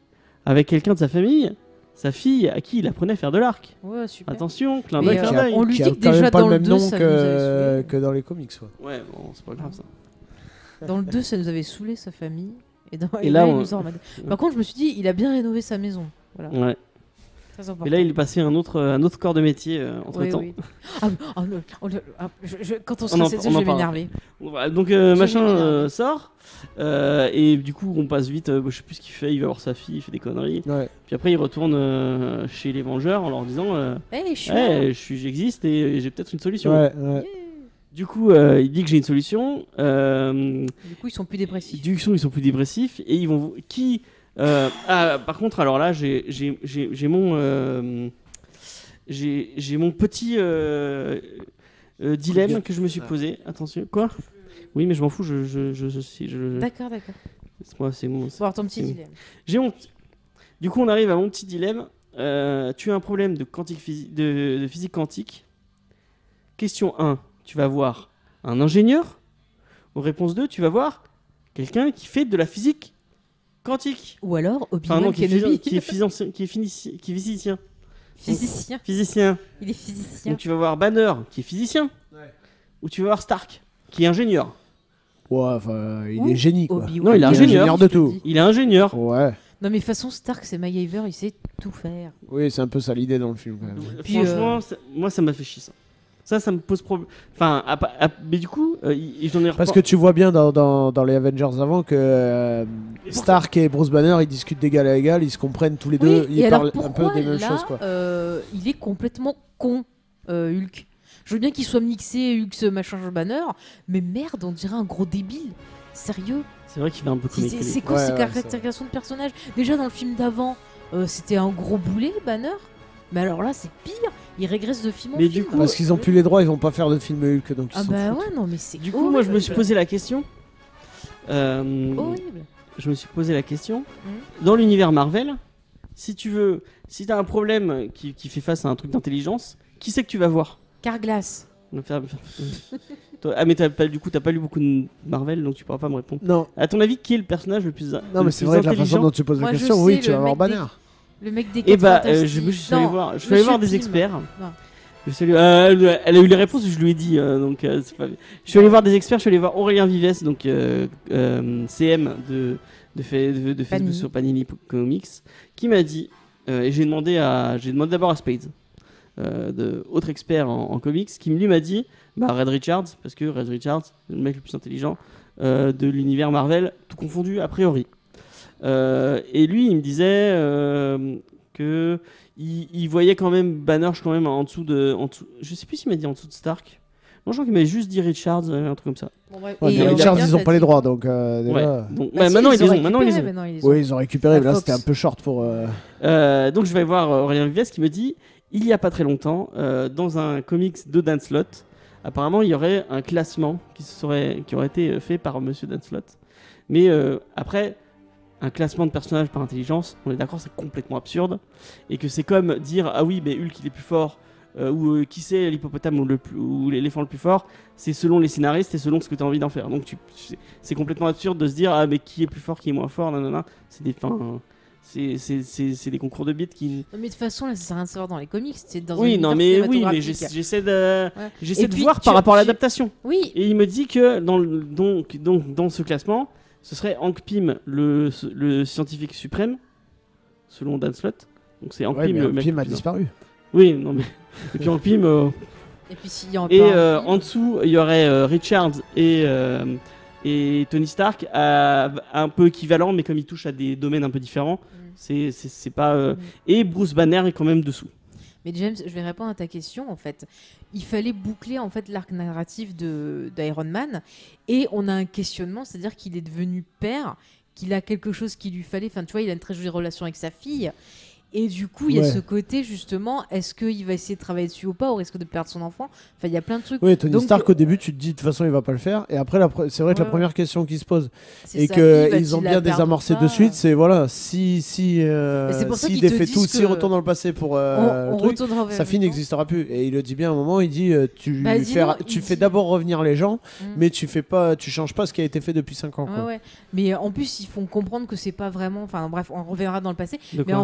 avec quelqu'un de sa famille, sa fille à qui il apprenait à faire de l'arc. ouais, super. Attention, clin Mais, d'œil, clin Qui a- d'œil. on lui qui dit a que quand déjà même pas dans le le même 2, nom ça nous avait saoulé. que dans les comics. Ouais. Ouais, bon, c'est pas grave ça. Dans le 2, ça nous avait saoulé sa famille. Et Et là, là, on- il nous en remet. Par contre, je me suis dit, il a bien rénové sa maison. Voilà. Ouais. Très important. Et là, il est passé à un autre corps de métier entre temps. Oui. Ah, quand on On en- sera cessé, on je en vais parle. m'énerver. Voilà, donc vais machin m'énerver. sort, et du coup on passe vite, je sais plus ce qu'il fait, il va voir sa fille, il fait des conneries. Ouais. Puis après il retourne chez les Vengeurs en leur disant Hey, je suis là. hey, j'existe et j'ai peut-être une solution. Ouais. Du coup il dit que j'ai une solution. Du coup, ils sont plus dépressifs. Du coup ils sont plus dépressifs et ils vont par contre alors là j'ai mon petit dilemme que je me suis posé. Attention, quoi? Oui, mais je m'en fous, D'accord. c'est mon. Faut avoir ton petit c'est- dilemme. J'ai mon. Du coup, on arrive à mon petit dilemme. Tu as un problème de physique quantique. Question 1, tu vas voir un ingénieur. Ou réponse 2, tu vas voir quelqu'un qui fait de la physique quantique. Ou alors, Enfin Obi-Wan non, qui est Kenobi. physicien. Physicien. Physicien. Il est physicien. Donc tu vas voir Banner, qui est physicien. Ou tu vas voir Stark, qui est ingénieur. Ouais, enfin, il Ou est génie, quoi. Obi-Wan. Non, il est ingénieur. de tout. Il est ingénieur. Ouais. Non, mais façon Stark, c'est MacGyver, il sait tout faire. Oui, c'est un peu ça l'idée dans le film, quand même. Puis, Franchement, moi ça m'a fait chier ça. Ça me pose problème. Enfin, mais du coup, j'en ai Parce que tu vois bien dans les Avengers avant que Stark et Bruce Banner, ils discutent d'égal à égal, ils se comprennent tous les deux, Oui, ils et parlent alors un peu pourquoi des mêmes là, choses, quoi. il est complètement con, Hulk. Je veux bien qu'il soit mixé Hulk ce machin Banner, mais merde, on dirait un gros débile. Sérieux. C'est vrai qu'il va un peu comique. C'est quoi Ouais, ces ouais, caractérisations de personnage? Déjà dans le film d'avant, c'était un gros boulet, Banner. Mais alors là, c'est pire. Il régresse de film en Mais film. du coup, Parce qu'ils ont plus les droits, ils vont pas faire de film Hulk, donc ils Ah s'en bah foutent. ouais, non, mais c'est Du coup, moi je me suis posé la question. horrible. Je me suis posé la question. Dans l'univers Marvel, si t'as un problème qui fait face à un truc d'intelligence, qui c'est que tu vas voir? Carglass. Ah mais t'as pas lu beaucoup de Marvel, donc tu pourras pas me répondre. Non, À ton avis, qui est le personnage le plus non, mais c'est vrai que la façon dont tu poses la Moi, je question, sais, oui, le tu vas voir mec des- Banner. Le mec des Et quatre bah, fantastiques. je suis allé Non, voir, des Monsieur experts. Non. Je suis allé- elle a eu les réponses, je lui ai dit. Donc, c'est pas... Je suis allé voir des experts, je suis allé voir Aurélien Vives, donc CM de Facebook Panini. sur Panini Comics, qui m'a dit, et j'ai demandé d'abord à Spades, autre expert en comics, qui lui m'a dit, bah Red Richards, parce que Red Richards, c'est le mec le plus intelligent de l'univers Marvel, tout confondu a priori. Et lui, il me disait que il voyait quand même Banner quand même en dessous, je sais plus s'il m'a dit en dessous de Stark. Non, je crois qu'il m'a juste dit Richards, un truc comme ça. Bon, bref. Ouais, Et, mais Richards, Aurélien, ils ont t'as pas les dit- droits, donc Ouais. déjà. Donc, Bah, si, maintenant ils les ont. récupéré, Maintenant ils les ont. maintenant, ils les ont. Oui, ils ont récupéré, La mais là Fox. c'était un peu short pour. Donc je vais voir Aurélien Vives qui me dit, il y a pas très longtemps, dans un comics de Dan Slott, apparemment il y aurait un classement qui aurait été fait par Monsieur Dan Slott. Mais après, un classement de personnages par intelligence, on est d'accord, c'est complètement absurde. Et que c'est comme dire, ah oui, mais Hulk il est plus fort, ou qui c'est l'hippopotame ou l'éléphant le plus fort, c'est selon les scénaristes et selon ce que tu as envie d'en faire. Donc c'est complètement absurde de se dire, ah mais qui est plus fort, qui est moins fort, nanana. C'est des fins. C'est des concours de bits qui. Non, mais de toute façon, là, ça sert à rien de savoir dans les comics. C'est dans Oui, un non, univers mais cinématographique. j'essaie de, Ouais. j'essaie Et de puis, voir par rapport à l'adaptation. Oui, Et il me dit que dans ce classement, ce serait Hank Pym, le scientifique suprême, selon Dan Slott. Donc c'est Hank Ouais, Pym, mais le mec. Pym a le plus disparu. Oui, non mais. Et puis Hank Pym. et puis s'il y a encore Et un film, en dessous, il y aurait Richards et Tony Stark, un peu équivalent, mais comme ils touchent à des domaines un peu différents, c'est pas. Et Bruce Banner est quand même dessous. Mais James, je vais répondre à ta question en fait. Il fallait boucler en fait l'arc narratif d'Iron Man et on a un questionnement, c'est-à-dire qu'il est devenu père, qu'il a quelque chose qui lui fallait. Enfin, tu vois, il a une très jolie relation avec sa fille. Et du coup, il y a Ouais. ce côté justement, est-ce qu'il va essayer de travailler dessus ou pas, au risque de perdre son enfant? Enfin, il y a plein de trucs. Oui, Tony Donc, Stark au début, tu te dis de toute façon il va pas le faire. Et après, c'est vrai que la Ouais, première question qui se pose C'est et sa fille, va-t-il qu'ils ont la bien perdre désamorcé ou pas de suite, c'est voilà, si c'est pour ça s'il qu'ils te défait disent tout, que s'il retourne dans le passé pour on le truc, retournera vers sa fille le temps. n'existera plus. Et il le dit bien à un moment, il dit tu Bah, dis-nous, tu il fais dit- d'abord revenir les gens, Mm. mais tu changes pas ce qui a été fait depuis 5 ans. Quoi. Ouais, ouais. Mais en plus, ils font comprendre que c'est pas vraiment. Enfin, bref, on reviendra dans le passé. De Mais quoi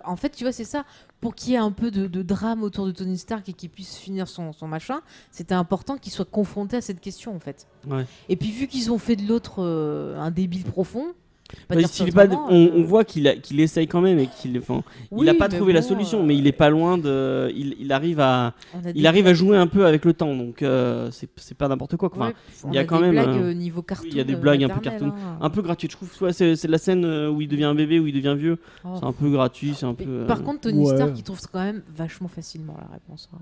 en fait, tu vois, c'est ça. Pour qu'il y ait un peu de drame autour de Tony Stark et qu'il puisse finir son machin, c'était important qu'il soit confronté à cette question, en fait. Ouais. Et puis, vu qu'ils ont fait de l'autre un débile profond. Pas Bah, dire ça il est pas- autrement, on voit qu'il essaye quand même et il oui, a pas mais trouvé la bon, solution, mais il est pas loin de. Il arrive à on a des jouer un peu avec le temps, donc c'est pas n'importe quoi. Enfin, ouais, il y a on quand des même, blagues niveau cartoon. il y a des blagues un peu maternelles, cartoon. hein. un peu gratuit. Je trouve soit c'est la scène où il devient un bébé, où il devient vieux. Oh. C'est un peu gratuit, c'est un Mais peu. Par contre, Tony ouais. Stark, il trouve quand même vachement facilement la réponse. Hein.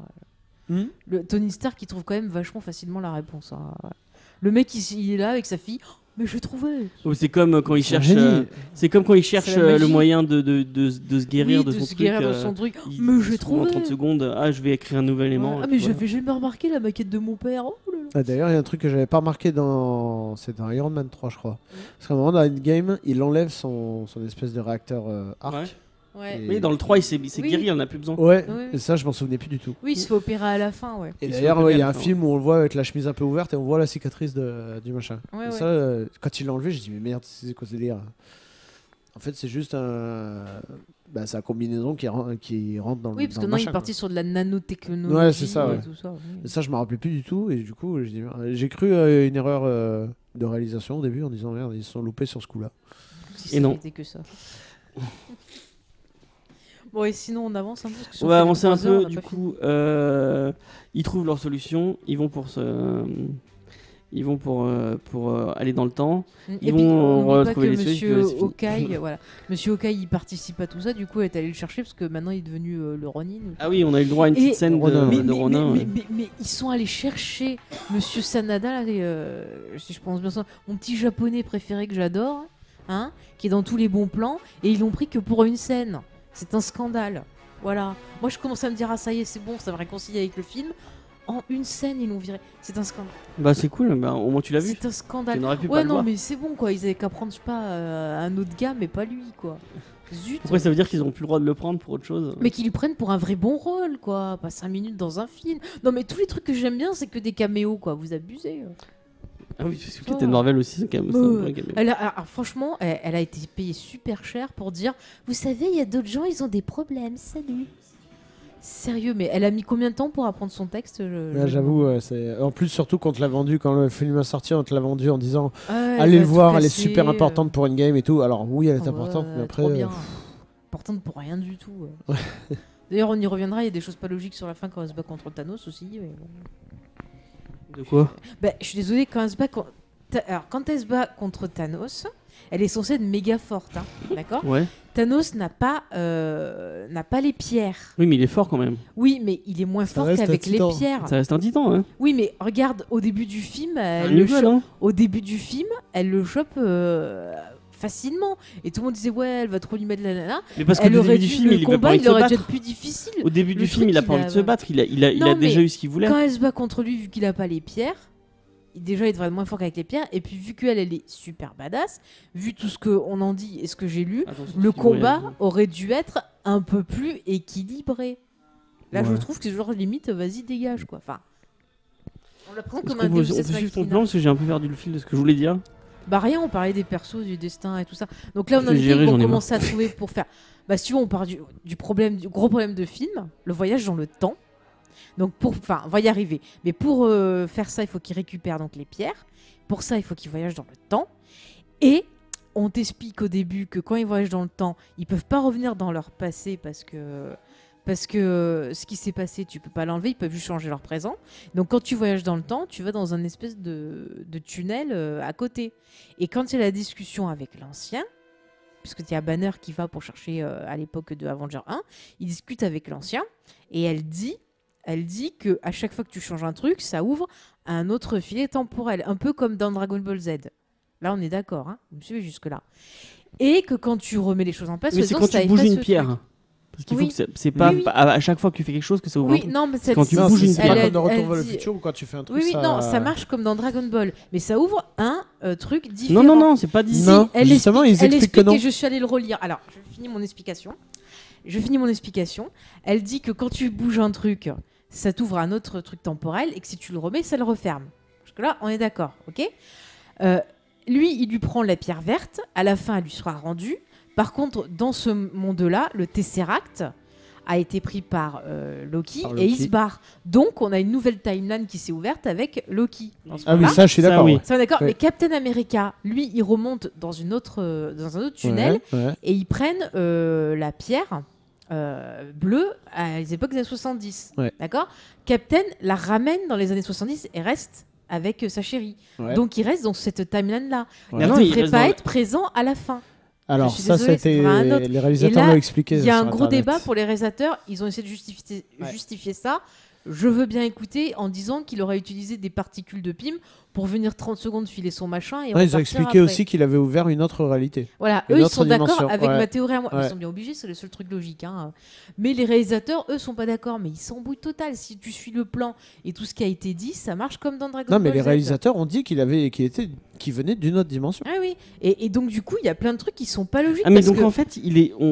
Hmm Le Tony Stark, il trouve quand même vachement facilement la réponse. Hein. Le mec, il est là avec sa fille. Oh, mais j'ai trouvé. C'est comme quand il C'est un cherche. génie. C'est comme quand il cherche C'est la le magie. moyen de se guérir Oui, de de son se truc. guérir de son truc. il- Mais j'ai en trouvé. 30 secondes, je vais écrire un nouvel aimant. Ah, et mais puis voilà. j'avais jamais remarqué la maquette de mon père. Oh là là. Ah, d'ailleurs, il y a un truc que j'avais pas remarqué c'est dans Iron Man 3, je crois. Parce qu'à un moment dans Endgame, il enlève son espèce de réacteur arc. Ouais. Ouais. Et- Oui, dans le 3, il s'est Oui. guéri, il en a plus besoin. Ouais, Oui. et ça, je m'en souvenais plus du tout. Oui, il se fait opérer à la fin, ouais. Et Il se d'ailleurs, fait ouais, il y a un opérer, film où on le voit avec la chemise un peu ouverte et on voit la cicatrice du machin. Ouais, et ouais. ça, quand il l'a enlevé, j'ai dit, mais merde, c'est quoi ce délire? En fait, c'est juste sa combinaison qui rentre dans le Oui, parce dans que le non, il est machin, parti sur de la nanotechnologie. Ouais, c'est ça, et ouais. tout ça. Oui. quoi. Ça, je me rappelais plus du tout. Et du coup, j'ai cru une erreur de réalisation au début en disant merde, ils se sont loupés sur ce coup-là. Si Et ça non. n'était que ça. Bon, et sinon, on avance un peu. Parce que si On on va fait avancer un 3 heures, peu. on a Du pas fini. coup, ils trouvent leur solution. Ils vont pour aller dans le temps. Et Ils puis, vont on n'oublie pas retrouver que les trucs, Monsieur c'est fini. Hawkeye, voilà. Monsieur Hawkeye, il participe à tout ça. Du coup, elle est allée le chercher parce que maintenant, il est devenu le Ronin. Ah oui, on a eu le droit à une Et- petite scène de Ronin, ouais. de Ronin. Mais ils sont allés chercher Monsieur Sanada, là, si je pense bien ça, mon petit japonais préféré que j'adore, hein, qui est dans tous les bons plans, et ils l'ont pris que pour une scène. C'est un scandale. Voilà. Moi, je commence à me dire, ah ça y est, c'est bon, ça me réconcilie avec le film. En une scène, ils l'ont viré. C'est un scandale. Bah c'est cool, bah, au moins tu l'as vu. C'est un scandale. Tu n'aurais pu pas Ouais, le non, voir. mais c'est bon, quoi. Ils avaient qu'à prendre, je sais pas, un autre gars, mais pas lui, quoi. Zut. Après ça veut dire qu'ils ont plus le droit de le prendre pour autre chose. Mais qu'ils lui prennent pour un vrai bon rôle, quoi. Pas 5 minutes dans un film. Non, mais tous les trucs que j'aime bien, c'est que des caméos, quoi. Vous abusez. Ah oui, parce que Oh. Captain Marvel aussi, c'est quand même. Ouais, c'est un ouais. vrai caméo. Alors, franchement, elle a été payée super cher pour dire, vous savez, il y a d'autres gens, ils ont des problèmes. Salut. Sérieux, mais elle a mis combien de temps pour apprendre son texte Là, j'avoue, en plus, surtout quand on te l'a vendu, quand le film a sorti, on te l'a vendu en disant Ouais, allez elle le va voir, tout elle est casser, super importante pour Endgame et tout. Alors, oui, elle est Ouais, importante, mais après. trop bien. Importante pour rien du tout. D'ailleurs, on y reviendra, il y a des choses pas logiques sur la fin quand elle se bat contre Thanos aussi. Mais bon. De quoi? Bah, je suis désolée, quand elle se bat alors, quand elle se bat contre Thanos, elle est censée être méga forte, hein, d'accord? Ouais. Thanos n'a pas les pierres. Oui, mais il est fort quand même. Oui, mais il est moins Ça fort reste un qu'avec les titan. pierres. Ça reste un titan, hein. Oui, mais regarde, au début du film, Un elle le Newell, chope- hein. au début du film, elle le chope facilement. Et tout le monde disait, ouais, elle va trop lui mettre la nana. Mais parce qu'au Elle début aurait du dû, film, le il avait pas combat, envie de il se aurait dû battre. être plus difficile. Au début du Le film, il a truc, pas envie de se battre. Il a Non, déjà mais eu ce qu'il voulait. Quand elle se bat contre lui, vu qu'il a pas les pierres, déjà il devrait être moins fort qu'avec les pierres. Et puis vu qu'elle elle est super badass, vu tout ce qu'on en dit et ce que j'ai lu, Attention, le ce qu'il voulait. combat aurait dû être un peu plus équilibré. Là, je Ouais. trouve que genre limite, vas-y dégage quoi. Enfin, on la prend Est-ce comme qu'on un peut Deus on peut Ex suivre ton Machina. plan parce que j'ai un peu perdu le fil de ce que je voulais dire. Bah rien, on parlait des persos, du destin et tout ça. Donc là, on Je en vais était, gérer, ils j'en vont ai commencer à trouver pour faire. Bah si tu veux, on part du gros problème de film, le voyage dans le temps. Donc enfin, on va y arriver. Mais pour faire ça, il faut qu'ils récupèrent donc les pierres. Pour ça, il faut qu'ils voyagent dans le temps. Et on t'explique au début que quand ils voyagent dans le temps, ils peuvent pas revenir dans leur passé parce que ce qui s'est passé, tu peux pas l'enlever, ils peuvent juste changer leur présent. Donc quand tu voyages dans le temps, tu vas dans un espèce de tunnel à côté. Et quand il y a la discussion avec l'ancien, puisque il y a Banner qui va pour chercher à l'époque de Avenger 1, il discute avec l'ancien et elle dit que à chaque fois que tu changes un truc, ça ouvre un autre filet temporel, un peu comme dans Dragon Ball Z. Là, on est d'accord, hein, vous me suivez jusque-là. Et que quand tu remets les choses en place, Mais c'est dedans, quand ça tu bouges efface une ce pierre. truc. Parce qu'il Oui. faut que c'est pas Oui, oui. à chaque fois que tu fais quelque chose que ça ouvre un Oui, truc. non, mais quand tu Non, bouges c'est une c'est pierre. pas elle comme dans a- Retour elle vers le dit- futur où quand tu fais un truc. Oui, oui, non, ça marche comme dans Dragon Ball, mais ça ouvre un truc différent. Non, non, non, c'est pas dit. Non. Elle justement, ils elle expliquent que non. et je suis allée le relire. Alors, je finis mon explication. Elle dit que quand tu bouges un truc, ça t'ouvre un autre truc temporel et que si tu le remets, ça le referme. Parce que là, on est d'accord, ok? Lui, il lui prend la pierre verte. À la fin, elle lui sera rendue. Par contre, dans ce monde-là, le Tesseract a été pris par Loki Par et il Loki. se barre. Donc, on a une nouvelle timeline qui s'est ouverte avec Loki. Dans ce Ah oui, moment-là. ça, je suis Ça, d'accord. oui. ouais. Ça, on est d'accord. Oui. Mais Captain America, lui, il remonte dans un autre tunnel Ouais, ouais. et ils prennent la pierre bleue à les époques des années 70. Ouais. D'accord. Captain la ramène dans les années 70 et reste avec sa chérie. Ouais. Donc il reste dans cette timeline-là. Ouais. Il Non, ne il devrait reste pas dans être présent à la fin. Alors, je suis ça, désolée, c'était. c'est un autre. Les réalisateurs Et là, l'ont expliqué. Il y a sur un gros Internet. débat pour les réalisateurs. Ils ont essayé de justifier ça. Je veux bien écouter en disant qu'il aurait utilisé des particules de PIM pour venir 30 secondes filer son machin et Ouais, ils ont repartir expliqué après. aussi qu'il avait ouvert une autre réalité. Voilà, Une eux ils autre sont d'accord dimension, avec ouais. ma théorie à moi. Ouais. Ils sont bien obligés, c'est le seul truc logique. Hein. Mais les réalisateurs, eux, sont pas d'accord. Mais ils s'embrouillent total. Si tu suis le plan et tout ce qui a été dit, ça marche comme dans Dragon Non, Ball mais les Z. réalisateurs ont dit qu'il venait d'une autre dimension. Ah oui. Et donc du coup, il y a plein de trucs qui sont pas logiques. Ah, mais parce donc que- en fait,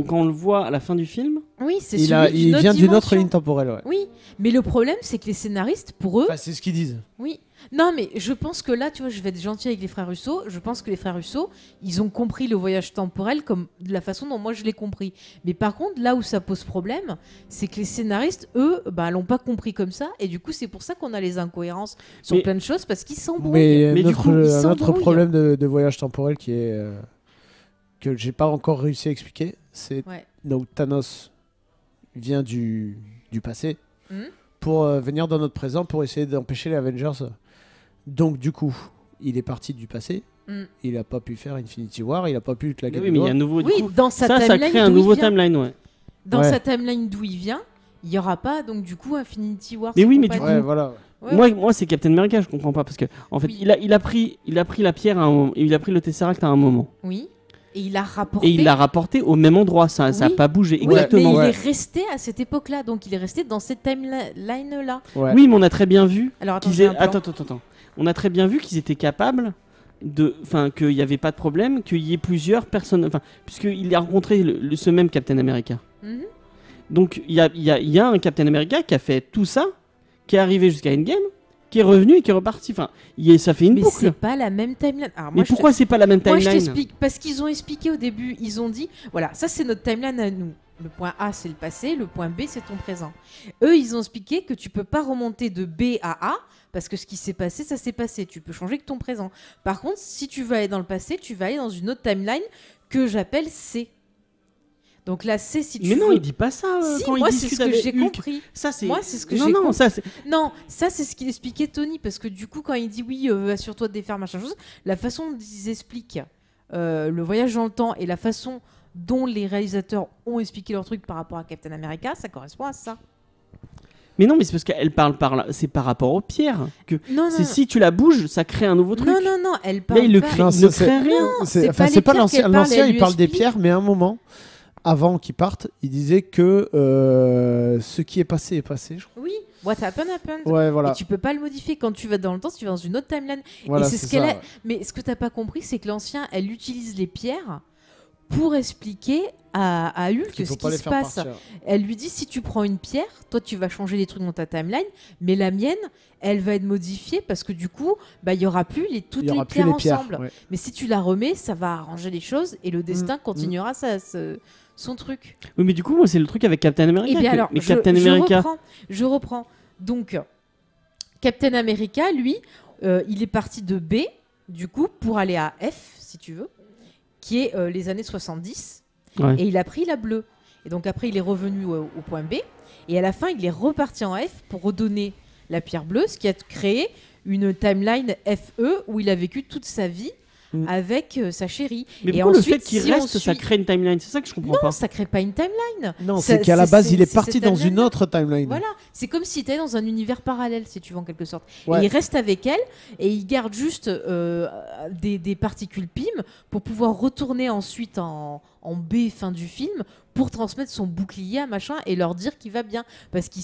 quand on le voit à la fin du film, oui, c'est Il celui vient d'une autre dimension. ligne temporelle. Ouais. Oui, mais le problème, c'est que les scénaristes, pour eux, Enfin, c'est ce qu'ils disent. oui, Non, mais je pense que là, tu vois, je vais être gentil avec les frères Russo. Je pense que les frères Russo, ils ont compris le voyage temporel comme de la façon dont moi je l'ai compris. Mais par contre, là où ça pose problème, c'est que les scénaristes, eux, l'ont pas compris comme ça. Et du coup, c'est pour ça qu'on a les incohérences sur plein de choses parce qu'ils s'embrouillent. Mais du coup, un autre problème de voyage temporel qui est que j'ai pas encore réussi à expliquer, c'est donc Thanos vient du passé pour venir dans notre présent pour essayer d'empêcher les Avengers. Donc du coup, il est parti du passé. Il a pas pu faire Infinity War, il a pas pu la gagner. Oui, mais il y a un nouveau. Oui, dans sa ça timeline crée un nouveau timeline, ouais. Dans sa timeline d'où il vient, il y aura pas donc du coup Infinity War. Mais oui, mais du coup, voilà. Moi, c'est Captain America, je comprends pas parce que en fait, il a pris la pierre à un moment, il a pris le Tesseract à un moment. Oui. Et il l'a rapporté. Et il l'a rapporté au même endroit, ça a pas bougé exactement. Mais il est resté à cette époque-là, donc il est resté dans cette timeline-là. Ouais. Oui, mais on a très bien vu. Alors attends. On a très bien vu qu'ils étaient capables qu'il n'y avait pas de problème, qu'il y ait plusieurs personnes, puisqu'il a rencontré ce même Captain America. Donc il y a un Captain America qui a fait tout ça, qui est arrivé jusqu'à Endgame, qui est revenu et qui est reparti. Ça fait une boucle. Mais c'est pas la même timeline. Alors, mais pourquoi c'est pas la même timeline ? Moi, je t'explique. Parce qu'ils ont expliqué au début, ils ont dit, voilà, ça c'est notre timeline à nous. Le point A, c'est le passé. Le point B, c'est ton présent. Eux, ils ont expliqué que tu peux pas remonter de B à A parce que ce qui s'est passé, ça s'est passé. Tu peux changer que ton présent. Par contre, si tu veux aller dans le passé, tu vas aller dans une autre timeline que j'appelle C. Donc là, C, si tu veux... Mais non, il dit pas ça quand il discute avec Hulk. Moi, c'est ce que j'ai compris. Ça, c'est... Moi, c'est ce que j'ai compris. Non, ça, c'est ce qu'il expliquait Tony. Parce que du coup, quand il dit oui, assure-toi de défaire, machin chose, la façon dont ils expliquent le voyage dans le temps et la façon dont les réalisateurs ont expliqué leur truc par rapport à Captain America, ça correspond à ça. Mais non, mais c'est parce qu'elle parle c'est par rapport aux pierres. Non. Si tu la bouges, ça crée un nouveau truc. Non, elle parle là, il ne crée rien. C'est pas l'ancien, il parle des pierres, mais à un moment... Avant qu'ils partent, il disait que ce qui est passé, je crois. Oui, what happened, happened. Ouais, voilà. Et tu peux pas le modifier quand tu vas dans le temps, si tu vas dans une autre timeline. Voilà, et c'est ce qu'elle a... Mais ce que t'as pas compris, c'est que l'ancien, elle utilise les pierres pour expliquer à Hulk ce qui se passe. Partir. Elle lui dit, si tu prends une pierre, toi tu vas changer les trucs dans ta timeline, mais la mienne, elle va être modifiée parce que du coup, il y aura plus toutes les pierres ensemble. Ouais. Mais si tu la remets, ça va arranger les choses et le destin continuera son truc. Oui, mais du coup, moi, c'est le truc avec Captain America. Et bien alors, Captain America... je reprends. Donc, Captain America, lui, il est parti de B, du coup, pour aller à F, si tu veux, qui est les années 70. Ouais. Et il a pris la bleue. Et donc, après, il est revenu au point B. Et à la fin, il est reparti en F pour redonner la pierre bleue, ce qui a créé une timeline FE où il a vécu toute sa vie avec sa chérie. Mais et ensuite, le fait qu'il reste, ça crée une timeline. C'est ça que je comprends pas. Non, ça crée pas une timeline. Non, c'est qu'à la base, il est parti dans une autre timeline. Voilà, c'est comme si tu étais dans un univers parallèle, si tu veux, en quelque sorte. Ouais. Et il reste avec elle et il garde juste des particules PIM pour pouvoir retourner ensuite en B fin du film pour transmettre son bouclier à machin et leur dire qu'il va bien parce qu'il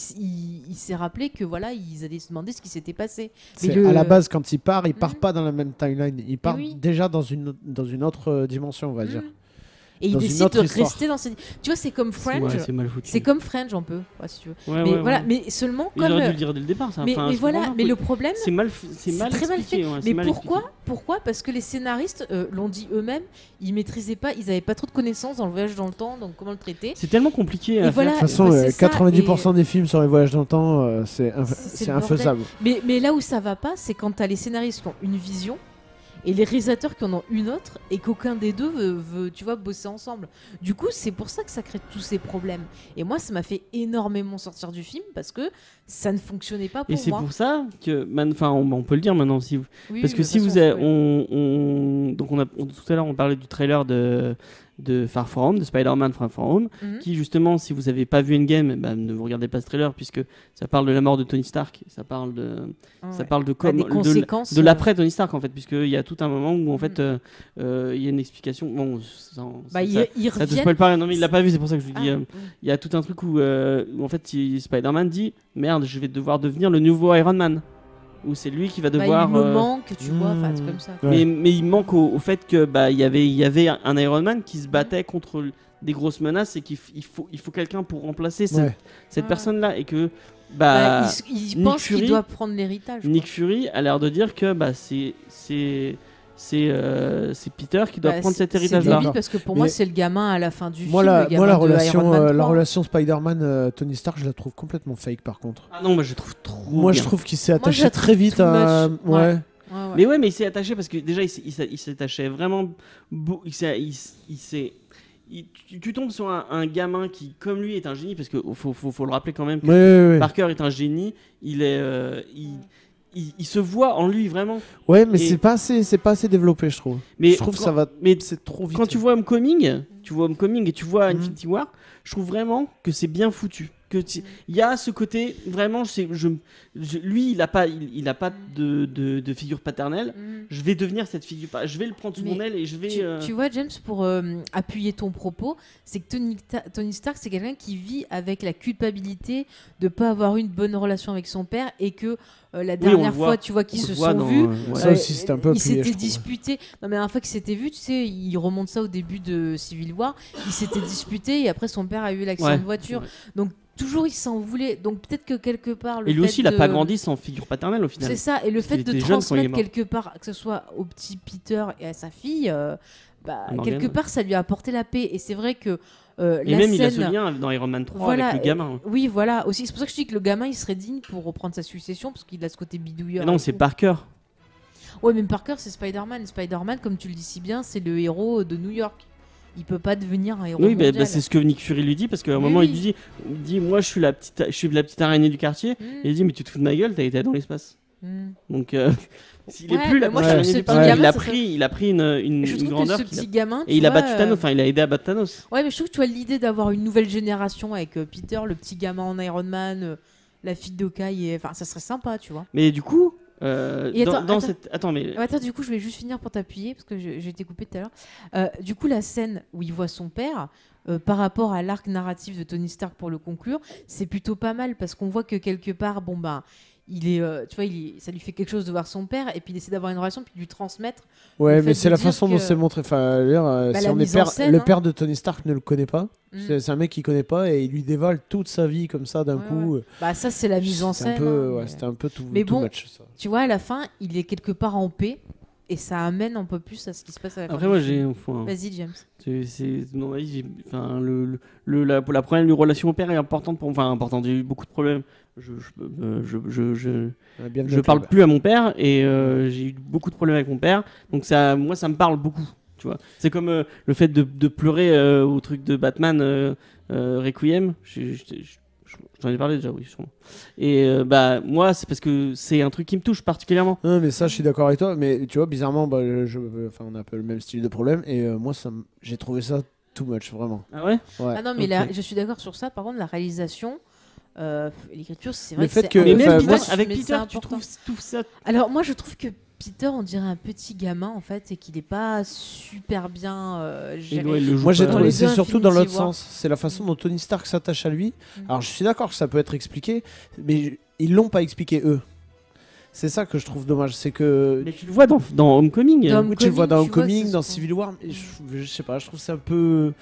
s'est rappelé que voilà, ils allaient se demander ce qui s'était passé. À la base, quand il part pas dans la même timeline, il part déjà dans une autre dimension, on va dire. Et il décide de rester dans cette... Tu vois, c'est comme Fringe. Ouais, c'est mal foutu. C'est comme Fringe un peu, si tu veux. Ouais, mais voilà, mais seulement comme... Ils auraient dû le dire dès le départ, ça. Mais voilà, mais le problème... C'est très mal fait. Ouais, mais pourquoi ? Parce que les scénaristes l'ont dit eux-mêmes, ils maîtrisaient pas, ils avaient pas trop de connaissances dans le voyage dans le temps, donc comment le traiter. C'est tellement compliqué à faire. De toute façon, 90% des films sur les voyages dans le temps, c'est infaisable. Mais là où ça va pas, c'est quand t'as les scénaristes qui ont une vision et les réalisateurs qui en ont une autre et qu'aucun des deux veut tu vois, bosser ensemble. Du coup, c'est pour ça que ça crée tous ces problèmes. Et moi, ça m'a fait énormément sortir du film parce que ça ne fonctionnait pas pour moi. Et c'est pour ça que, on peut le dire maintenant, parce que si vous avez, donc tout à l'heure, on parlait du trailer de Far From Home, de Spider-Man Far From Home, qui justement, si vous n'avez pas vu Endgame, ne vous regardez pas ce trailer puisque ça parle de la mort de Tony Stark, ça parle de l'après Tony Stark en fait, puisqu'il y a tout un moment où en fait il y a une explication. Bon, ça te spoil pas, non mais il l'a pas vu, c'est pour ça que je lui dis. Il y a tout un truc où en fait Spider-Man dit merde, je vais devoir devenir le nouveau Iron Man. où c'est lui qui va Bah, devoir. il me manque, tu vois, enfin, c'est comme ça. Ouais. Mais il manque au fait que il y avait un Iron Man qui se battait contre des grosses menaces et qu'il faut quelqu'un pour remplacer cette Ouais. personne-là et que Bah, il Nick pense Fury- qu'il doit prendre l'héritage. Nick Fury a l'air de dire que c'est Peter qui doit Bah, prendre cet c'est héritage-là. débile parce que pour Mais- moi, c'est le gamin à la fin du Moi, film. la, le gamin moi, la de relation, Iron Man 3. Spider-Man Tony Stark, je la trouve complètement fake par contre. Ah non, moi je le trouve trop. Moi, bien. je trouve qu'il s'est Moi, je attaché la très trouve vite too à. much. Ouais. Ouais, ouais. Mais ouais, mais il s'est attaché parce que déjà il s'attachait vraiment. Tu tombes sur un gamin qui, comme lui, est un génie parce que faut le rappeler quand même. Que Ouais. Parker est un génie. Il se voit en lui vraiment. Ouais, mais Et- c'est pas assez développé, je trouve. Mais je trouve que ça va. mais C'est trop vite. quand tu vois Homecoming et tu vois Infinity War, je trouve vraiment que c'est bien foutu. Il y a ce côté vraiment, lui il a pas de figure paternelle. Mm. Je vais devenir cette figure, je vais le prendre sous mon aile et je vais. Tu vois, James, pour appuyer ton propos, c'est que Tony Stark, c'est quelqu'un qui vit avec la culpabilité de pas avoir eu une bonne relation avec son père et que la on dernière le voit. fois, tu vois, qu'ils On se le voit sont dans, vus. ouais. Ça aussi, c'était un peu Ils appuyé, je s'étaient trouve. disputés. Non, mais la dernière fois qu'ils s'étaient vus, tu sais, il remonte ça au début de Civil War. Ils s'étaient disputés et après son père a eu l'accident Ouais. de voiture. Donc toujours il s'en voulait. Donc peut-être que quelque part le Et lui fait aussi, il a de- pas grandi sans figure paternelle au final. C'est ça, et le fait Il de était jeune quand il est transmettre mort. quelque part, que ce soit au petit Peter et à sa fille, Morgan, quelque ouais. part ça lui a apporté la paix. Et c'est vrai que Et la même scène, il a ce lien dans Iron Man 3 Voilà, avec le gamin. oui, voilà, aussi. C'est pour ça que je dis que le gamin il serait digne pour reprendre sa succession parce qu'il a ce côté bidouilleur. Mais non, et c'est tout. Parker. Ouais, même Parker c'est Spider-Man. Et Spider-Man, comme tu le dis si bien, c'est le héros de New York. Il peut pas devenir un héros Oui, mondial. c'est ce que Nick Fury lui dit parce qu'à un Oui, moment oui. il dit moi je suis la petite araignée du quartier. Mm. Et il dit mais tu te fous de ma gueule, t'as été dans l'espace. Mm. Donc s'il Ouais, est plus la mais moi, petite je araignée trouve du ce quartier, petit il a gamin, pris il a pris une Je trouve grandeur que ce qu'il a- petit gamin, et il a battu Thanos, Thanos. enfin il a aidé à battre Thanos. Ouais, mais je trouve que tu vois l'idée d'avoir une nouvelle génération avec Peter, le petit gamin en Iron Man, la fille d'Hawkeye, enfin ça serait sympa, tu vois. Mais du coup Et dans attends. cette attends mais Attends, du coup, je vais juste finir pour t'appuyer parce que j'ai été coupé tout à l'heure. Du coup, la scène où il voit son père, par rapport à l'arc narratif de Tony Stark pour le conclure, c'est plutôt pas mal parce qu'on voit que quelque part, bon ben, il est, tu vois, ça lui fait quelque chose de voir son père et puis il essaie d'avoir une relation puis de lui transmettre. Ouais, Le mais fait c'est de la dire façon dont que- c'est montré. Enfin, Bah, si la on est mise en scène, le hein. père de Tony Stark ne le connaît pas. Mm. C'est un mec qu'il connaît pas et il lui dévoile toute sa vie comme ça d'un Ouais, coup. Bah ça, c'est la mise en C'était scène. un peu, hein, ouais, mais- c'était un peu tout, Mais too bon, much, ça. Tu vois, à la fin, il est quelque part en paix et ça amène un peu plus à ce qui se passe à la fin. après du moi film. j'ai enfin, Vas-y, James. non, vas-y, enfin la première relation au père est importante importante, j'ai eu beaucoup de problèmes. Bienvenue Je au parle club. plus à mon père et j'ai eu beaucoup de problèmes avec mon père, donc moi ça me parle beaucoup, tu vois. C'est comme le fait de pleurer au truc de Batman Requiem. J'en ai parlé déjà, oui, sûrement. Et moi c'est parce que c'est un truc qui me touche particulièrement. Non, mais ça, je suis d'accord avec toi. Mais tu vois, bizarrement, enfin, on a un peu le même style de problème. Et moi, j'ai trouvé ça too much, vraiment. Ah ouais. Ouais. Ah non, mais ok. je suis d'accord sur ça. Par contre, la réalisation, l'écriture, c'est Le vrai fait c'est que- un Mais peu même enfin, too Peter, much, avec mais Peter, c'est tu important. trouves ça. Alors moi, je trouve que Peter, on dirait un petit gamin en fait, et qu'il est pas super bien géré. Ouais, il le joue Moi, j'ai pas. Dans trouvé, les c'est deux surtout dans Infinity l'autre War. sens. C'est la façon dont Tony Stark s'attache à lui. Mm. Alors, je suis d'accord que ça peut être expliqué, mais ils l'ont pas expliqué eux. C'est ça que je trouve dommage. C'est que. Mais tu le vois dans Homecoming. Dans Oui, tu le vois dans Homecoming, tu vois, Homecoming, c'est dans ce qu'on- Civil War, mais je sais pas, je trouve que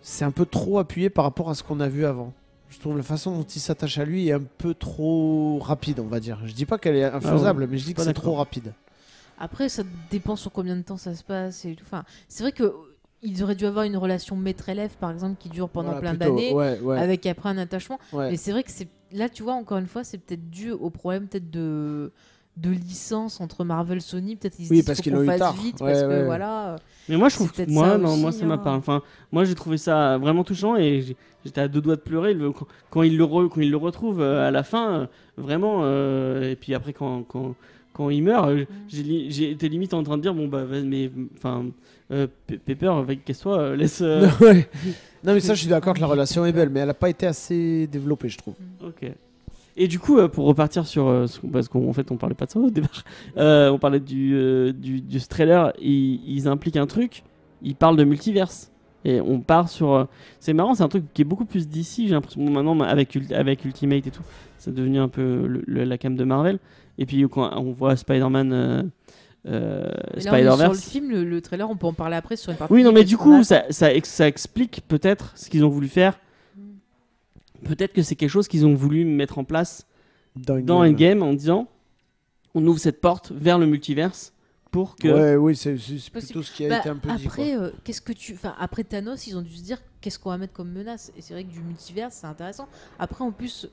c'est un peu trop appuyé par rapport à ce qu'on a vu avant. Je trouve la façon dont il s'attache à lui est un peu trop rapide, on va dire. Je dis pas qu'elle est infaisable, mais je dis que pas c'est d'accord. trop rapide. Après, ça dépend sur combien de temps ça se passe et tout. Enfin, c'est vrai que ils auraient dû avoir une relation maître-élève, par exemple, qui dure pendant Voilà, plein plutôt, d'années, ouais. avec après un attachement. Ouais. Mais c'est vrai que c'est là, tu vois, encore une fois, c'est peut-être dû au problème peut-être de licence entre Marvel et Sony. Peut-être ils se Oui, disent parce faut qu'ils qu'on l'ont eu fasse tard. vite Ouais, parce ouais. que voilà. Mais moi je trouve C'est peut-être moi ça non aussi, moi ça m'a hein. pas enfin moi j'ai trouvé ça vraiment touchant et j'étais à deux doigts de pleurer quand il le retrouve à la fin vraiment et puis après quand il meurt j'ai été limite en train de dire bon bah mais enfin Pepper casse-toi laisse Ouais. Non, mais ça, je suis d'accord que la relation est belle, mais elle a pas été assez développée, je trouve. OK. Et du coup, pour repartir sur parce qu'en fait on parlait pas de ça au départ, on parlait du trailer, ils impliquent un truc, ils parlent de multiverse. Et on part sur. C'est marrant, c'est un truc qui est beaucoup plus d'ici, j'ai l'impression. Bon, maintenant, avec Ultimate et tout, c'est devenu un peu la cam de Marvel. Et puis, quand on voit Spider-Man. Et là, on est sur le Spider-Verse. film, le trailer, on peut en parler après sur une partie. Oui, non, mais parce du qu'on coup, a- ça explique peut-être ce qu'ils ont voulu faire. Peut-être que c'est quelque chose qu'ils ont voulu mettre en place dans Endgame en disant on ouvre cette porte vers le multiverse pour que. Ouais, oui, c'est Possible. plutôt ce qui a Bah, été un peu dit. quoi. après, qu'est-ce que tu. Enfin, après Thanos, ils ont dû se dire qu'est-ce qu'on va mettre comme menace. Et c'est vrai que du multivers, c'est intéressant. Après, en plus,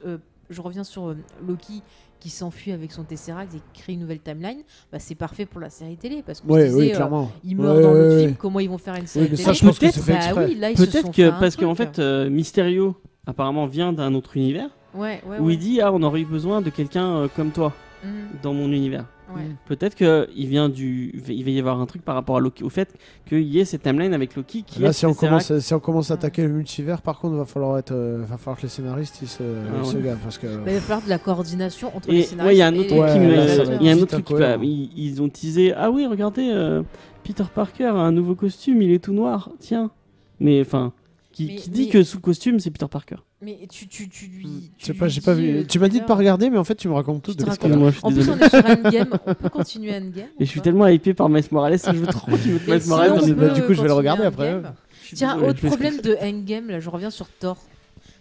je reviens sur Loki qui s'enfuit avec son Tesseract et qui crée une nouvelle timeline. Bah, c'est parfait pour la série télé parce que Ouais, tu oui, disais, clairement. il meurt Ouais, dans le ouais, film. ouais. Comment ils vont faire une série mais télé ça, je pense que Peut-être- c'est fait exprès. Bah oui, là, ils se Peut-être sont fait un parce qu'en truc. fait, Mysterio apparemment vient d'un autre univers Ouais, ouais, où ouais. il dit on aurait eu besoin de quelqu'un comme toi Mhm, dans mon univers. ouais. Peut-être qu'il vient il va y avoir un truc par rapport à Loki, au fait qu'il y ait cette timeline avec Loki qui Là, est si on, Tesseract. si on commence à attaquer le multivers, par contre, va falloir que les scénaristes ils se ouais. gavent. Parce que... Bah, il va falloir de la coordination entre Et les ouais, scénaristes. il y a un et autre les truc qui Ouais, me- là, réalisateurs. il y a un vite autre truc qui va- incohérent. ils ont teasé ah oui regardez Peter Parker a un nouveau costume, il est tout noir, tiens. Mais enfin qui dit mais- que sous costume c'est Peter Parker. Mais tu lui. Je sais pas, j'ai pas vu. Tu m'as dit de pas regarder, mais en fait, tu me racontes tout. Je te depuis tout à raconte. l'heure. Moi, je suis En plus, désolé. on est sur Endgame. On peut continuer Endgame. Et je suis tellement hypé par Miles Morales, je veux trop qu'il mette Mais Miles Morales sinon, dans on les peut bah, du coup, je vais le continuer regarder après, Endgame. Je suis Tiens, désolé, autre je m'excuse. problème de Endgame, là, je reviens sur Thor.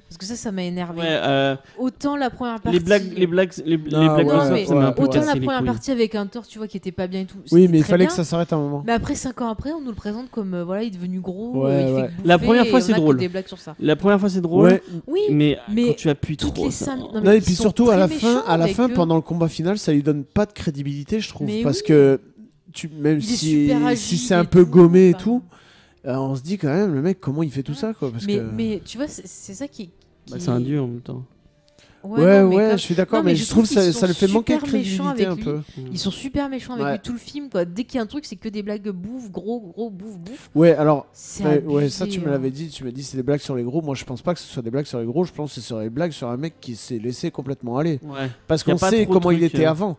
Parce que ça m'a énervé. Ouais, Autant la première partie. les blagues Non, Author, ouais, ça mais m'a un peu Autant cassé la les première couilles. partie avec un Thor, tu vois, qui était pas bien et tout. Oui, c'était mais il très fallait bien. que ça s'arrête un moment. Mais après 5 ans après, on nous le présente comme voilà, il est devenu gros, Ouais, il fait ouais. que bouffer, La première fois, et on c'est a que drôle. des blagues sur ça. La première fois c'est drôle, Ouais. Oui, mais mais quand tu appuies toutes trop les ça- 5 non, mais Non, et ils puis sont surtout à très la méchants fin, avec eux. pendant le combat final, ça lui donne pas de crédibilité, je trouve, Mais parce oui. que même Il est si super si agile c'est un et peu tout, gommé et enfin. tout, on se dit quand même le mec comment il fait tout ça quoi, parce mais, que mais tu vois, c'est ça qui. Bah, c'est un dieu en même temps. ouais non, mais ouais, comme- je suis d'accord, non, mais mais je je trouve trouve ça qu'ils ça le sont fait manquer de super méchants crédibilité un avec peu. Ils sont super méchants avec Ouais. lui tout le film, quoi. Dès qu'il y a un truc, c'est que des blagues bouffe, gros, bouffe. Ouais, alors C'est ouais, ça tu abusé, me hein. l'avais dit, tu m'as dit c'est des blagues sur les gros. Moi je pense pas que ce soit des blagues sur les gros, je pense que c'est sur les blagues sur un mec qui s'est laissé complètement aller. Ouais. Parce Y a qu'on pas sait trop de comment il trucs, était avant.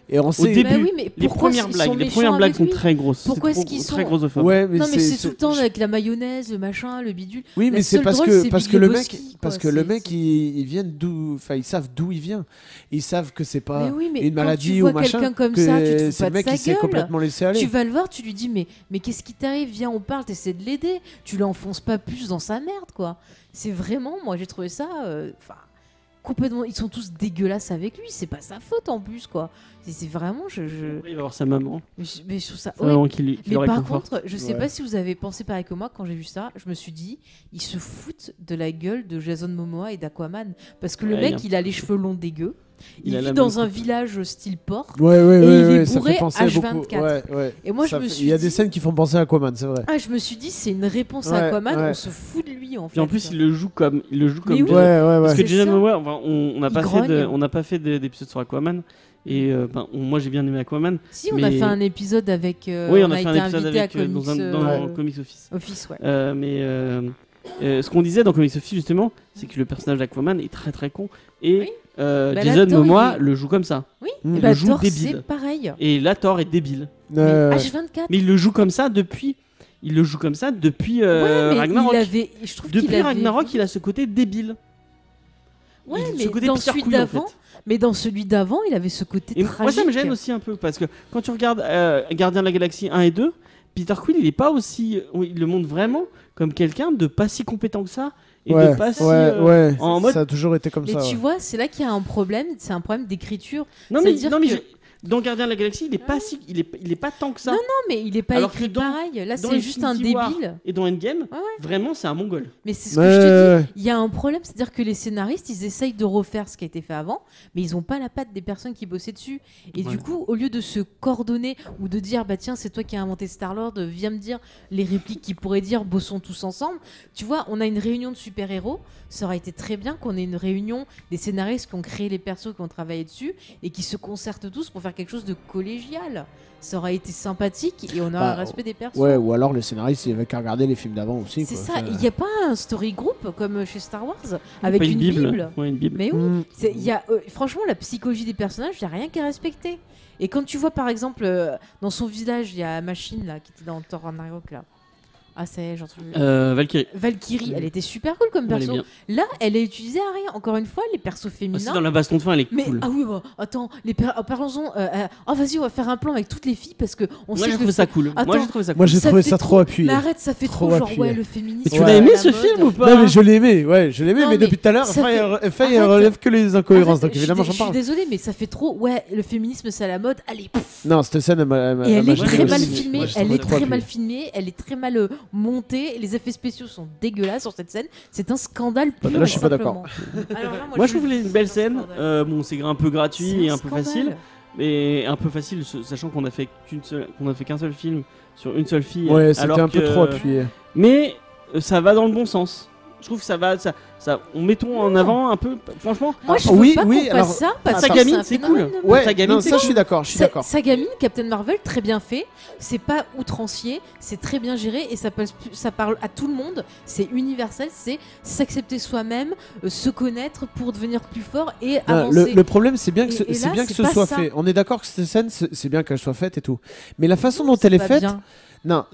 Et on sait. début, Bah oui, mais Les pourquoi premières ils blagues, sont les méchants premières blagues avec sont lui très grosses. Pourquoi C'est est-ce qu'ils très sont- grossophobes. Ouais, Non, mais c'est tout le temps avec la mayonnaise, le machin, le bidule. Oui, La mais c'est seule parce drôle, que c'est parce que Big le Lebowski, mec quoi, parce que le c'est- mec c'est- ils viennent d'où, enfin ils savent d'où il vient. Ils savent que c'est pas Mais oui, mais une quand maladie tu ou vois machin. quelqu'un comme que ça, tu te fous c'est pas le de mec sa qui s'est gueule. complètement laissé aller. Tu vas le voir, tu lui dis mais qu'est-ce qui t'arrive? Viens, on parle, t'essaies de l'aider. Tu l'enfonces pas plus dans sa merde, quoi. C'est vraiment, moi j'ai trouvé ça, complètement. Ils sont tous dégueulasses avec lui. C'est pas sa faute en plus, quoi. C'est vraiment, Après, il va voir sa maman. mais je trouve ça. Sa maman qui Mais le par réconforte. contre, je sais Ouais. pas si vous avez pensé pareil que moi quand j'ai vu ça. Je me suis dit, ils se foutent de la gueule de Jason Momoa et d'Aquaman parce que le Ouais, mec, il a les cheveux longs dégueux. Il a la vit dans même un coupe. village style port. Ouais, il est ça bourré fait penser à beaucoup. H24. Ouais. Et moi, Ça je me fait- suis il y a dit- des scènes qui font penser à Aquaman, c'est vrai. Ah, je me suis dit, c'est une réponse Ouais, à Aquaman. ouais. On se fout de lui en fait. Puis en plus, il le joue comme Mais Jason. oui. Ouais. Parce que C'est Jason ça. Momoa, enfin, on n'a Il pas grogne. on n'a pas fait d'épisode sur Aquaman. Et moi, j'ai bien aimé Aquaman. Si, on a mais- fait un épisode avec. Oui, on a fait été un épisode invité avec à Comics, dans Comics Office. Office, ouais. Ce qu'on disait dans Comics Office justement, c'est que le personnage d'Aquaman est très très con et Oui. Bah, Jason là, Thor, Momoa il est- le joue comme ça. Oui, Mm. et Il bah, le joue Thor, débile. c'est pareil. Et là, Thor est débile. Mais Ouais. H24. Mais il le joue comme ça depuis. Il le joue comme ça depuis Ouais, mais Ragnarok. il avait. Je trouve qu'il Depuis avait- Ragnarok, il a ce côté débile. Ouais, Ce mais côté dans Peter celui Quill, en d'avant, fait. mais dans celui d'avant, il avait ce côté Et tragique. moi, ça me gêne aussi un peu parce que quand tu regardes Gardiens de la Galaxie 1 et 2, Peter Quill, il est pas aussi. Il le montre vraiment comme quelqu'un de pas si compétent que ça et Ouais, de pas si. ouais. en mode- Ça a toujours été comme Mais ça. tu ouais. vois, c'est là qu'il y a un problème. C'est un problème d'écriture. Non mais, C'est-à-dire non, mais que- dans Gardiens de la Galaxie, il est pas si, il est pas tant que ça. Non, mais il est pas Alors écrit que dans- pareil. Là, dans c'est juste un Infinity War débile. Et dans Endgame, Ouais, ouais. vraiment, c'est un mongol. Mais c'est ce que je te dis. Ouais. Il y a un problème, c'est-à-dire que les scénaristes, ils essayent de refaire ce qui a été fait avant, mais ils n'ont pas la patte des personnes qui bossaient dessus. Et Ouais. du coup, au lieu de se coordonner ou de dire, bah tiens, c'est toi qui as inventé Star-Lord, viens me dire les répliques qu'ils pourraient dire, bossons tous ensemble. Tu vois, on a une réunion de super-héros. Ça aurait été très bien qu'on ait une réunion des scénaristes qui ont créé les persos, qui ont travaillé dessus, et qui se concertent tous pour faire quelque chose de collégial. Ça aurait été sympathique et on aurait Bah, un respect des persos. Ouais, ou alors les scénaristes, ils avaient qu'à regarder les films d'avant aussi. C'est quoi. ça, Enfin, il n'y a pas un story group comme chez Star Wars avec Pas une Bible. Ouais, une Bible. Mais oui, Mm. il y a, franchement, la psychologie des personnages, il n'y a rien qu'à respecter. Et quand tu vois par exemple dans son village, il y a Machine là, qui était dans Thor Ragnarok là. Ah, c'est genre. Valkyrie. Valkyrie, elle était super cool comme Elle est perso. bien. Là, elle est utilisée à rien. Encore une fois, les persos Aussi féminins. dans la baston de fin, elle est Mais cool. ah oui, bah, attends, parlons-en. Vas-y, on va faire un plan avec toutes les filles parce que on Moi, sait j'ai que trouvé ça cool. Attends, Moi, j'ai trouvé ça cool. Moi, j'ai Ça trouvé fait ça trop appuyé. Mais arrête, ça fait trop genre appuyé. ouais, le féminisme. Mais tu ouais, l'as à aimé la ce mode. film ou pas? Non, mais je l'ai aimé, ouais, je l'ai aimé, Non, mais mais depuis tout à l'heure, ça fait- Faye, elle Arrête. relève que les incohérences, donc Arrête, évidemment, je j'en suis parle. désolée, mais ça fait trop. Ouais, le féminisme c'est à la mode. Allez, pouf. Non, cette scène, elle m'a Et elle m'a est moi, très j'ai mal aussi- filmée, moi, j'ai elle trouvé est trop très mal appuyé. filmée, elle est très mal montée, les effets spéciaux sont dégueulasses sur cette scène, c'est un scandale pur Là, et je suis pas d'accord. simplement. Alors là, Moi, je trouve une belle scène. Bon, c'est un peu gratuit C'est et un un peu scandale. facile. Mais un peu facile, sachant qu'on a fait qu'un seul film sur une seule fille. Ouais, c'était alors un peu que- trop appuyé. Mais ça va dans le bon sens. Je trouve que ça va, mettons en avant un peu. Franchement, Moi je Ah, veux oui, pas oui, qu'on alors- fasse ça parce Sa que gamine, un c'est phénomène cool. de Ouais, Sa gamine, non, c'est ça, cool. je suis d'accord, je suis d'accord. Sa gamine, Captain Marvel, très bien fait. C'est pas outrancier, c'est très bien géré et ça parle à tout le monde. C'est universel, c'est s'accepter soi-même, se connaître pour devenir plus fort et Non, avancer. le problème, c'est bien que Et c'est là, bien que c'est ce pas soit ça. fait. On est d'accord que cette scène, c'est bien qu'elle soit faite et tout. Mais la façon dont elle est pas faite, bien. non,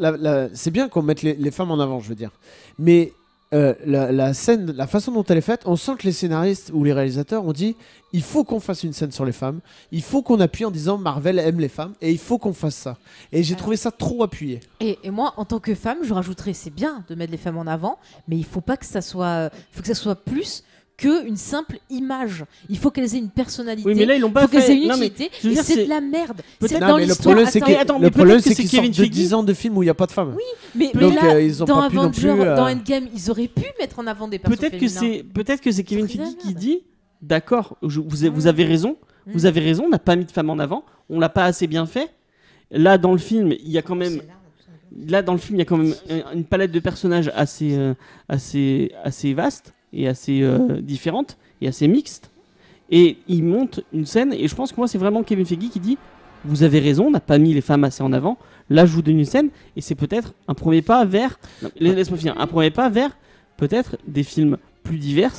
c'est bien qu'on mette les femmes en avant, je veux dire. Mais la scène, la façon dont elle est faite, on sent que les scénaristes ou les réalisateurs ont dit il faut qu'on fasse une scène sur les femmes, il faut qu'on appuie en disant Marvel aime les femmes et il faut qu'on fasse ça. Et j'ai Alors- trouvé ça trop appuyé. Et moi, en tant que femme, je rajouterais c'est bien de mettre les femmes en avant, mais il faut pas que ça soit, faut que ça soit plus qu'une simple image. Il faut qu'elles aient une personnalité. Oui, mais là, ils l'ont il pas faut qu'elles fait. aient une Non, mais utilité. je veux Et dire, c'est c'est- de la merde. Peut-être- C'est Non, dans mais le l'histoire. problème, c'est Attends, attends, mais le problème, peut-être que c'est c'est qu'ils sortent Kevin de Feige. 10 ans de films où il n'y a pas de femmes. mais Donc, là, ils ont dans pas pu non Avenger, plus, dans Endgame, ils auraient pu mettre en avant des persos Peut-être que féminins. c'est Kevin C'est très Feige qui merde. dit d'accord, vous avez raison, Mm. vous avez raison, on n'a pas mis de femme en avant, on l'a pas assez bien fait. Là dans le film, il y a quand même une palette de personnages assez vaste et assez différente et assez mixte. Et il monte une scène et je pense que moi c'est vraiment Kevin Feige qui dit vous avez raison, on n'a pas mis les femmes assez en avant. Là je vous donne une scène et c'est peut-être un premier pas vers laisse-moi finir, un premier pas vers peut-être des films plus divers,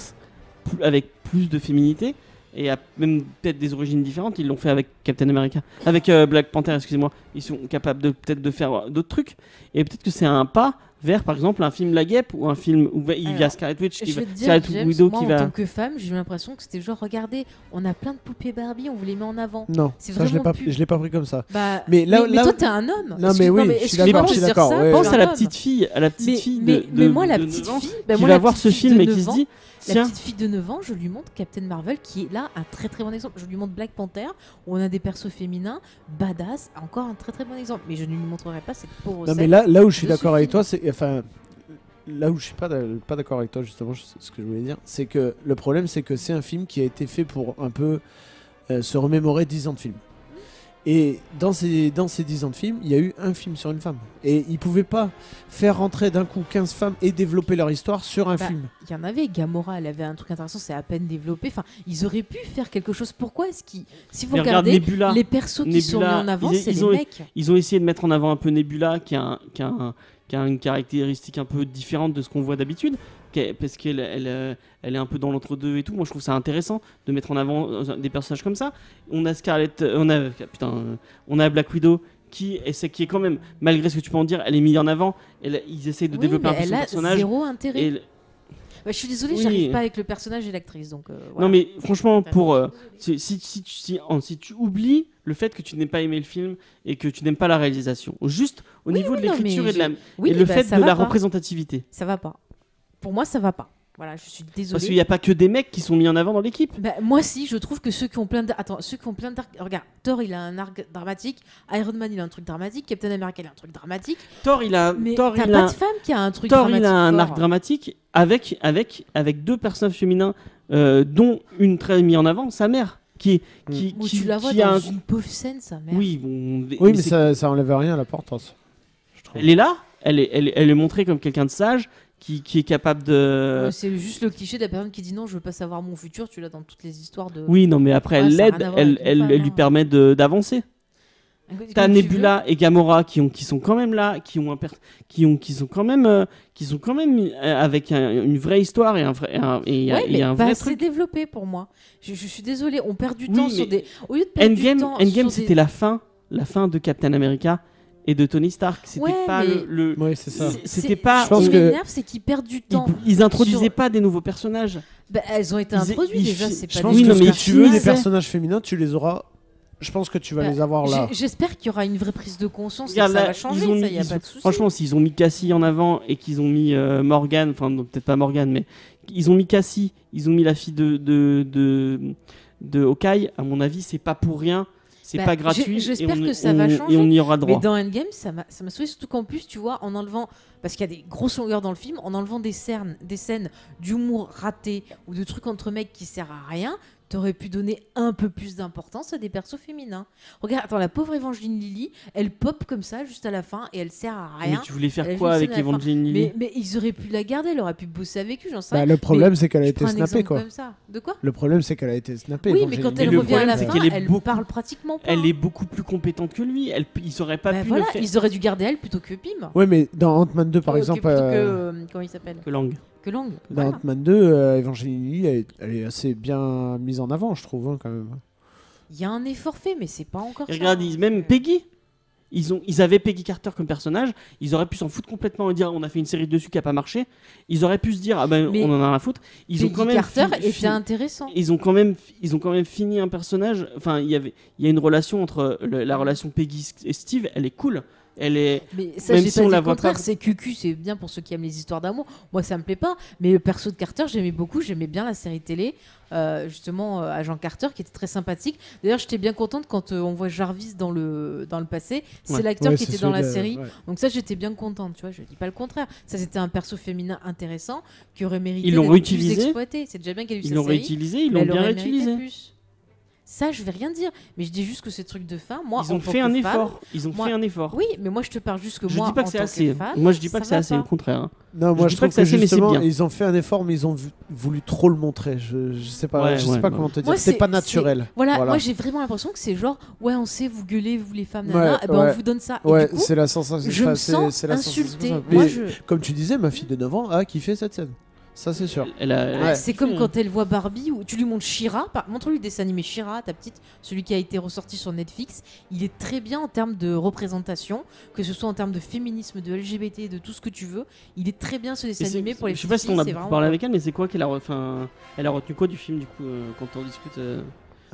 avec plus de féminité et même peut-être des origines différentes. Ils l'ont fait avec Captain America, avec Black Panther, excusez-moi. Ils sont capables peut-être de faire d'autres trucs et peut-être que c'est un pas vers par exemple un film La Guêpe ou un film où il y a Alors, Scarlet Witch Je qui vais va te dire, Scarlet James, Widow moi, qui en va tant que femme, j'ai eu l'impression que c'était genre, regardez, on a plein de poupées Barbie, on vous les met en avant. Non, C'est ça, je l'ai vraiment pas, plus- je l'ai pas pris comme ça. Bah, Mais là- mais là- toi, t'es un homme. Non, mais Excuse-moi, oui, je suis excuse-moi d'accord, de je suis dire d'accord, ça, ouais, je pense suis à un la homme. petite fille Mais moi, la de petite 9 ans fille, bah, qui moi, va la voir petite ce fille film de et qui 9 se ans, dit La tiens petite fille de 9 ans, je lui montre Captain Marvel qui est là un très très bon exemple. Je lui montre Black Panther où on a des persos féminins, badass, encore un très très bon exemple. Mais je ne lui montrerai pas cette pauvre Non, scène. mais là où je suis de ce d'accord avec film. toi, c'est. Enfin. Là où je suis pas d'accord avec toi, justement, ce que je voulais dire, c'est que le problème, c'est que c'est un film qui a été fait pour un peu se remémorer 10 ans de film. Et dans ces 10 ans de film, il y a eu un film sur une femme. Et ils pouvaient pas faire rentrer d'un coup 15 femmes et développer leur histoire sur un Bah, film. Il y en avait, Gamora, elle avait un truc intéressant, c'est à peine développé. Enfin, ils auraient pu faire quelque chose. Pourquoi est-ce qu'ils. Si vous mais regarde regardez, Nebula. les persos qui sont mis Nebula, en avant, ils- c'est ils les ont- mecs. Ils ont essayé de mettre en avant un peu Nebula, qui a une caractéristique un peu différente de ce qu'on voit d'habitude, parce qu'elle est un peu dans l'entre-deux et tout. Moi, je trouve ça intéressant de mettre en avant des personnages comme ça. On a on a Black Widow qui est quand même, malgré ce que tu peux en dire, elle est mise en avant. Ils essayent de Oui, développer un mais peu son elle a personnage. zéro intérêt. Et Bah, je suis désolée, Oui. j'arrive pas avec le personnage et l'actrice. Donc, voilà. Non, mais franchement, si tu oublies le fait que tu n'aies pas aimé le film et que tu n'aimes pas la réalisation, juste au Oui, niveau oui, de non, l'écriture mais et, Oui, et le bah, fait ça de va la pas. représentativité. Ça va pas. Pour moi, ça va pas. Voilà, je suis désolée. Parce qu'il n'y a pas que des mecs qui sont mis en avant dans l'équipe. Bah, moi si, je trouve que ceux qui ont plein d'arcs... Regarde, Thor il a un arc dramatique, Iron Man il a un truc dramatique, Captain America il a un truc dramatique, Thor, il a, mais Thor, t'as il pas a, de femme qui a un truc Thor, dramatique il a un fort. arc dramatique avec deux personnages féminins, dont une très mise en avant, sa mère, qui Où tu la vois qui a dans un- une pauvre scène, sa mère. Oui, bon, Oui, mais c'est- ça enlève rien à l'importance. Je trouve. elle est là, elle est montrée comme quelqu'un de sage, qui est capable de. C'est juste le cliché de la personne qui dit non, je veux pas savoir mon futur, tu l'as dans toutes les histoires de... Oui, non, mais après, Ouais, elle ça a l'aide, rien à voir avec une femme, elle lui hein. permet d'avancer. Comme T'as tu Nebula et Gamora qui sont quand même là, qui sont quand même avec une vraie histoire et un vrai et Ouais, mais un pas vrai assez truc. développé pour moi. Je suis désolée, on perd du Oui, temps mais sur des... Au lieu de perdre du temps Endgame, sur c'était des... la fin de Captain America et de Tony Stark. C'était Ouais, pas mais- le. Ouais, c'est ça. C'était pas. Je pense Ce qui que- m'énerve, c'est qu'ils perdent du temps. Ils introduisaient sur- pas des nouveaux personnages. Bah, elles ont été Ils- introduites ils déjà, fi- c'est Je pas pense Oui, que non, ce mais que tu veux, des finissait. personnages féminins, tu les auras. Je pense que tu vas Bah, les avoir là. J'espère qu'il y aura une vraie prise de conscience et Regarde, que ça là, va changer, ils ont ça, mis- y a ils pas ont- de souci. Franchement, s'ils ont mis Cassie en avant et qu'ils ont mis Morgan, enfin non, peut-être pas Morgan, mais ils ont mis Cassie, ils ont mis la fille de Hawkeye, à mon avis, c'est pas pour rien, c'est Bah, pas gratuit. j'espère et on- que ça va on- changer, Et on y aura Mais droit. dans Endgame, ça m'a saoulé, surtout qu'en plus, tu vois, en enlevant, parce qu'il y a des grosses longueurs dans le film, en enlevant des scènes d'humour raté ou de trucs entre mecs qui servent à rien, t'aurais pu donner un peu plus d'importance à des persos féminins. Regarde, attends, la pauvre Evangeline Lilly, elle pop comme ça juste à la fin et elle sert à Mais rien. tu voulais faire Elle quoi joue avec seule à la fin. Evangeline Lilly Mais ils auraient pu la garder, elle aurait pu bosser avec eux, j'en sais Bah, rien. le problème, Mais c'est qu'elle a je été prends un snappée, exemple quoi. comme ça. De quoi Le problème, c'est qu'elle a été snappée. Oui, mais Evangeline quand elle Lilly. le revient à la problème, c'est fin, qu'elle est elle beaucoup- parle pratiquement pas. Elle est beaucoup plus compétente que lui. Ils auraient pas Bah pu voilà, le faire ils auraient dû garder elle plutôt que Pym. Ouais, mais dans Ant-Man 2, par exemple, Plutôt que, comment il s'appelle que Lang. Que Lang. dans Voilà. Ant-Man 2, Evangeline Lilly, elle est assez bien mise en avant, je trouve, hein, quand même. Il y a un effort fait, mais c'est pas encore Et ça. regarde, même Peggy. Ils avaient Peggy Carter comme personnage. Ils auraient pu s'en foutre complètement et dire on a fait une série dessus qui a pas marché. Ils auraient pu se dire ah ben Mais on en a rien à foutre. Ils ont Peggy quand même Carter fi- était fi- intéressant. Ils ont quand même fini un personnage. Enfin, il y a une relation entre la relation Peggy et Steve. Elle est cool. Elle est. Mais ça, Même j'ai si pas on dit la le voit contraire. pas- C'est cucu, c'est bien pour ceux qui aiment les histoires d'amour. Moi, ça me plaît pas. Mais le perso de Carter, j'aimais beaucoup. J'aimais bien la série télé, justement, Agent Carter, qui était très sympathique. D'ailleurs, j'étais bien contente quand on voit Jarvis dans le passé. C'est Ouais. l'acteur Ouais, qui c'est était dans la celui de- série. ouais. Donc ça, j'étais bien contente, tu vois, je dis pas le contraire. Ça, c'était un perso féminin intéressant qui aurait mérité Ils l'ont d'être réutilisé. plus exploité. C'est déjà bien qu'elle ait eu Ils sa l'ont série, réutilisé. Ils mais l'ont elle bien aurait mérité réutilisé. plus. Ça, je vais rien dire. Mais je dis juste que ces trucs de fin, moi, Ils en ont tant fait que un fan- effort. Ils ont moi- fait un effort. Oui, mais moi, je te parle juste que Je moi, dis pas en que c'est tant assez. fan, Moi, je dis pas ça que c'est va assez. pas. Au contraire. hein. Non, Je moi dis je pas trouve que c'est que assez, mais c'est justement, bien. ils ont fait un effort, mais ils ont voulu trop le montrer. Je sais pas, Ouais, je sais ouais, pas ouais. comment te dire. Moi, C'est pas c'est- naturel. Voilà, moi j'ai vraiment l'impression que c'est genre, ouais, on sait, vous gueulez, vous les femmes, Ouais, nanana, eh ben, ouais. on vous donne ça. Et Ouais, du coup, c'est la sensation. je me enfin, sens c'est la sensation insultée. comme ça. Moi, Mais je... comme tu disais, ma fille de 9 ans a kiffé cette scène. Ça, c'est sûr. Elle a. Ouais. C'est comme quand elle voit Barbie où tu lui montres She-Ra, montre-lui le dessin animé She-Ra, ta petite, celui qui a été ressorti sur Netflix. Il est très bien en termes de représentation, que ce soit en termes de féminisme, de LGBT, de tout ce que tu veux. Il est très bien ce dessin Et c'est- animé pour les Je sais pas si petites on a filles, c'est beaucoup vraiment- parlé avec elle, mais c'est quoi qu'elle a. Enfin, elle a retenu quoi du film du coup quand on discute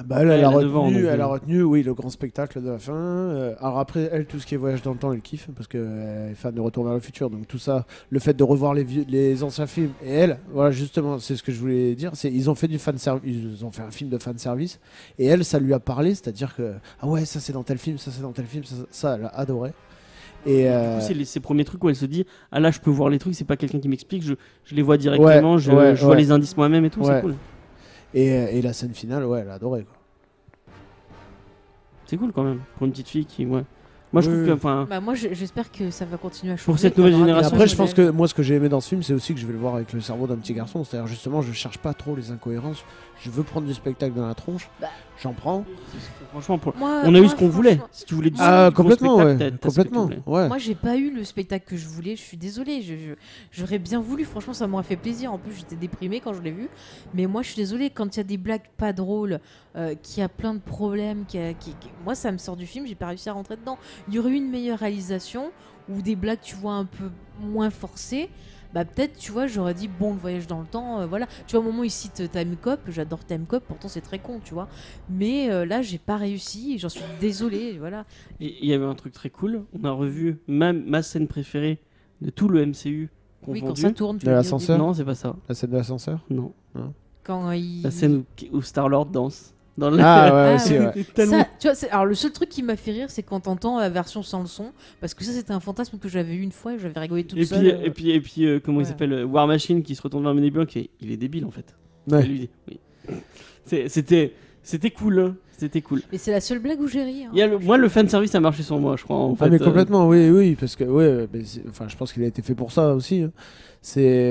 Ah bah, elle, Ouais, elle a elle a 9 ans, retenu, donc, elle a retenu, oui, le grand spectacle de la fin. Alors après, elle, tout ce qui est voyage dans le temps, elle kiffe parce qu'elle est fan de Retour vers le futur. Donc tout ça, le fait de revoir les anciens films et elle, voilà, justement, c'est ce que je voulais dire. C'est ils ont fait du fan service, ils ont fait un film de fan service et elle, ça lui a parlé, c'est-à-dire que ah ouais, ça c'est dans tel film, ça c'est dans tel film, ça elle a adoré. Et Du coup, c'est ses premiers trucs où elle se dit ah là je peux voir les trucs, c'est pas quelqu'un qui m'explique, je les vois directement, Ouais, je ouais, vois ouais. les indices moi-même et tout, Ouais. c'est cool. et la scène finale, ouais, elle a adoré quoi. C'est cool quand même pour une petite fille qui ouais. Moi je Oui, trouve oui. que enfin Bah, moi, j'espère que ça va continuer à changer. Pour cette qu'on nouvelle aura des Et génération, après, bons je pense modèles. que moi, ce que j'ai aimé dans ce film, c'est aussi que je vais le voir avec le cerveau d'un petit garçon. C'est-à-dire, justement, je cherche pas trop les incohérences. Je veux prendre du spectacle dans la tronche. Bah. J'en prends. franchement pour... Moi- on a eu moi, ce qu'on voulait. franchement- Si tu voulais du Ah, du gros complètement, spectacle, ouais. t'as ce que tu Complètement. voulais. Ouais. Moi, j'ai pas eu le spectacle que je voulais. Je suis désolée. J'aurais bien voulu. Franchement, ça m'aurait fait plaisir. En plus, j'étais déprimée quand je l'ai vu. Mais moi, je suis désolée. Quand il y a des blagues pas drôles, qu'il y a plein de problèmes, moi, ça me sort du film. J'ai pas réussi à rentrer dedans. Il y aurait eu une meilleure réalisation ou des blagues, tu vois, un peu moins forcées. Bah peut-être, tu vois, j'aurais dit bon, le voyage dans le temps, voilà. Tu vois, au moment où il cite Time Cop, j'adore Time Cop. Pourtant, c'est très con, tu vois. Mais là, j'ai pas réussi. Et j'en suis désolée. Voilà. Et il y avait un truc très cool, on a revu ma scène préférée de tout le MCU Oui, quand confondu. ça tourne. Tu De l'as dit au l'ascenseur. début. Non, c'est pas ça. La scène de l'ascenseur. Non. Quand il. La scène où Star-Lord danse. Dans le... Ah, ouais, Ah, aussi, oui. ouais. Tellement- Ça, tu vois, alors le seul truc qui m'a fait rire, c'est quand t'entends la version sans le son, parce que ça c'était un fantasme que j'avais eu une fois et j'avais rigolé toute Et seule. puis, comment il Ouais. s'appelle War Machine qui se retourne vers Manny Blanc et il est débile en fait. Ouais. Elle lui dit, oui. C'était cool. Hein. C'était cool. Mais c'est la seule blague où j'ai ri. hein. Il y a moi, le fanservice a marché sur moi, je crois. En Ah, fait, mais complètement, oui, oui, parce que, ouais, mais enfin, je pense qu'il a été fait pour ça aussi. Hein.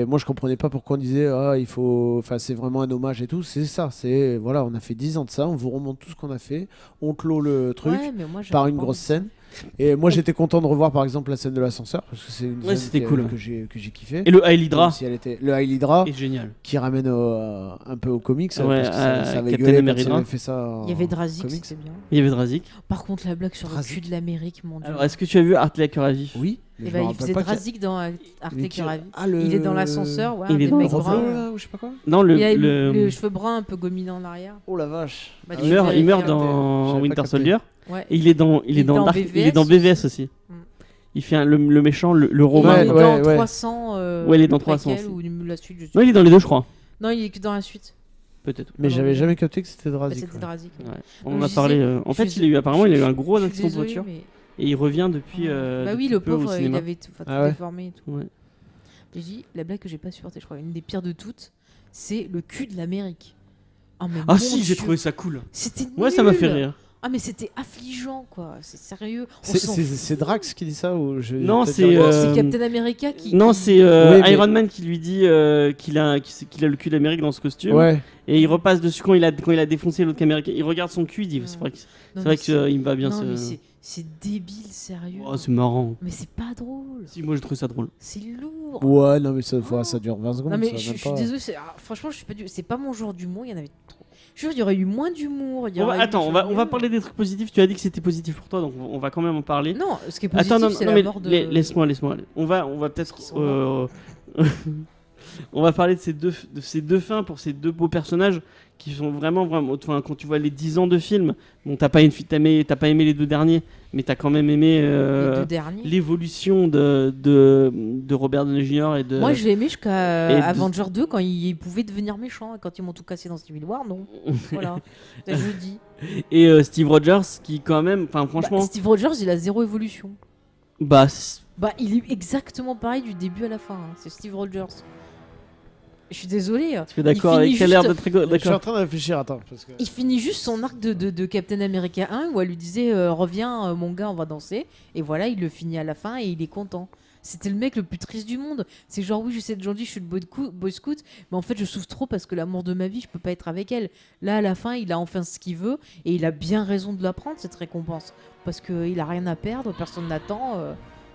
Moi, je comprenais pas pourquoi on disait, il faut, enfin, c'est vraiment un hommage et tout. C'est ça, voilà, on a fait 10 ans de ça, on vous remonte tout ce qu'on a fait, on clôt le truc Ouais, mais moi, j'avais par une pas grosse envie de ça. scène. Et moi j'étais content de revoir par exemple la scène de l'ascenseur parce que c'est une Ouais, scène c'était cool. que j'ai kiffé. Et le Heil Hydra Même si elle était le Heil Hydra est génial. qui ramène un peu aux comics Ouais, parce que ça avait Captain gueulé quand America. ils avaient fait ça. Il y avait en Drazik, comics. c'était bien. Il y avait Drazik. Par contre, la blague sur le Drazik. cul de l'Amérique, mon dieu. Alors, est-ce que tu as vu Art Like à vif? Oui. mais Et je bah, me il rappelle faisait pas qu'il y a- Drazik dans Arte mais Curavi. le- Il est dans l'ascenseur, ouais, Il un est des dans mecs le bruns. Robin, là, ou je sais pas quoi. Non, Il a le cheveux bruns un peu gominés en arrière. Oh la vache. Bah, Ah tu oui, il meurt vérifies, dans j'avais pas Winter capté. Soldier. Ouais. Et il est dans Il est dans Dark- BVS il est dans BVS aussi. Mm. Il fait le méchant, le Il Romain. est Ouais, dans ouais. 300. Ouais, il est dans préquel 300 aussi. ou la suite, je sais Non, il est dans les deux, je crois. Non, il est que dans la suite. Peut-être. Mais Ah non, j'avais mais- jamais capté que c'était Bah, Drazik. c'était ouais. Drazik. Ouais. On Donc, en a je parlé. disais- En fait, je il a eu apparemment il a eu un gros Je suis accident de désolée, voiture mais- et il revient depuis. Bah oui, depuis le peu au pauvre, il cinéma. avait tout, tout Ah ouais. déformé et tout. Ouais. J'ai dit, la blague que j'ai pas supportée, je crois, une des pires de toutes, c'est le cul de l'Amérique. Oh, mais Ah mon si, j'ai Dieu, trouvé ça cool. C'était Ouais, ça m'a fait nul. rire. Ah, mais c'était affligeant, quoi. C'est sérieux. On C'est- s'en C'est fout. c'est Drax qui dit ça ou je Non, peut-être c'est, dire- Non, euh, c'est Captain America qui. Non, qui- c'est Oui, mais- Iron Man qui lui dit qu'il a le cul d'Amérique dans ce costume. Ouais. Et il repasse dessus quand il a défoncé l'autre Américain. Il regarde son cul, il dit Non. c'est vrai Non, que mais qu'il me va bien Non, mais ce. c'est débile, sérieux. Oh, c'est marrant. Mais c'est pas drôle. Si, moi j'ai trouvé ça drôle. C'est lourd. Ouais, non mais ça dure 20 secondes. Non, mais ça, je même suis pas. désolée. Franchement, je suis pas c'est pas mon genre d'humour. Il y en avait trop. Je jure, il y aurait eu moins d'humour. il y aurait eu Attends, des on va choses mieux. parler des trucs positifs. Tu as dit que c'était positif pour toi, donc on va quand même en parler. Non, ce qui est positif, Attends, non, c'est non, la mais mort de. laisse-moi. On va peut-être. Qui sont On va parler de ces deux fins pour ces deux beaux personnages qui sont vraiment. Enfin, quand tu vois les 10 ans de film, bon, t'as pas aimé les deux derniers, mais t'as quand même aimé Les deux derniers. l'évolution de Robert Downey Jr. et de. Moi, j'ai aimé et jusqu'à de- Avenger 2 quand il pouvait devenir méchant. Et quand ils m'ont tout cassé dans Civil War, non. Voilà. Ça, je dis. Et Steve Rogers qui, quand même. Enfin, franchement. Bah, Steve Rogers, il a zéro évolution. Bah, Bah, il est exactement pareil du début à la fin. hein. C'est Steve Rogers. Je suis désolée. tu es d'accord finit avec. Quel l'air juste- d'être d'accord. Je suis en train de réfléchir, attends. Parce que... Il finit juste son arc de Captain America 1 où elle lui disait reviens mon gars, on va danser. Et voilà, il le finit à la fin et il est content. C'était le mec le plus triste du monde. C'est genre oui, je sais de gentil, je suis le boy scout, mais en fait je souffre trop parce que l'amour de ma vie, je peux pas être avec elle. Là à la fin, il a enfin ce qu'il veut et il a bien raison de la prendre cette récompense parce que il a rien à perdre, personne n'attend.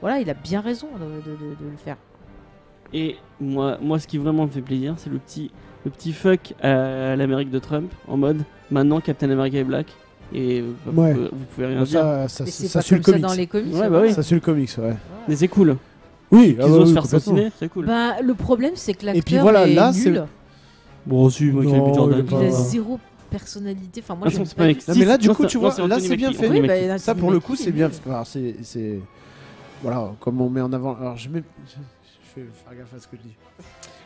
Voilà, il a bien raison de le faire. Et moi, ce qui vraiment me fait plaisir, c'est le petit fuck à l'Amérique de Trump, en mode maintenant Captain America est black. Et Ouais. vous pouvez rien Bah, dire. ça Mais c'est ça pas suit comme le ça comics. dans les comics. Ouais, bah oui. Ça suit le comics, ouais. Mais c'est cool. Oui, Qu'ils osent faire complètement. assassiner, c'est cool. Bah le problème c'est que l'acteur puis voilà, est là, nul. Bon, si, Michael Non, B. Jordan. Il a Ouais. zéro personnalité. Enfin moi Ah, j'aime c'est pas pas du mec. tout. Non, mais là, du Non, coup, c'est- tu non, vois, c'est là, Anthony c'est bien Mackie. fait. Anthony Oui, bah, Mackie. là, Ça, Anthony pour le Mackie, coup, il c'est est bien. nul. Alors, c'est voilà, comme on met en avant. Alors, je fais faire gaffe à ce que je dis.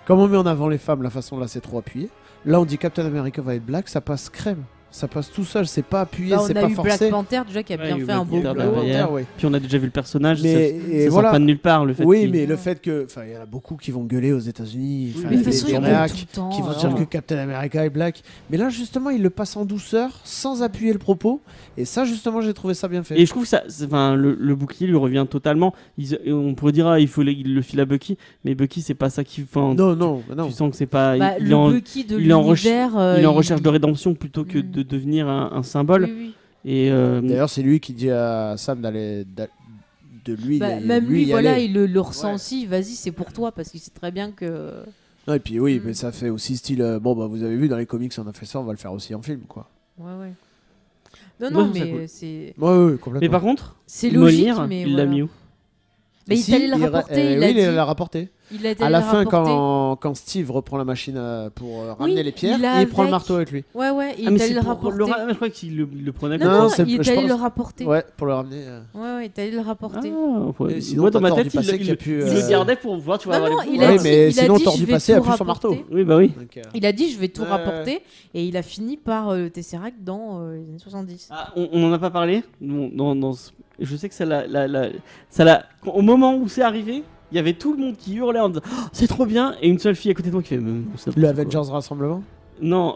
Comme on met en avant les femmes, la façon là, c'est trop appuyé. Là, on dit Captain America va être black, ça passe crème. Ça passe tout seul, c'est pas appuyé, Là, on c'est a pas eu forcé. Black Panther déjà qui a Ouais, bien il y a eu fait un Black beau Panther boulot. derrière. ouais. Puis on a déjà vu le personnage. Mais ça et sort voilà. pas de nulle part le fait Oui, qu'il- mais le fait que, enfin, il y en a beaucoup qui vont gueuler aux États-Unis, Oui, enfin, mais Mais de les toute façon, il réacs, gueule tout le temps. qui vont alors. dire que Captain America est black. Mais là, justement, il le passe en douceur, sans appuyer le propos. Et ça, justement, j'ai trouvé ça bien fait. Et je trouve que enfin, le bouclier lui revient totalement. On pourrait dire il le file à Bucky, mais Bucky c'est pas ça qui. Enfin, Non, non, non. tu sens que c'est pas. Bah, il, le est en, Bucky de il est en l'univers. il est en recherche de rédemption plutôt que Mm. de devenir un symbole. Oui, oui. Et D'ailleurs, c'est lui qui dit à Sam d'aller de lui. Bah, d'aller- même lui, y voilà, aller. il le ressent Ouais. aussi. Vas-y, c'est pour toi parce qu'il sait très bien que. Non, et puis oui, Mm. mais ça fait aussi style. Bon, bah, vous avez vu dans les comics, on a fait ça, on va le faire aussi en film, quoi. Ouais, ouais. Non, Ouais, non, c'est mais cool. c'est Ouais, complètement. mais par contre, c'est logique, Molière, mais il l'a voilà. mis où Mais il Si, est allé le rapporter. Il a oui, dit. il l'a rapporté. Il a été À allé la le fin, rapporter. quand Steve reprend la machine pour Oui, ramener les pierres, il a et il prend le avec- marteau avec lui. Ouais, ouais. Il Ah, mais est allé c'est le pour rapporter. je crois qu'il le prenait Non, comme non, c'est- il est je allé pense- le rapporter. Ouais, pour le ramener. Ouais, ouais, il est allé le rapporter. Ah, ouais. Et sinon, Moi dans ma t'as tête, tort du passé qu'il y a plus, il le gardait pour voir, tu vois. Non, avoir non, les il pouvoirs. a Ouais, dit, mais il a sinon, dit, Tort je du vais passé tout a plus son marteau. rapporter. Oui, bah oui. Donc, Il a dit je vais tout Ouais. rapporter et il a fini par le Tesseract dans les années 70. Ah, on en a pas parlé. Je sais que ça l'a. Au moment où c'est arrivé, il y avait tout le monde qui hurlait en disant oh, c'est trop bien et une seule fille à côté de moi qui fait c'est n'importe Le quoi. Avengers Rassemblement. Non,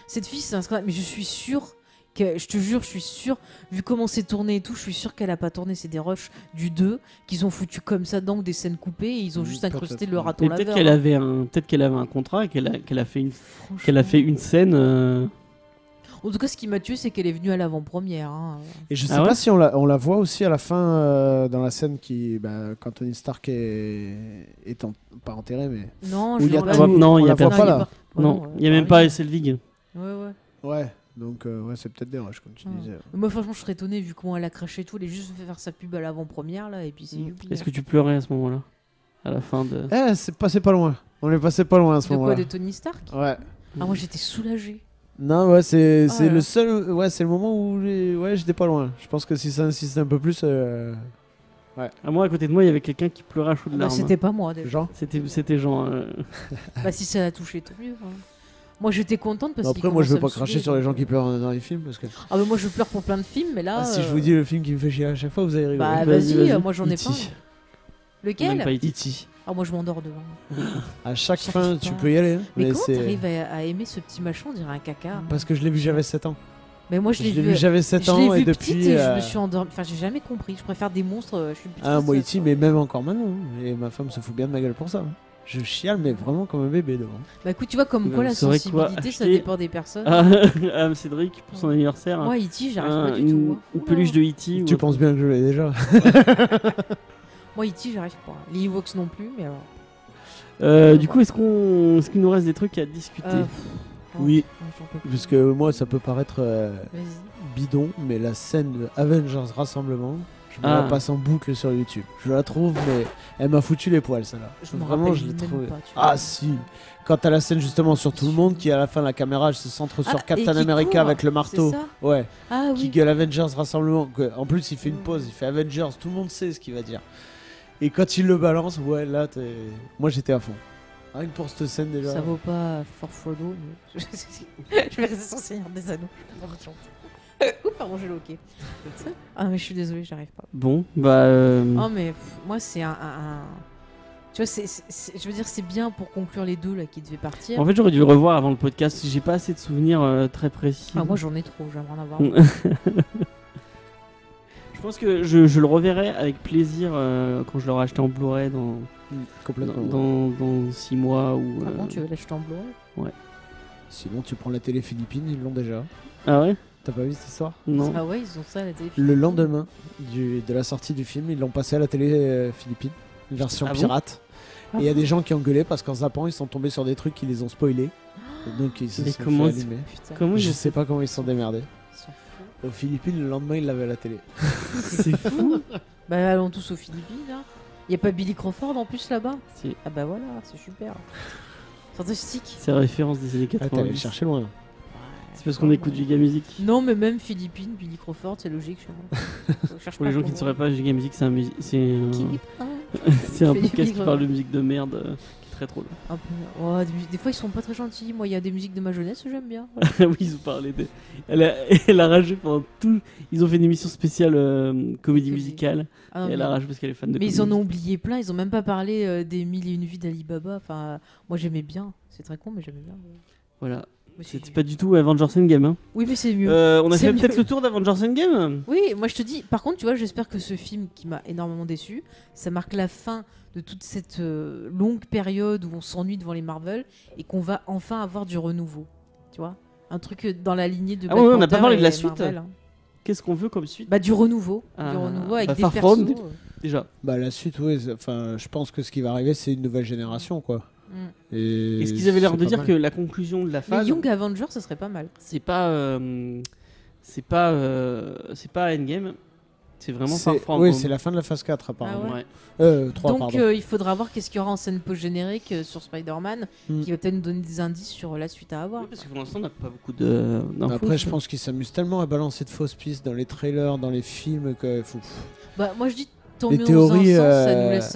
cette fille c'est un scandale. Mais je suis sûre Je te jure, je suis sûre, vu comment c'est tourné et tout, je suis sûre qu'elle a pas tourné. C'est des rushs du 2 qu'ils ont foutu comme ça, donc des scènes coupées et ils ont juste incrusté peut-être. le raton Mais laveur. peut-être qu'elle avait un contrat et qu'elle a fait une scène. En tout cas, ce qui m'a tué, c'est qu'elle est venue à l'avant-première. Hein. Et je sais Ah ouais pas si on la voit aussi à la fin dans la scène quand Tony Stark est pas enterré, mais. Non, Où il y a vois tout- pas. non, il y a la voit personne. pas là. Non, il y a même pas Selvig. Ouais, ouais. Ouais, donc c'est peut-être des rushs comme tu disais. Moi, franchement, je serais étonnée vu comment elle a craché tout. Elle est juste fait faire sa pub à l'avant-première là, et puis c'est. Est-ce que tu pleurais à ce moment-là? À la fin de. C'est passé pas loin. On est passé pas loin à ce De moment-là. quoi, de Tony Stark? Ouais. Ah, moi, j'étais soulagée. Non, ouais, c'est Ah, ouais. le seul. Ouais, c'est le moment où j'étais pas loin. Je pense que si ça insistait un peu plus. À moi, à côté de moi, il y avait quelqu'un qui pleurait à chaudes Bah, larmes. c'était pas moi déjà. Genre. C'était genre. Bah, si ça a touché, tant mieux. Hein. Moi, j'étais contente parce que. Après, moi, je veux pas cracher sur les gens qui pleurent dans les films parce que. Ah, bah, moi, je pleure pour plein de films, mais là. Si je vous dis le film qui me fait chier à chaque fois, vous allez rigoler. Bah, Vas-y, vas-y, vas-y. moi, j'en ai E.T. pas. Lequel? Même pas E.T. E.T. Ah, moi, je m'endors devant. À chaque J'arrive fin, pas. tu peux y aller. hein, Mais comment c'est t'arrives à aimer ce petit machin? On dirait un caca. parce que je l'ai vu, j'avais 7 ans. Mais moi, je l'ai vu. j'avais 7 Je l'ai ans et vu depuis. petite et je me suis endormie. Enfin, j'ai jamais compris. Je préfère des monstres. Je suis plus Ah, triste, moi, ça. E.T., mais même encore maintenant. hein. Et ma femme se fout bien de ma gueule pour ça. hein. Je chiale, mais vraiment comme un bébé devant. Bah écoute, tu vois, comme quoi la C'est vrai que quoi, sensibilité, ça acheter- dépend des personnes. Ah, Cédric, pour son anniversaire. Moi, E.T., j'arrive pas du une, tout. hein. une peluche de E.T. Tu ou- penses bien que je l'ai déjà. Moi, E.T., j'arrive pas. Les Ewoks non plus, mais alors. Du coup, est-ce qu'il nous reste des trucs à discuter Euh, Oui, j'en peux plus. parce que moi, ça peut paraître Vas-y. bidon, mais la scène de Avengers Rassemblement, je me Ah. la passe en boucle sur YouTube. Je la trouve, mais elle m'a foutu les poils, celle-là. Je me Vraiment, rappelle je l'ai même trouvé. pas, tu Ah vois. si, quand t'as la scène justement sur tout le monde, qui à la fin la caméra elle se centre sur Ah, Captain et qui America court, avec le marteau. c'est ça Ouais, Ah qui oui. gueule Avengers Rassemblement. En plus, il fait une pause, il fait Avengers, tout le monde sait ce qu'il va dire. Et quand il le balance, ouais, là, moi j'étais à fond. Rien que pour cette scène déjà. Ça vaut pas Fort Frodo, mais je vais rester sans Seigneur des Anneaux. Ouh, pardon, j'ai le hockey. Ah, mais je suis désolée, j'arrive pas. Bon, bah. Oh, mais moi, c'est un. Tu vois, je veux dire, c'est bien pour conclure les deux là qui devaient partir. En fait, j'aurais dû le revoir avant le podcast. J'ai pas assez de souvenirs très précis. Ah, moi, j'en ai trop, j'aimerais en avoir. Je pense que je le reverrai avec plaisir quand je l'aurai acheté en Blu-ray dans Complètement. dans 6 mois ou. Ah bon, tu veux l'acheter en Blu-ray? Sinon, tu prends la télé philippine, ils l'ont déjà. Ah ouais? T'as pas vu cette histoire? Non. Ah ouais, ils ont ça à la télé. Le lendemain de la sortie du film, ils l'ont passé à la télé philippine, une version Ah bon pirate. Et il y a des gens qui ont gueulé parce qu'en zappant, ils sont tombés sur des trucs qui les ont spoilés. Et donc ils se Mais sont comment fait ils- allumer. Putain, Comment Je ils sais pas comment ils se sont démerdés. ils sont fous. Aux Philippines, le lendemain, ils l'avaient à la télé. C'est fou. Bah, allons tous aux Philippines, là. Y a pas Billy Crawford en plus là-bas? Si, Ah bah voilà, c'est super. Fantastique. c'est référence des années Ah, t'es allé 80. le chercher loin. C'est parce qu'on écoute Giga Music. Non, mais même Philippines, Billy Crawford, c'est logique chez moi. Je cherche Pour les pas gens qui ne sauraient pas, Giga Music, c'est un, Qui c'est un fait des podcast musiques, qui parle de musique de merde qui est très drôle. un peu. Ouais, des fois, ils sont pas très gentils. Moi, il y a des musiques de ma jeunesse, j'aime bien. Oui, ils ont parlé de. Elle a ragé pendant tout. Ils ont fait une émission spéciale comédie musicale. Ah, non, Et elle mais a ragé parce qu'elle est fan de mais ils comédie. en ont oublié plein. Ils ont même pas parlé des 1001 vies d'Ali Baba. Enfin, moi, j'aimais bien. C'est très con, mais j'aimais bien. Voilà. Mais c'est- C'était pas du tout Avengers Endgame. Hein. Oui, mais c'est mieux. On a C'est fait mieux. peut-être le tour d'Avengers Endgame. Oui, moi je te dis, par contre, tu vois, j'espère que ce film qui m'a énormément déçu, ça marque la fin de toute cette longue période où on s'ennuie devant les Marvel et qu'on va enfin avoir du renouveau. Tu vois, un truc dans la lignée de Ah Black ouais, on n'a pas Panther parlé de la et suite. Marvel, hein. Qu'est-ce qu'on veut comme suite Bah du renouveau, Ah, du renouveau avec bah, des Far persos. From, déjà. Bah, la suite, oui. Enfin, je pense que ce qui va arriver, c'est une nouvelle génération, quoi. Mm. Et Est-ce qu'ils avaient l'air c'est de pas dire mal. que la conclusion de la Mais phase, Young Avengers, ça serait pas mal. c'est pas Endgame, c'est vraiment Far From Oui, Home. c'est la fin de la phase 4, apparemment. Ah ouais. Ouais. 3, Donc pardon. il faudra voir qu'est-ce qu'il y aura en scène post-générique sur Spider-Man, Mm. qui va peut-être nous donner des indices sur la suite à avoir. Oui, parce que pour l'instant, on n'a pas beaucoup d'infos. Après, je pense qu'ils s'amusent tellement à balancer de fausses pistes dans les trailers, dans les films, que faut... Bah moi je dis tant Les mieux théories, dans un sens, ça nous laisse...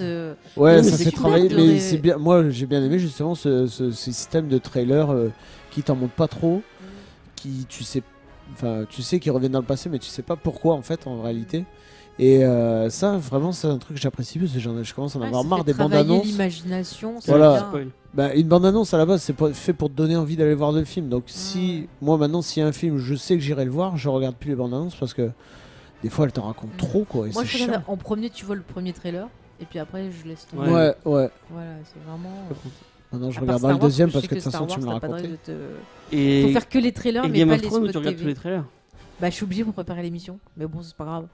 Ouais, mais ça c'est fait super travailler, de mais ré- c'est bien. Moi, j'ai bien aimé justement ce système de trailer qui t'en montre pas trop, qui tu sais qu'ils reviennent dans le passé, mais tu sais pas pourquoi en fait en réalité. Et ça, vraiment, c'est un truc que j'apprécie parce que je commence à en avoir ça marre fait des bandes travailler annonces. l'imagination, c'est Voilà. bien. Spoil. Bah, une bande annonce à la base, c'est fait pour te donner envie d'aller voir le film. Donc, si moi maintenant, s'il y a un film, je sais que j'irai le voir, je regarde plus les bandes annonces parce que des fois, elles te racontent trop, quoi. Et Moi, c'est je chiant. regarde en premier, tu vois le premier trailer, et puis après, je laisse tomber. Ouais. Voilà, c'est vraiment. Maintenant, je À part regarde Star pas le Wars, deuxième je parce sais que de toute Star façon, tu me Wars, l'as t'as pas de raconté. raison Et, Faut faire que les trailers, et mais Game pas of les Thrones, spots tu regardes TV. tous les trailers. Bah, je suis obligée pour préparer l'émission, mais bon, c'est pas grave.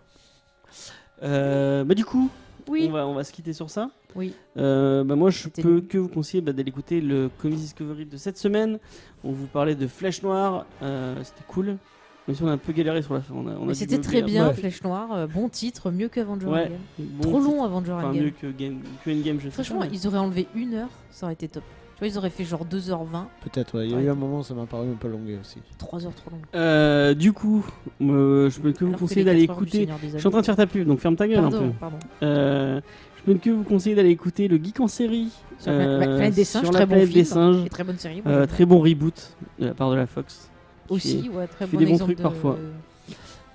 Bah du coup, Oui, on va se quitter sur ça. oui. Bah moi, je C'était peux nul. que vous conseiller d'aller écouter le Comics Discovery de cette semaine. On vous parlait de Flèche Noire, c'était cool. Même si on a un peu galéré sur la fin. On a Mais dû c'était meubler très un bien, Ouais. Flèche Noire, bon titre, mieux que Avenger Ouais. Endgame. peu. Trop Bon long titre. Avenger Enfin, Endgame. mieux que Endgame, je sais Franchement, pas, mais- ils auraient enlevé 1 heure, ça aurait été top. Tu vois, ils auraient fait genre 2h20, Peut-être, ouais. Il y a Ouais. eu un moment, ça m'a paru un peu longué aussi. 3h trop long. Du coup, je peux que vous Alors que conseiller les d'aller 4 heures du écouter. Seigneur des Je suis en train de faire ta pub, donc ferme ta gueule un peu. Pardon. Je peux que vous conseiller d'aller écouter le Geek en série Sur la Planète des Singes, sur très la bon Planète des film. Singes. Et très bonne série. moi, j'aime Très bon reboot de la part de la Fox. bien. Aussi, ouais, très fait bon des bons exemple trucs de- parfois.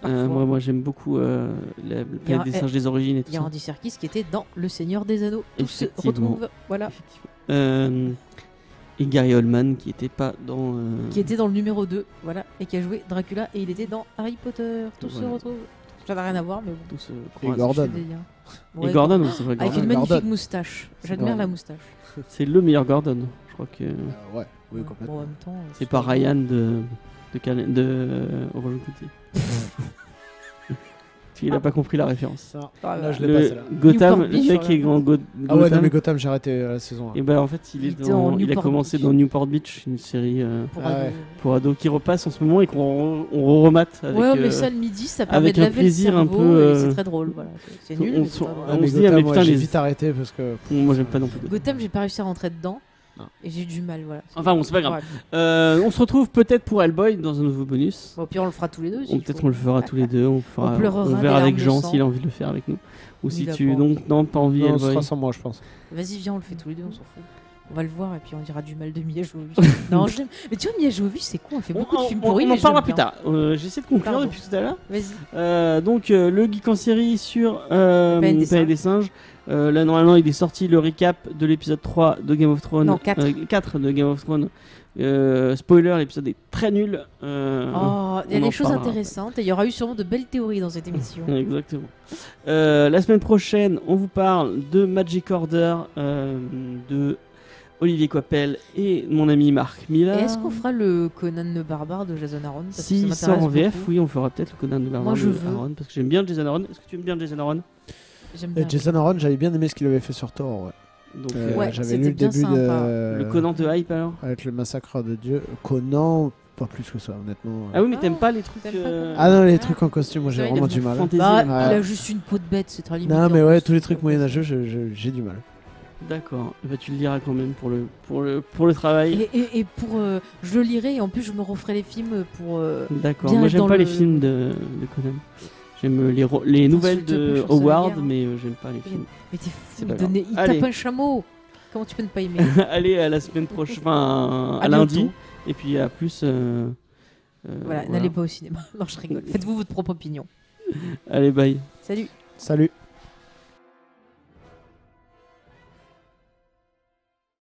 Parfois. Moi j'aime beaucoup la Il y a- Planète des Singes des origines et tout Il y a ça. Andy Serkis qui était dans Le Seigneur des Anneaux. Tout se Effectivement. retrouve. Voilà. Et Gary Oldman qui était pas dans. Qui était dans le numéro 2. Voilà. Et qui a joué Dracula. Et il était dans Harry Potter. Tout se Voilà. retrouve. Ça n'a rien à voir, mais bon. Tout ce Et croise. Gordon. Je fais des liens. Et Ouais, Gordon, oui, c'est vrai. Avec Gordon. une magnifique Gordon. moustache. C'est J'admire Gordon. la moustache. C'est le meilleur Gordon. Je crois que Ouais, oui, complètement. Bon, en même temps. c'est pas Ryan de Roger Coutier. Il a pas compris la référence. Ça, Ah, là, je Le l'ai pas, celle-là. Gotham, Newport Beach, le mec sur qui est la- grand Ah ouais, non, Gotham. mais Gotham, j'ai arrêté la saison. Et ben en fait, il Il était en a Newport commencé Beach. dans Newport Beach, une série Pour Ah ouais. pour ados qui repasse en ce moment et qu'on remate avec. Ouais, mais ça le midi, ça permet avec de un laver plaisir le un cerveau peu, et c'est très drôle. Voilà. C'est nul. on mais se- c'est pas grave. Ah, mais se dit, ah, mais Gotham, putain, ouais, j'ai les- vite arrêté parce que. Moi j'aime pas non plus. Gotham, j'ai pas réussi à rentrer dedans. Non. Et j'ai eu du mal, voilà. Enfin bon, c'est pas grave. Ouais. On se retrouve peut-être pour Hellboy dans un nouveau bonus. Bon, puis on le fera tous les deux. s'il Peut-être faut. on le fera tous les deux. On pleurera des verra avec larmes de Jean sang. s'il a envie de le faire avec nous. Ou si Il a tu. pas Donc, non, pas envie Non, ce Hellboy. sera sans moi, je pense. Vas-y, viens, on le fait tous les deux, on s'en fout. On va le voir et puis on dira du mal de Mia Jovovich. Non, j'aime. Mais tu vois, Mia Jovovich, c'est con, elle fait beaucoup de films pourris. on mais en je parlera l'aime plus bien. tard. J'essaie de conclure Pardon. depuis tout à l'heure. Vas-y. Donc le geek en série sur Planète des Planète des Singes. Là normalement il est sorti le recap de l'épisode 3 de Game of Thrones. Non, 4. 4 de Game of Thrones. Spoiler, l'épisode est très nul. Oh, il y a on des en choses parlera intéressantes et il y aura eu sûrement de belles théories dans cette émission. Exactement. La semaine prochaine, on vous parle de Magic Order, de Olivier Coipel et mon ami Marc Et Millar. est-ce qu'on fera le Conan le barbare de Jason Aaron? Parce que ça Si m'intéresse sort en VF, beaucoup. oui, on fera peut-être le Conan de Barbare Moi, je de veux. Aaron, parce que j'aime bien Jason Aaron. Est-ce que tu aimes bien Jason Aaron? J'aime bien. Jason Aaron, j'avais bien aimé ce qu'il avait fait sur Thor. Ouais. Donc, Ouais, J'avais c'était lu le bien début sympa. de. le Conan de hype alors? Avec le massacre de Dieu. Conan, pas plus que ça, honnêtement. Ah oui, mais Ah, t'aimes pas les trucs. t'aimes pas Conan Ah non, les trucs en costume, moi C'est j'ai vrai, vraiment les du trucs mal. fantasy. Bah, Ouais. il a juste une peau de bête, c'est très limité. Non, mais en ouais, plus. tous les trucs moyenâgeux, j'ai du mal. D'accord. Et bah, tu le liras quand même pour le travail. Et pour. Je le lirai et en plus je me referai les films pour. D'accord. bien Moi, être j'aime dans pas le- les films de Conan. J'aime les nouvelles t'insultes peu, de je trouve ça Howard, vulgaire, hein. mais j'aime pas les films. Mais t'es C'est fou, pas il, grave. il Allez. tape un chameau. Comment tu peux ne pas aimer? Allez, à la semaine prochaine, enfin à À lundi. bientôt. Et puis à plus. Voilà, n'allez pas au cinéma. Non, je rigole. Faites-vous votre propre opinion. Allez, bye. Salut. Salut.